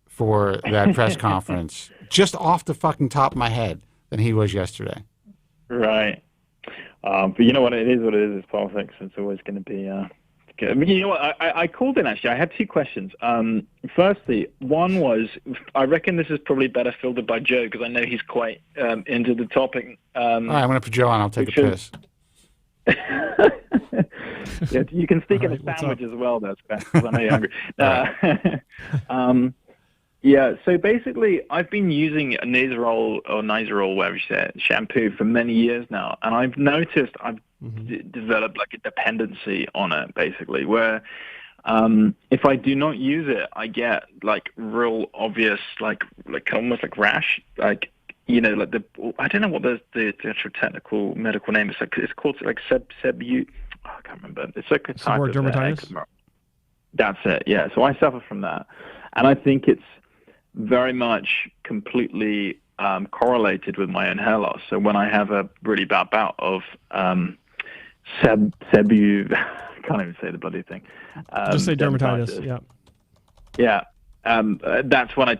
for that press conference, just off the fucking top of my head, than he was yesterday. Right. But you know what? It is what it is. It's politics. It's always going to be... I mean, you know what? I called in, actually. I had two questions. Firstly, one was, I reckon this is probably better filtered by Joe, because I know he's quite into the topic. All right, I'm going to put Joe on. I'll take a piss. Yeah, you can sneak in a sandwich as well, that's best, because I know you're hungry. Yeah, so basically, I've been using Nizoral, whatever you say, shampoo for many years now, and I've noticed I've developed like a dependency on it, basically, where if I do not use it, I get like real obvious, like almost like rash, like like I don't know what the actual technical medical name is. It's called like sebu. Oh, I can't remember. It's like a type of dermatitis. That's it. Yeah. So I suffer from that, and I think it's very much completely correlated with my own hair loss. So when I have a really bad bout of sebu, I can't even say the bloody thing. Just say dermatitis. Yeah. Yeah. That's when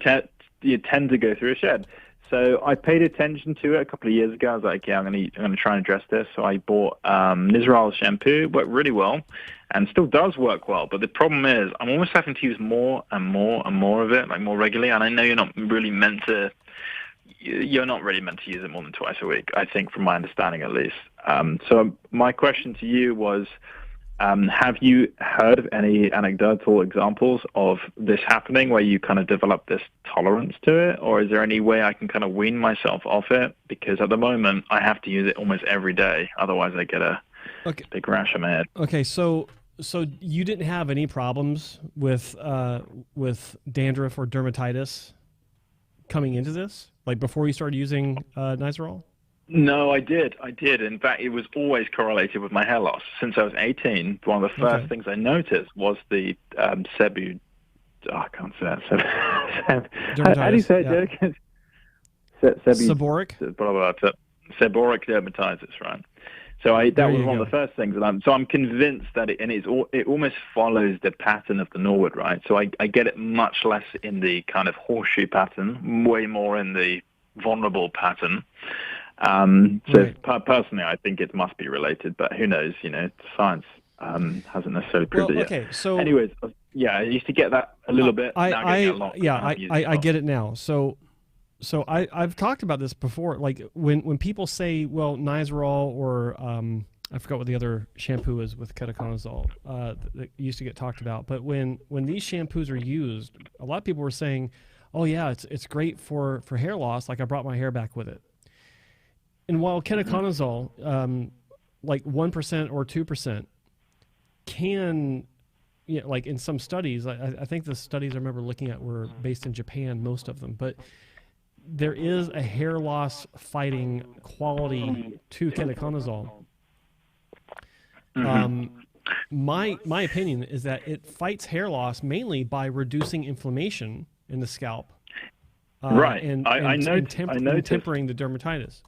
you tend to go through a shed. So I paid attention to it a couple of years ago. I was like, yeah, I'm going to try and address this. So I bought Nizoral shampoo. Worked really well, and still does work well. But the problem is, I'm almost having to use more and more and more of it, like more regularly. And I know you're not really meant to use it more than twice a week, I think, from my understanding at least. So my question to you was, have you heard of any anecdotal examples of this happening where you kind of develop this tolerance to it? Or is there any way I can kind of wean myself off it? Because at the moment, I have to use it almost every day. Otherwise, I get a big rash on my head. Okay, so you didn't have any problems with dandruff or dermatitis coming into this? Like before you started using Nizoral? No, I did. In fact, it was always correlated with my hair loss. Since I was 18, one of the first things I noticed was the sebu. Oh, I can't say that. How do you say it, Derek? Seborrheic? Seborrheic dermatitis, right? So that was one of the first things. So I'm convinced that it almost follows the pattern of the Norwood, right? So I get it much less in the kind of horseshoe pattern, way more in the vulnerable pattern. Personally, I think it must be related, but who knows? Science hasn't necessarily proved it yet. Okay, so anyways, I used to get that a little bit. I get it now. So I've talked about this before. Like when people say, well, Nizoral or I forgot what the other shampoo is with ketoconazole that used to get talked about. But when these shampoos are used, a lot of people were saying, oh yeah, it's great for hair loss. Like I brought my hair back with it. And while ketoconazole, like 1% or 2%, can, like in some studies, I think the studies I remember looking at were based in Japan, most of them, but there is a hair loss fighting quality to ketoconazole. My opinion is that it fights hair loss mainly by reducing inflammation in the scalp, right? And tempering the dermatitis.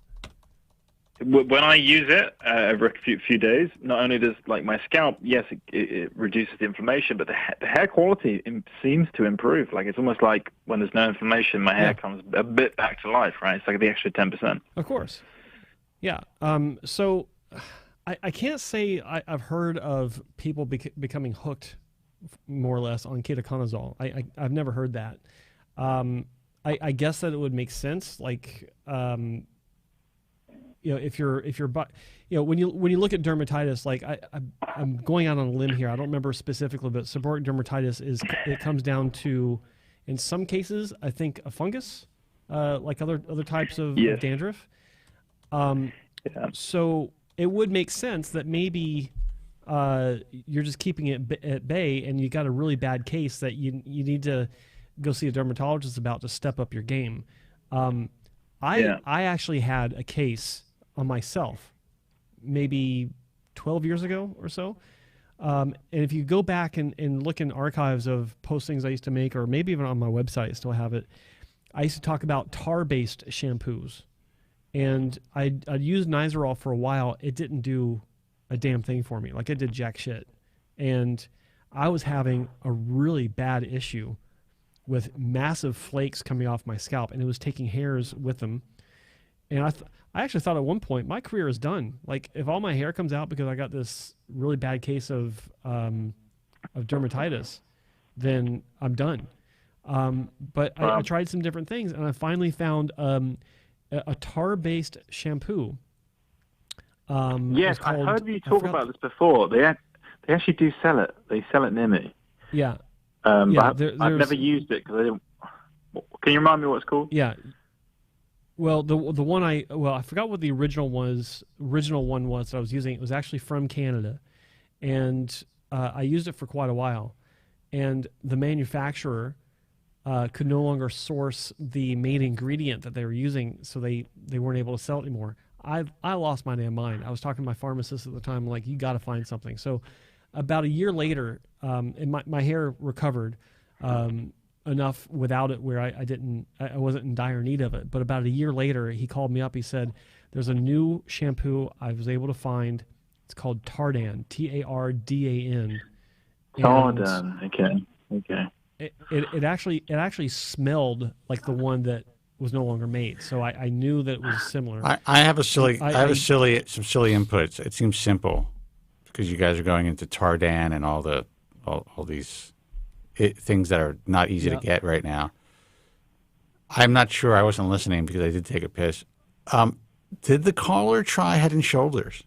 When I use it every few days, not only does like my scalp, yes, it reduces the inflammation, but the hair quality seems to improve. Like it's almost like when there's no inflammation, my hair comes a bit back to life, right? It's like the extra 10%. Of course, yeah. So I can't say I've heard of people becoming hooked, more or less, on ketoconazole. I've never heard that. I guess that it would make sense, like. If you're when you look at dermatitis, like I'm going out on a limb here. I don't remember specifically, but seborrheic dermatitis it comes down to, in some cases, I think a fungus, like other types of dandruff. So it would make sense that maybe you're just keeping it at bay, and you got a really bad case that you need to go see a dermatologist about to step up your game. I actually had a case on myself maybe 12 years ago or so. And if you go back and look in archives of postings I used to make, or maybe even on my website, I still have it, I used to talk about tar-based shampoos. And I'd used Nizoral for a while. It didn't do a damn thing for me. Like, it did jack shit. And I was having a really bad issue with massive flakes coming off my scalp, and it was taking hairs with them. And I actually thought at one point my career is done. Like, if all my hair comes out because I got this really bad case of dermatitis, then I'm done. But I tried some different things, and I finally found a tar-based shampoo. Yes, I heard you talk about this before. They actually do sell it. They sell it near me. Yeah. But I've never used it because I didn't. Can you remind me what it's called? Yeah. Well, the one I forgot what the original one was that I was using. It was actually from Canada, and I used it for quite a while. And the manufacturer could no longer source the main ingredient that they were using, so they weren't able to sell it anymore. I lost my damn mind. I was talking to my pharmacist at the time, like, you got to find something. So about a year later, and my hair recovered enough without it where I wasn't in dire need of it. But about a year later, he called me up. He said, there's a new shampoo I was able to find. It's called Tardan, Tardan. Tardan, okay. It actually smelled like the one that was no longer made. So I knew that it was similar. I have some silly inputs. It seems simple because you guys are going into Tardan and all these things that are not easy to get right now. I'm not sure. I wasn't listening because I did take a piss. Did the caller try Head and Shoulders?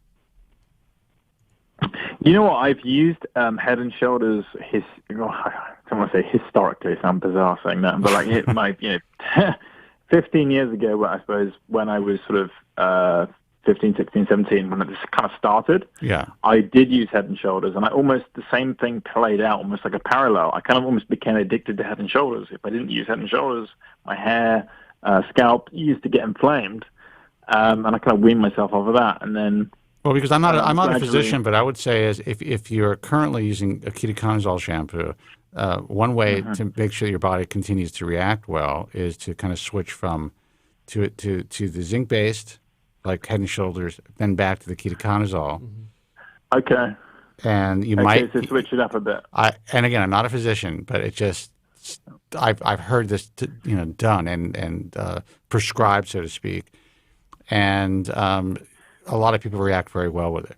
You know what? I've used Head and Shoulders. I don't want to say historically. It sounds bizarre saying that, but like 15 years ago, I suppose, when I was sort of 15, 16, 17, when this kind of started, I did use Head and Shoulders, and the same thing played out, almost like a parallel. I kind of almost became addicted to Head and Shoulders. If I didn't use Head and Shoulders, my hair, scalp used to get inflamed, and I kind of weaned myself off of that. And then, well, because I'm not a physician, but I would say is if you're currently using a ketoconazole shampoo, one way to make sure your body continues to react well is to kind of switch from to the zinc based, like Head and Shoulders, then back to the ketoconazole. Okay. And you might to switch it up a bit. And again, I'm not a physician, but it just I've heard this done and prescribed, so to speak, and a lot of people react very well with it.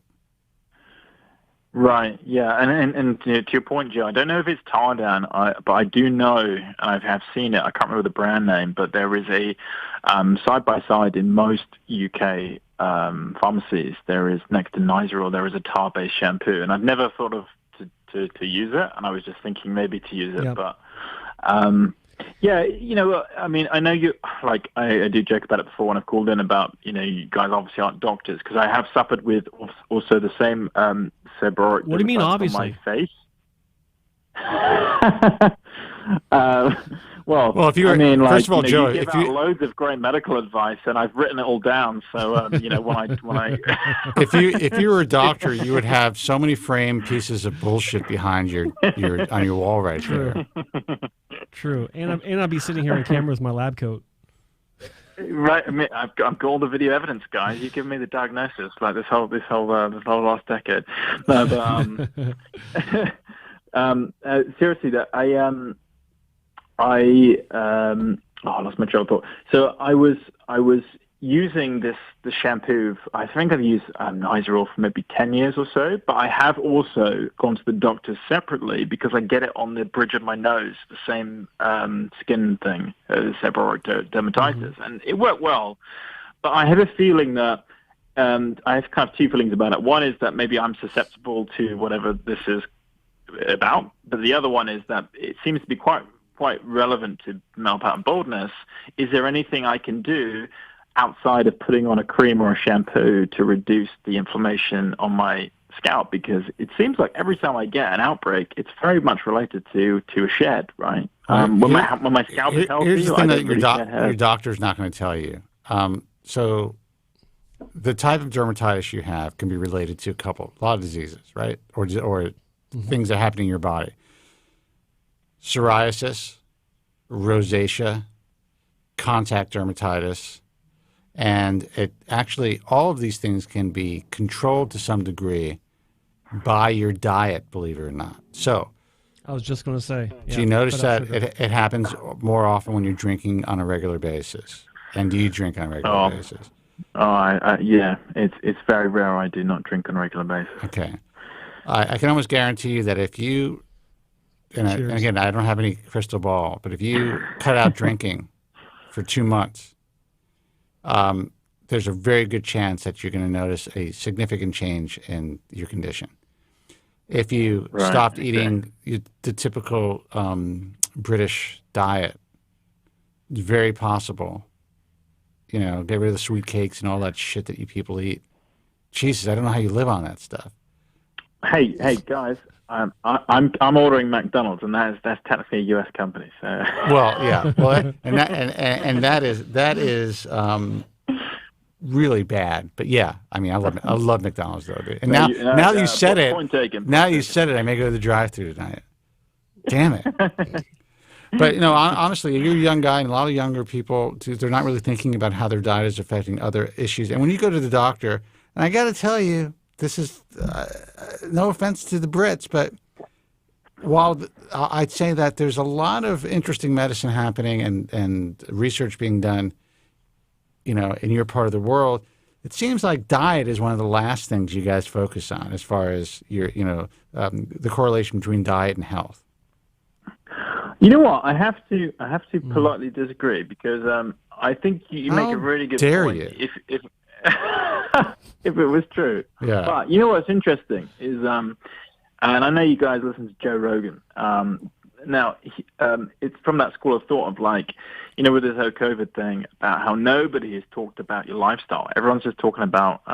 Right, yeah, and to your point, Joe, I don't know if it's Tardan, but I do know, and I have seen it, I can't remember the brand name, but there is a side-by-side in most UK pharmacies, there is, next to Nizoral, there is a tar-based shampoo, and I've never thought of to use it, and I was just thinking maybe to use it, but Yeah, I mean, I know you, like, I do joke about it before when I've called in about, you guys obviously aren't doctors, because I have suffered with also the same seborrheic What do you mean, on obviously? my face. Well, if you were, I mean, first of all, Joe, you give out loads of great medical advice, and I've written it all down. So, when I if you were a doctor, you would have so many framed pieces of bullshit behind your on your wall right there. True, and I'd be sitting here on camera with my lab coat. Right, I mean, I've got all the video evidence, guys. You give me the diagnosis, like this whole last decade. No, but seriously, that I lost my train of thought. So I was using the shampoo. I think I've used Nizoral for maybe 10 years or so, but I have also gone to the doctor separately because I get it on the bridge of my nose, the same skin thing, seborrheic dermatitis, and it worked well. But I have a feeling that I have kind of two feelings about it. One is that maybe I'm susceptible to whatever this is about, but the other one is that it seems to be quite relevant to male pattern baldness. Is there anything I can do outside of putting on a cream or a shampoo to reduce the inflammation on my scalp? Because it seems like every time I get an outbreak, it's very much related to a shed, right? When my scalp is healthy, here's the thing that your your doctor's not going to tell you. So the type of dermatitis you have can be related to a lot of diseases, right? Or things that happen in your body. Psoriasis, rosacea, contact dermatitis, and all of these things can be controlled to some degree by your diet, believe it or not. So I was just going to say. Do you notice that it happens more often when you're drinking on a regular basis? And do you drink on a regular basis? Yeah. It's very rare I do not drink on a regular basis. Okay. I can almost guarantee you that if you, and again, I don't have any crystal ball, but if you cut out drinking for 2 months, there's a very good chance that you're going to notice a significant change in your condition. If you stopped eating the typical British diet, it's very possible. Get rid of the sweet cakes and all that shit that you people eat. Jesus, I don't know how you live on that stuff. Hey, guys! I'm ordering McDonald's, and that's technically a U.S. company. So. Well, yeah, and that is really bad. But yeah, I mean, I love McDonald's though, dude. And now that you said it, I may go to the drive-thru tonight. Damn it! But honestly, you're a young guy, and a lot of younger people, they're not really thinking about how their diet is affecting other issues. And when you go to the doctor, and I got to tell you, this is no offense to the Brits, but while I'd say that there's a lot of interesting medicine happening and research being done, in your part of the world, it seems like diet is one of the last things you guys focus on as far as your, the correlation between diet and health. You know what? I have to politely disagree because I think you make a really good point. You? If it was true. Yeah. But you know what's interesting is, and I know you guys listen to Joe Rogan. Now, it's from that school of thought of with this whole COVID thing about how nobody has talked about your lifestyle. Everyone's just talking about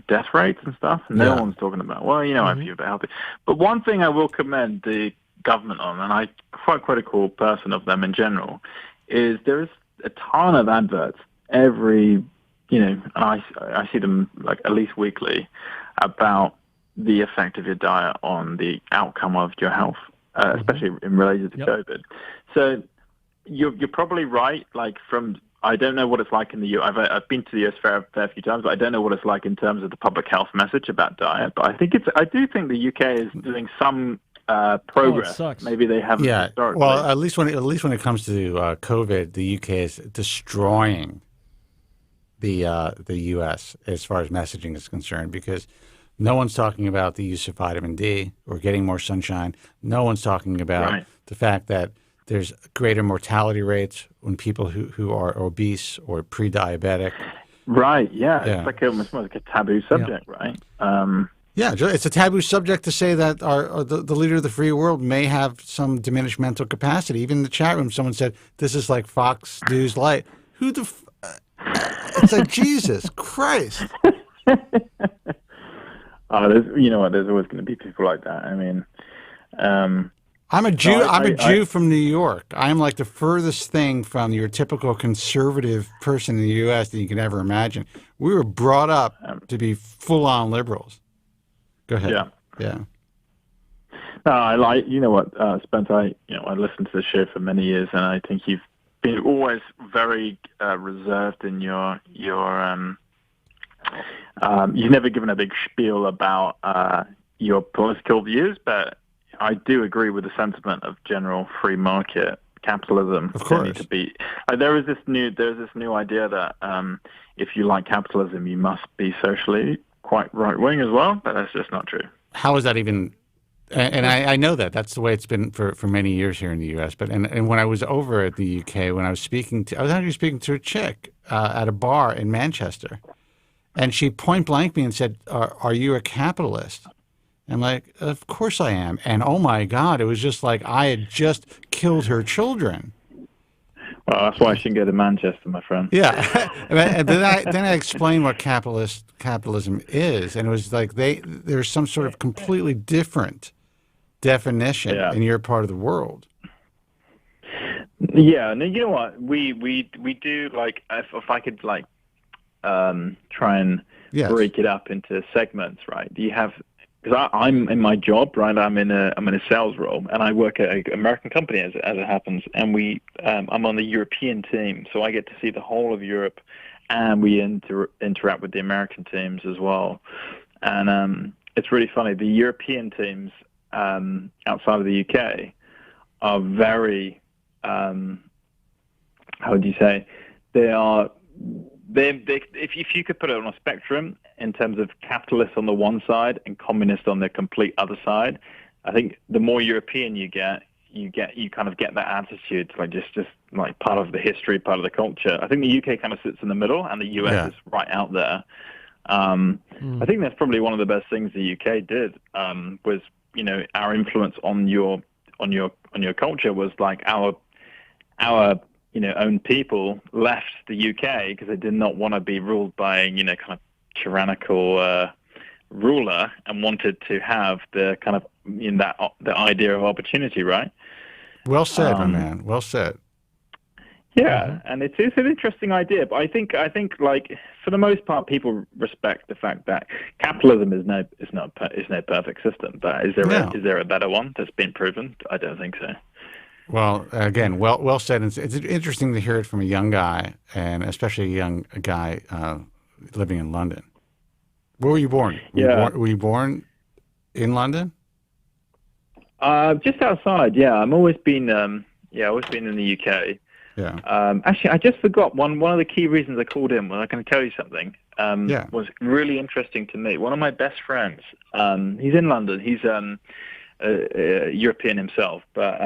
death rates and stuff. And no one's talking about, I feel a bit healthy. But one thing I will commend the government on, and I'm quite a critical person of them in general, is there is a ton of adverts every, I see them at least weekly about the effect of your diet on the outcome of your health, especially in relation to COVID. So you're probably right. I don't know what it's like in the US. I've been to the US a fair few times, but I don't know what it's like in terms of the public health message about diet. But I do think the UK is doing some progress. Maybe they haven't. Yeah. Historically. Well, at least when it comes to COVID, the UK is destroying the U.S. as far as messaging is concerned, because no one's talking about the use of vitamin D or getting more sunshine. No one's talking about the fact that there's greater mortality rates when people who are obese or pre-diabetic. Right. Yeah. It's almost like a taboo subject, right? Yeah, it's a taboo subject to say that the leader of the free world may have some diminished mental capacity. Even in the chat room, someone said, this is like Fox News Light. Who the... it's like, Jesus Christ. You know what? There's always going to be people like that. I mean... I'm a Jew. I'm a Jew from New York. I'm like the furthest thing from your typical conservative person in the U.S. that you can ever imagine. We were brought up to be full-on liberals. Go ahead. Yeah. No, I like. You know what, Spencer? I listened to the show for many years, and I think you've been always very reserved in your. You've never given a big spiel about your political views, but I do agree with the sentiment of general free market capitalism. Of course. Need to be. There's this new idea that if you like capitalism, you must be socially quite right wing as well, but that's just not true. How is that even? And I know that that's the way it's been for many years here in the U.S. But and when I was over at the U.K., when I was actually speaking to a chick at a bar in Manchester, and she point blank me and said, "Are you a capitalist?" I'm like, "Of course I am." And oh my God, it was just like I had just killed her children. Well, that's why I shouldn't go to Manchester, my friend. Yeah, and then I explained what capitalism is, and it was like there's some sort of completely different definition in your part of the world. Yeah, and you know what? We do, like, if I could like try and break it up into segments, right? Do you have? Because I'm in my job, right? I'm in a sales role, and I work at an American company as it happens, and I'm on the European team, so I get to see the whole of Europe, and we interact with the American teams as well. And it's really funny. The European teams outside of the UK are very, how would you say? If you could put it on a spectrum in terms of capitalists on the one side and communist on the complete other side, I think the more European you kind of get that attitude, like just like part of the history, part of the culture. I think the UK kind of sits in the middle, and the US is right out there. I think that's probably one of the best things the UK did was, our influence on your culture was like our own people left the UK because they did not want to be ruled by, kind of tyrannical ruler, and wanted to have the kind of the idea of opportunity, right? Well said, my man. Well said. Yeah, and it's an interesting idea, but I think like for the most part, people respect the fact that capitalism is no perfect system. But is there a better one that's been proven? I don't think so. Well, again, well said. It's interesting to hear it from a young guy, and especially a young guy living in London. Where were you born? Were you born in London? Just outside. Yeah, I've always been in the UK. Yeah. Actually, I just forgot one of the key reasons I called in. Well, I can tell you something. Was really interesting to me. One of my best friends. He's in London. He's European himself, but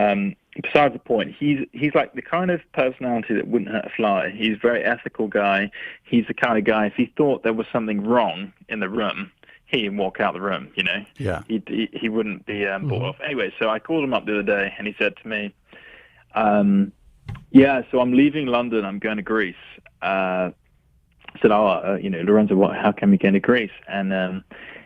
besides the point, he's like the kind of personality that wouldn't hurt a fly. He's a very ethical guy. He's the kind of guy, if he thought there was something wrong in the room, he'd walk out the room, Yeah. He wouldn't be bought off. Anyway, so I called him up the other day, and he said to me, so I'm leaving London. I'm going to Greece. I said, Lorenzo, how can we get to Greece? And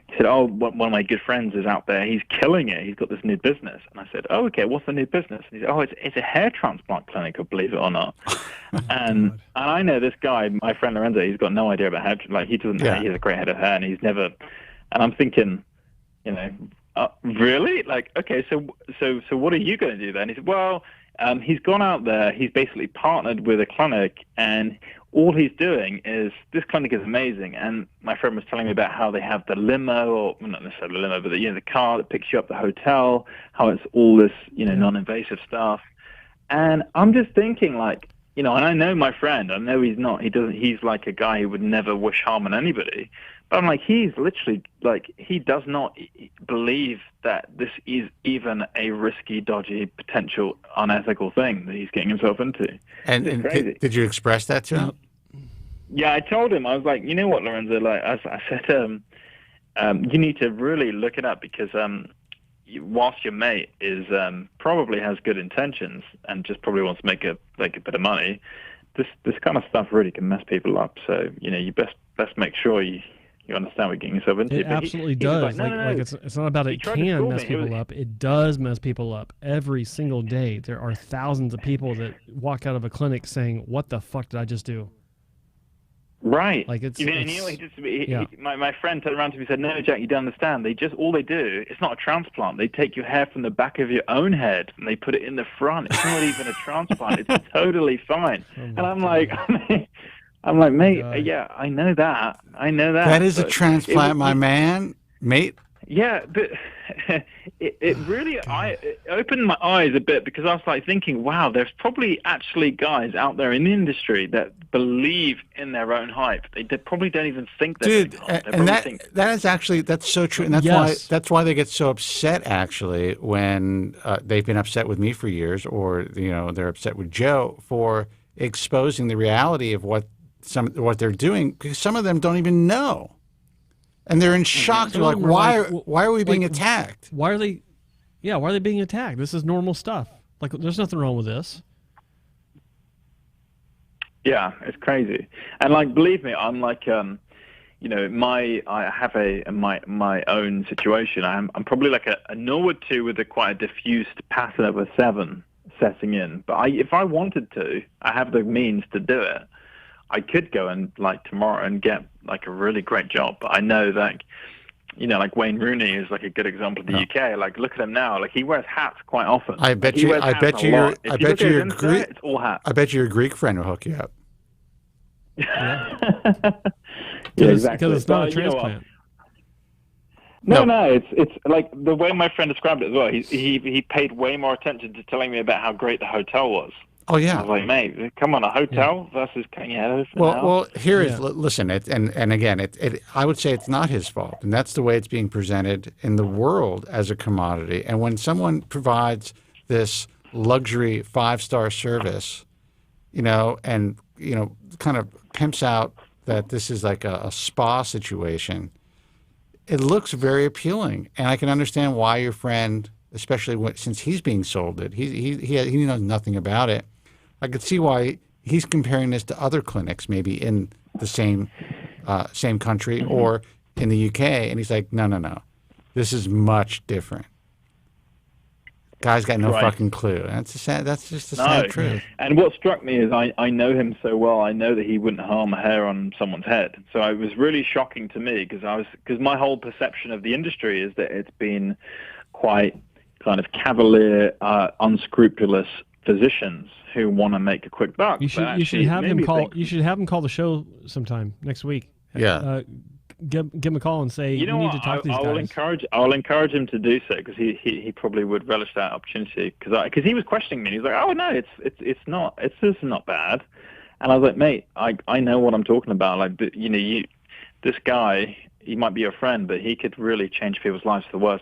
he said, one of my good friends is out there. He's killing it. He's got this new business. And I said, okay, what's the new business? And he said, it's a hair transplant clinic, believe it or not. And I know this guy, my friend Lorenzo, he's got no idea about hair. Like, he doesn't. He has a great head of hair, and he's never. And I'm thinking, really? Like, okay, so what are you going to do then? He said, well, he's gone out there. He's basically partnered with a clinic, and all he's doing is, this clinic is amazing. And my friend was telling me about how they have the limo, or not necessarily the limo, but the car that picks you up, the hotel, how it's all this, non-invasive stuff. And I'm just thinking, like, and I know my friend, I know he's like a guy who would never wish harm on anybody. But I'm like, he's literally, like, he does not believe that this is even a risky, dodgy, potential unethical thing that he's getting himself into. And did you express that to him? Yeah, I told him. I was like, you know what, Lorenzo? Like, I said, you need to really look it up because whilst your mate is probably has good intentions and just probably wants to make a bit of money, this kind of stuff really can mess people up. So you best make sure you understand what you're getting yourself into. It absolutely does. Like, it's not about it can mess people up. It does mess people up every single day. There are thousands of people that walk out of a clinic saying, "What the fuck did I just do?" Right. Like my friend turned around to me and said, "No, Jack, you don't understand. All they do, it's not a transplant. They take your hair from the back of your own head and they put it in the front. It's not even a transplant. It's totally fine." And I'm like, mate, yeah, I know that. That is a transplant, my man, mate. Yeah, but it really it opened my eyes a bit because I was like thinking, wow, there's probably actually guys out there in the industry that believe in their own hype. They probably don't even think that. Dude, and that's so true, and that's why they get so upset actually when they've been upset with me for years, or they're upset with Joe for exposing the reality of what they're doing, because some of them don't even know. And they're in shock. They're like, why are we being attacked? Why are they being attacked? This is normal stuff. Like, there's nothing wrong with this. Yeah, it's crazy. And like, believe me, I'm like, I have my own situation. I'm probably like a 0 or 2 with quite a diffused pattern of a 7 setting in. But if I wanted to, I have the means to do it. I could go and like tomorrow and get like a really great job, but I know that, like Wayne Rooney is like a good example in the UK. Like, look at him now. Like, he wears hats quite often. I bet you your Greek friend will hook you up. Yeah, exactly. Because it's not a transplant. No, it's like the way my friend described it as well. He paid way more attention to telling me about how great the hotel was. Oh yeah, I was like, mate, come on, a hotel versus Well, here is listen, and again, I would say it's not his fault, and that's the way it's being presented in the world as a commodity. And when someone provides this luxury 5-star service, and kind of pimps out that this is like a spa situation, it looks very appealing, and I can understand why your friend, especially since he's being sold it, he knows nothing about it. I could see why he's comparing this to other clinics, maybe in the same country or in the UK, and he's like, no, this is much different. Guy's got no fucking clue. That's just the sad truth. And what struck me is I know him so well. I know that he wouldn't harm a hair on someone's head. So it was really shocking to me because my whole perception of the industry is that it's been quite kind of cavalier, unscrupulous physicians who want to make a quick buck. You should have him call the show sometime next week. Yeah. Give him a call and say you need to talk to these guys. I'll encourage him to do so because he probably would relish that opportunity because he was questioning me. He's like, oh no, it's just not bad. And I was like, mate, I know what I'm talking about. Like, this guy, he might be your friend, but he could really change people's lives for the worse.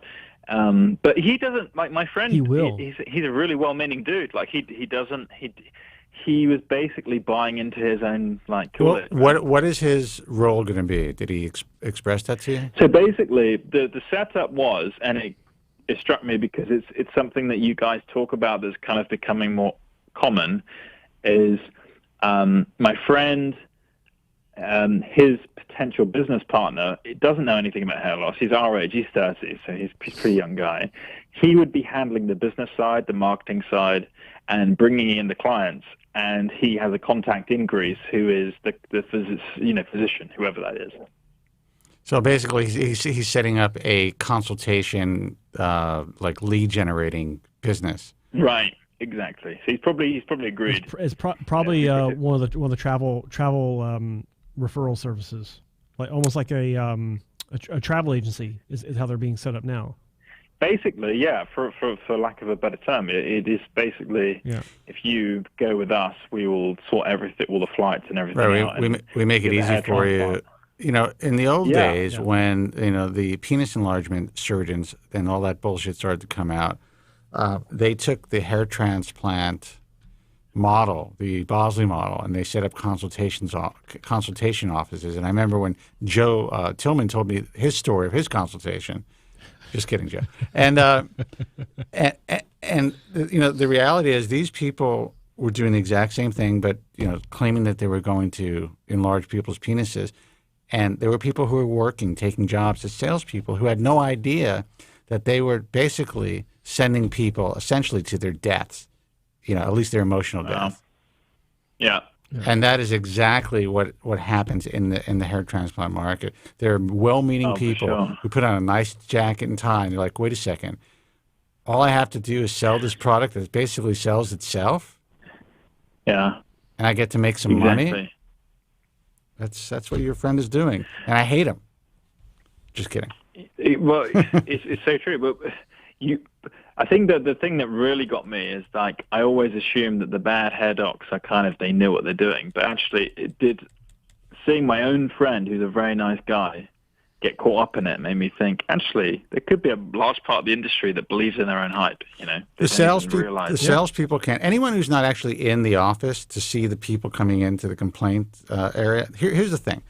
But he doesn't, like my friend. He will. He's a really well-meaning dude. Like he was basically buying into his own What is his role going to be? Did he express that to you? So basically, the setup was, and it struck me because it's something that you guys talk about that's kind of becoming more common. Is my friend, his potential business partner, doesn't know anything about hair loss. He's our age. He's 30, so he's a pretty young guy. He would be handling the business side, the marketing side, and bringing in the clients. And he has a contact in Greece who is the physician, whoever that is. So basically, he's setting up a consultation, like lead generating business. Right. Exactly. So he's probably agreed. It's probably one of the travel referral services, like almost like a travel agency is how they're being set up now. Basically, yeah. For lack of a better term, it is basically if you go with us, we will sort everything, all the flights and everything out. We make it easy for you. In the old days when the penis enlargement surgeons and all that bullshit started to come out. They took the hair transplant model, the Bosley model, and they set up consultation offices. And I remember when Joe Tillman told me his story of his consultation. Just kidding, Joe. And the reality is these people were doing the exact same thing, but claiming that they were going to enlarge people's penises. And there were people who were working, taking jobs as salespeople who had no idea that they were basically sending people essentially to their deaths, at least their emotional death. Yeah. And that is exactly what happens in the hair transplant market. There are well-meaning people who put on a nice jacket and tie, and they're like, wait a second, all I have to do is sell this product that basically sells itself? Yeah. And I get to make some money? That's what your friend is doing. And I hate him. Just kidding. It's so true. But I think that the thing that really got me is like I always assumed that the bad hair docs are they knew what they're doing. But actually it did. Seeing my own friend, who's a very nice guy, get caught up in it made me think, actually, there could be a large part of the industry that believes in their own hype, The salespeople can't. Anyone who's not actually in the office to see the people coming into the complaint area, here's the thing.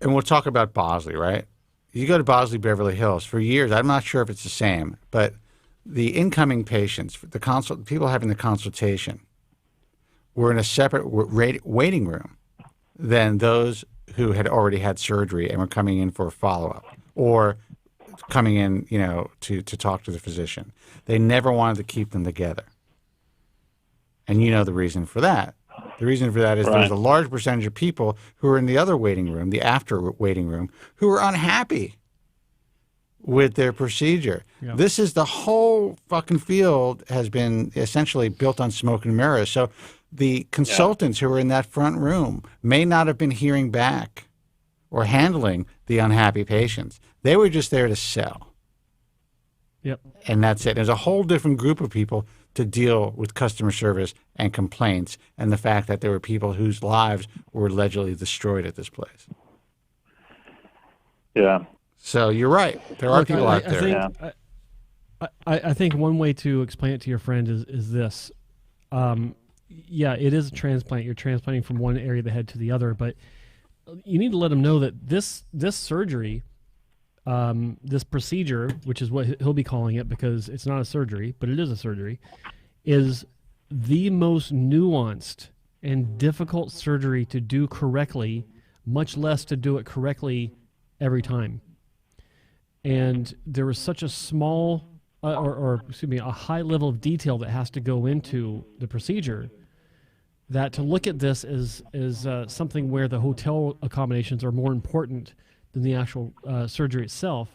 And we'll talk about Bosley, right? You go to Bosley, Beverly Hills, for years, I'm not sure if it's the same, but the incoming patients, people having the consultation, were in a separate waiting room than those who had already had surgery and were coming in for a follow-up or coming in, to talk to the physician. They never wanted to keep them together. And you know the reason for that. The reason for that is there's a large percentage of people who are in the other waiting room, the after waiting room, who are unhappy with their procedure. Yeah. This is the whole fucking field has been essentially built on smoke and mirrors. So the consultants who were in that front room may not have been hearing back or handling the unhappy patients. They were just there to sell. Yep. And that's it. There's a whole different group of people to deal with customer service and complaints and the fact that there were people whose lives were allegedly destroyed at this place. Yeah. So you're right. There are people out there. I think one way to explain it to your friend is this. It is a transplant. You're transplanting from one area of the head to the other, but you need to let them know that this surgery, this procedure, which is what he'll be calling it because it's not a surgery, but it is a surgery, is the most nuanced and difficult surgery to do correctly, much less to do it correctly every time. And there was such a small, a high level of detail that has to go into the procedure that to look at this as something where the hotel accommodations are more important than the actual surgery itself,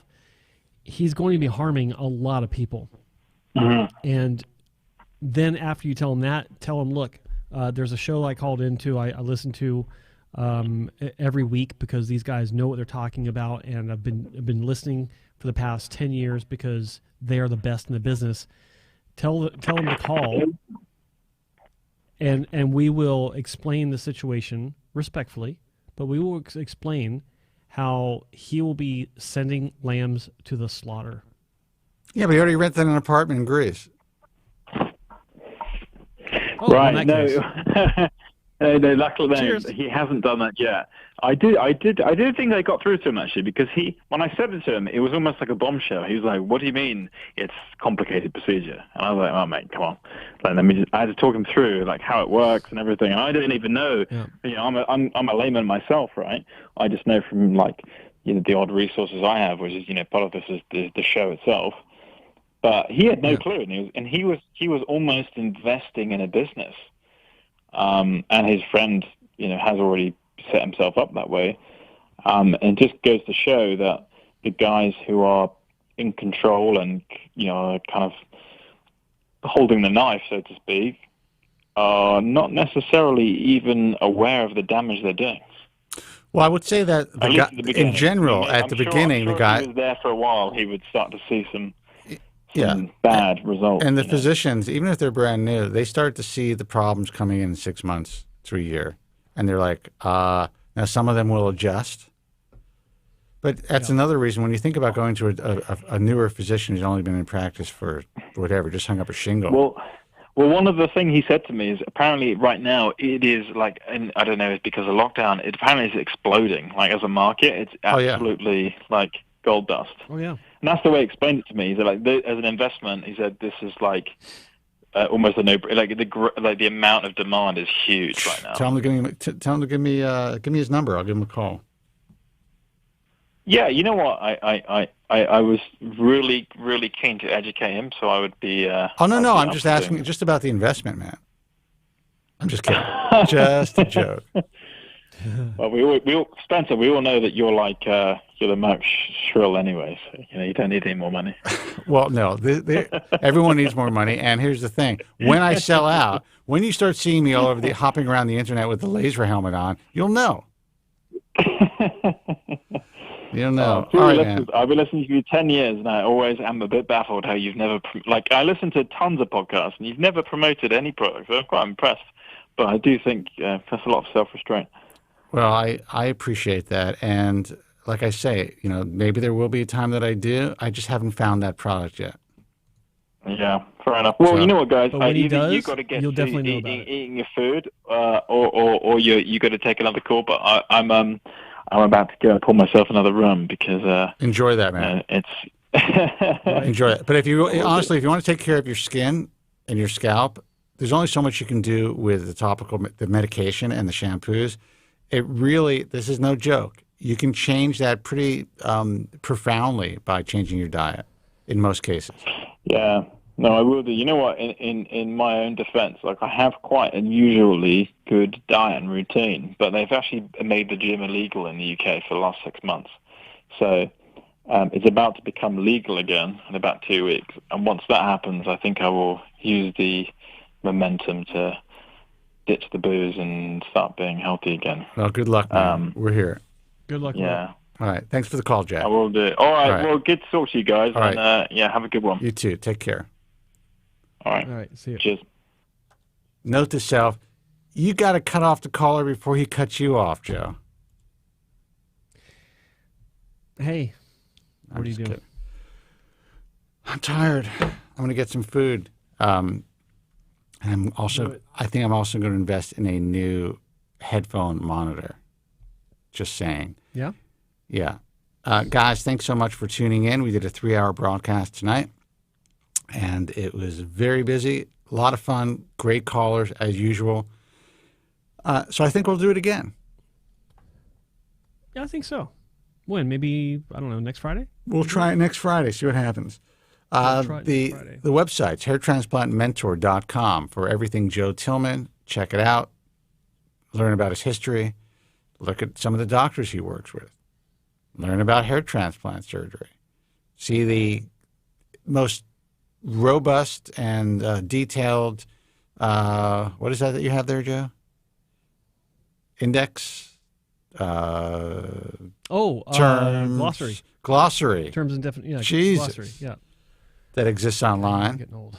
he's going to be harming a lot of people. Mm-hmm. And then after you tell him that, tell him, look, there's a show I called into, I listen to every week because these guys know what they're talking about, and I've been listening for the past 10 years because they are the best in the business. Tell them to call, and we will explain the situation respectfully, but we will explain how he will be sending lambs to the slaughter. Yeah, but he already rented an apartment in Greece. Right, no. No, luckily he hasn't done that yet. I did think I got through to him actually, because when I said it to him, it was almost like a bombshell. He was like, "What do you mean it's complicated procedure?" And I was like, "Oh mate, come on." Like, I had to talk him through like how it works and everything. And I didn't even know. Yeah. I'm a layman myself, right? I just know from the odd resources I have, which is part of this is the show itself. But he had no clue, and he was almost investing in a business. And his friend, has already set himself up that way. And it just goes to show that the guys who are in control and, kind of holding the knife, so to speak, are not necessarily even aware of the damage they're doing. Well, I would say that in general, at the beginning, the guy... if he was there for a while, he would start to see some bad results. And the physicians, even if they're brand new, they start to see the problems coming in 6 months to a year. And they're like, now some of them will adjust. But that's another reason when you think about going to a newer physician who's only been in practice for whatever, just hung up a shingle. Well, one of the things he said to me is apparently right now it is like, and I don't know, it's because of lockdown. It apparently is exploding. Like as a market, it's absolutely like gold dust. Oh yeah. And that's the way he explained it to me. He said, like, as an investment, he said this is like almost a no. Like the amount of demand is huge right now. Tell him to give me his number. I'll give him a call. Yeah, you know what? I was really, really keen to educate him, so I would be. Oh no! I'm just asking just about the investment, man. I'm just kidding. Just a joke. Well, we all, Spencer, we all know that you're like you're the most shrill anyway, so you don't need any more money. Well, no, everyone needs more money. And here's the thing: when I sell out, when you start seeing me all over hopping around the internet with the laser helmet on, you'll know. You don't know. All right, man. I've been listening to you 10 years, and I always am a bit baffled how you've never I listen to tons of podcasts, and you've never promoted any product. So I'm quite impressed. But I do think that's a lot of self-restraint. Well, I appreciate that, and like I say, maybe there will be a time that I do. I just haven't found that product yet. Yeah, fair enough. Well, you know what, guys? When he does, you got to get you'll definitely know about eating your food, or you got to take another call. But I'm about to go pull myself another room because enjoy that, man. Enjoy it. But if you want to take care of your skin and your scalp, there's only so much you can do with the medication and the shampoos. This is no joke. You can change that pretty profoundly by changing your diet in most cases. Yeah. No, I will do. You know what? In my own defense, I have quite an unusually good diet and routine, but they've actually made the gym illegal in the UK for the last 6 months. So it's about to become legal again in about 2 weeks. And once that happens, I think I will use the momentum to ditch the booze and start being healthy again. Well, good luck, man. We're here. Good luck. Yeah. All right. Thanks for the call, Jack. I will do. All right. Well, good to talk to you guys. All right. And have a good one. You too. Take care. All right. All right. See you. Cheers. Note to self, you got to cut off the caller before he cuts you off, Joe. Hey, what are you doing? Kidding. I'm tired. I'm going to get some food. And I think I'm also going to invest in a new headphone monitor. Just saying. Yeah? Yeah. Guys, thanks so much for tuning in. We did a 3-hour broadcast tonight, and it was very busy. A lot of fun. Great callers, as usual. So I think we'll do it again. Yeah, I think so. When? Maybe, I don't know, next Friday? We'll try it next Friday, see what happens. The website's hairtransplantmentor.com for everything Joe Tillman. Check it out. Learn about his history. Look at some of the doctors he works with. Learn about hair transplant surgery. See the most robust and detailed, what is that you have there, Joe? Index? Terms. Glossary. Terms and definitions. Yeah, Jesus. Glossary, yeah. That exists online. I'm getting old.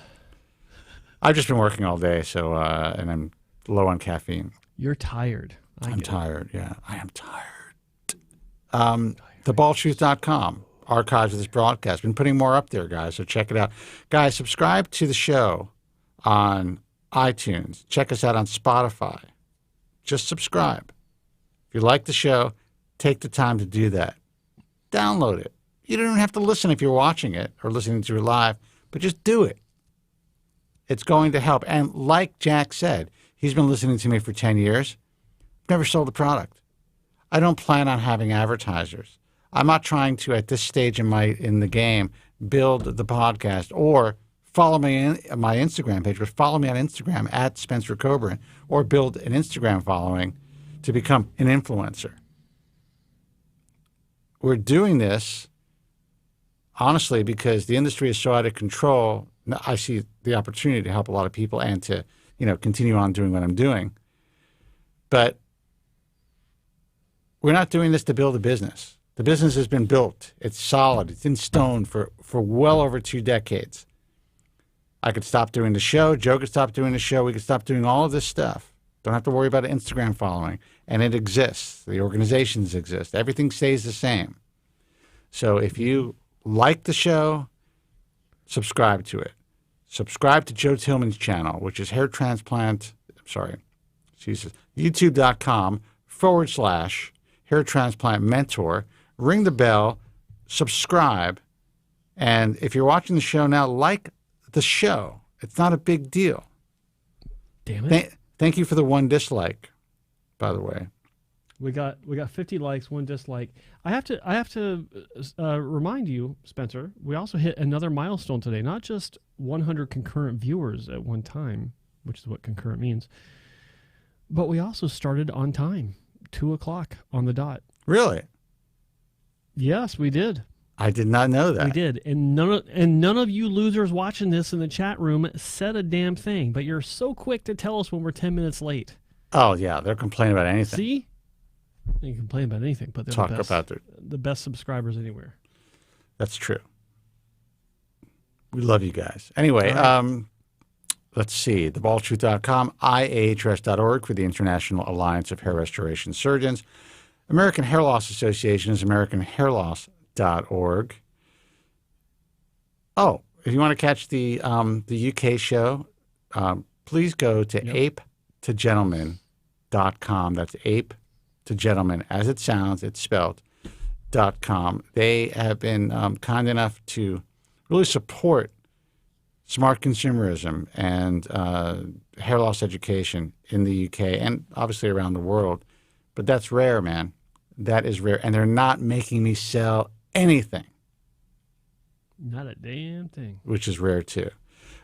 I've just been working all day, so and I'm low on caffeine. You're tired. I'm tired, yeah. I am tired. TheBaldTruth.com, archives of this broadcast. Been putting more up there, guys, so check it out. Guys, subscribe to the show on iTunes. Check us out on Spotify. Just subscribe. If you like the show, take the time to do that. Download it. You don't even have to listen if you're watching it or listening to it live, but just do it. It's going to help. And like Jack said, he's been listening to me for 10 years. I've never sold a product. I don't plan on having advertisers. I'm not trying to, at this stage in the game, build the podcast or follow me on my Instagram page, but follow me on Instagram at Spencer Kobren, or build an Instagram following to become an influencer. We're doing this, honestly, because the industry is so out of control. I see the opportunity to help a lot of people and to, continue on doing what I'm doing. But we're not doing this to build a business. The business has been built. It's solid. It's in stone for well over 2 decades. I could stop doing the show. Joe could stop doing the show. We could stop doing all of this stuff. Don't have to worry about an Instagram following. And it exists. The organizations exist. Everything stays the same. So if you like the show, subscribe to it. subscribe to Joe Tillman's channel, which is Hair Transplant. YouTube.com/Hair Transplant Mentor. Ring the bell, subscribe, and if you're watching the show now, like the show. It's not a big deal. Damn it. Thank you for the one dislike, by the way. We got 50 likes, one dislike. I have to remind you, Spencer, we also hit another milestone today. Not just 100 concurrent viewers at one time, which is what concurrent means, but we also started on time, 2:00 on the dot. Really? Yes, we did. I did not know that. We did, and none of you losers watching this in the chat room said a damn thing. But you're so quick to tell us when we're 10 minutes late. Oh yeah, they're complaining about anything. See, they can complain about anything, but they're the best subscribers anywhere. That's true. We love you guys. Anyway, let's see. TheBaldTruth.com, IAHRS.org for the International Alliance of Hair Restoration Surgeons. American Hair Loss Association is AmericanHairLoss.org. Oh, if you want to catch the UK show, please go to ape2gentleman.com. That's ape2gentleman, as it sounds, it's spelled, .com. They have been kind enough to really support smart consumerism and hair loss education in the UK and obviously around the world. But that's rare, man. That is rare. And they're not making me sell anything. Not a damn thing. Which is rare, too.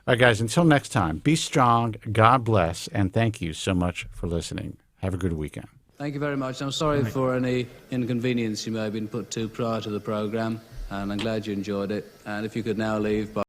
All right, guys, until next time, be strong, God bless, and thank you so much for listening. Have a good weekend. Thank you very much. I'm sorry for any inconvenience you may have been put to prior to the program, and I'm glad you enjoyed it. And if you could now leave by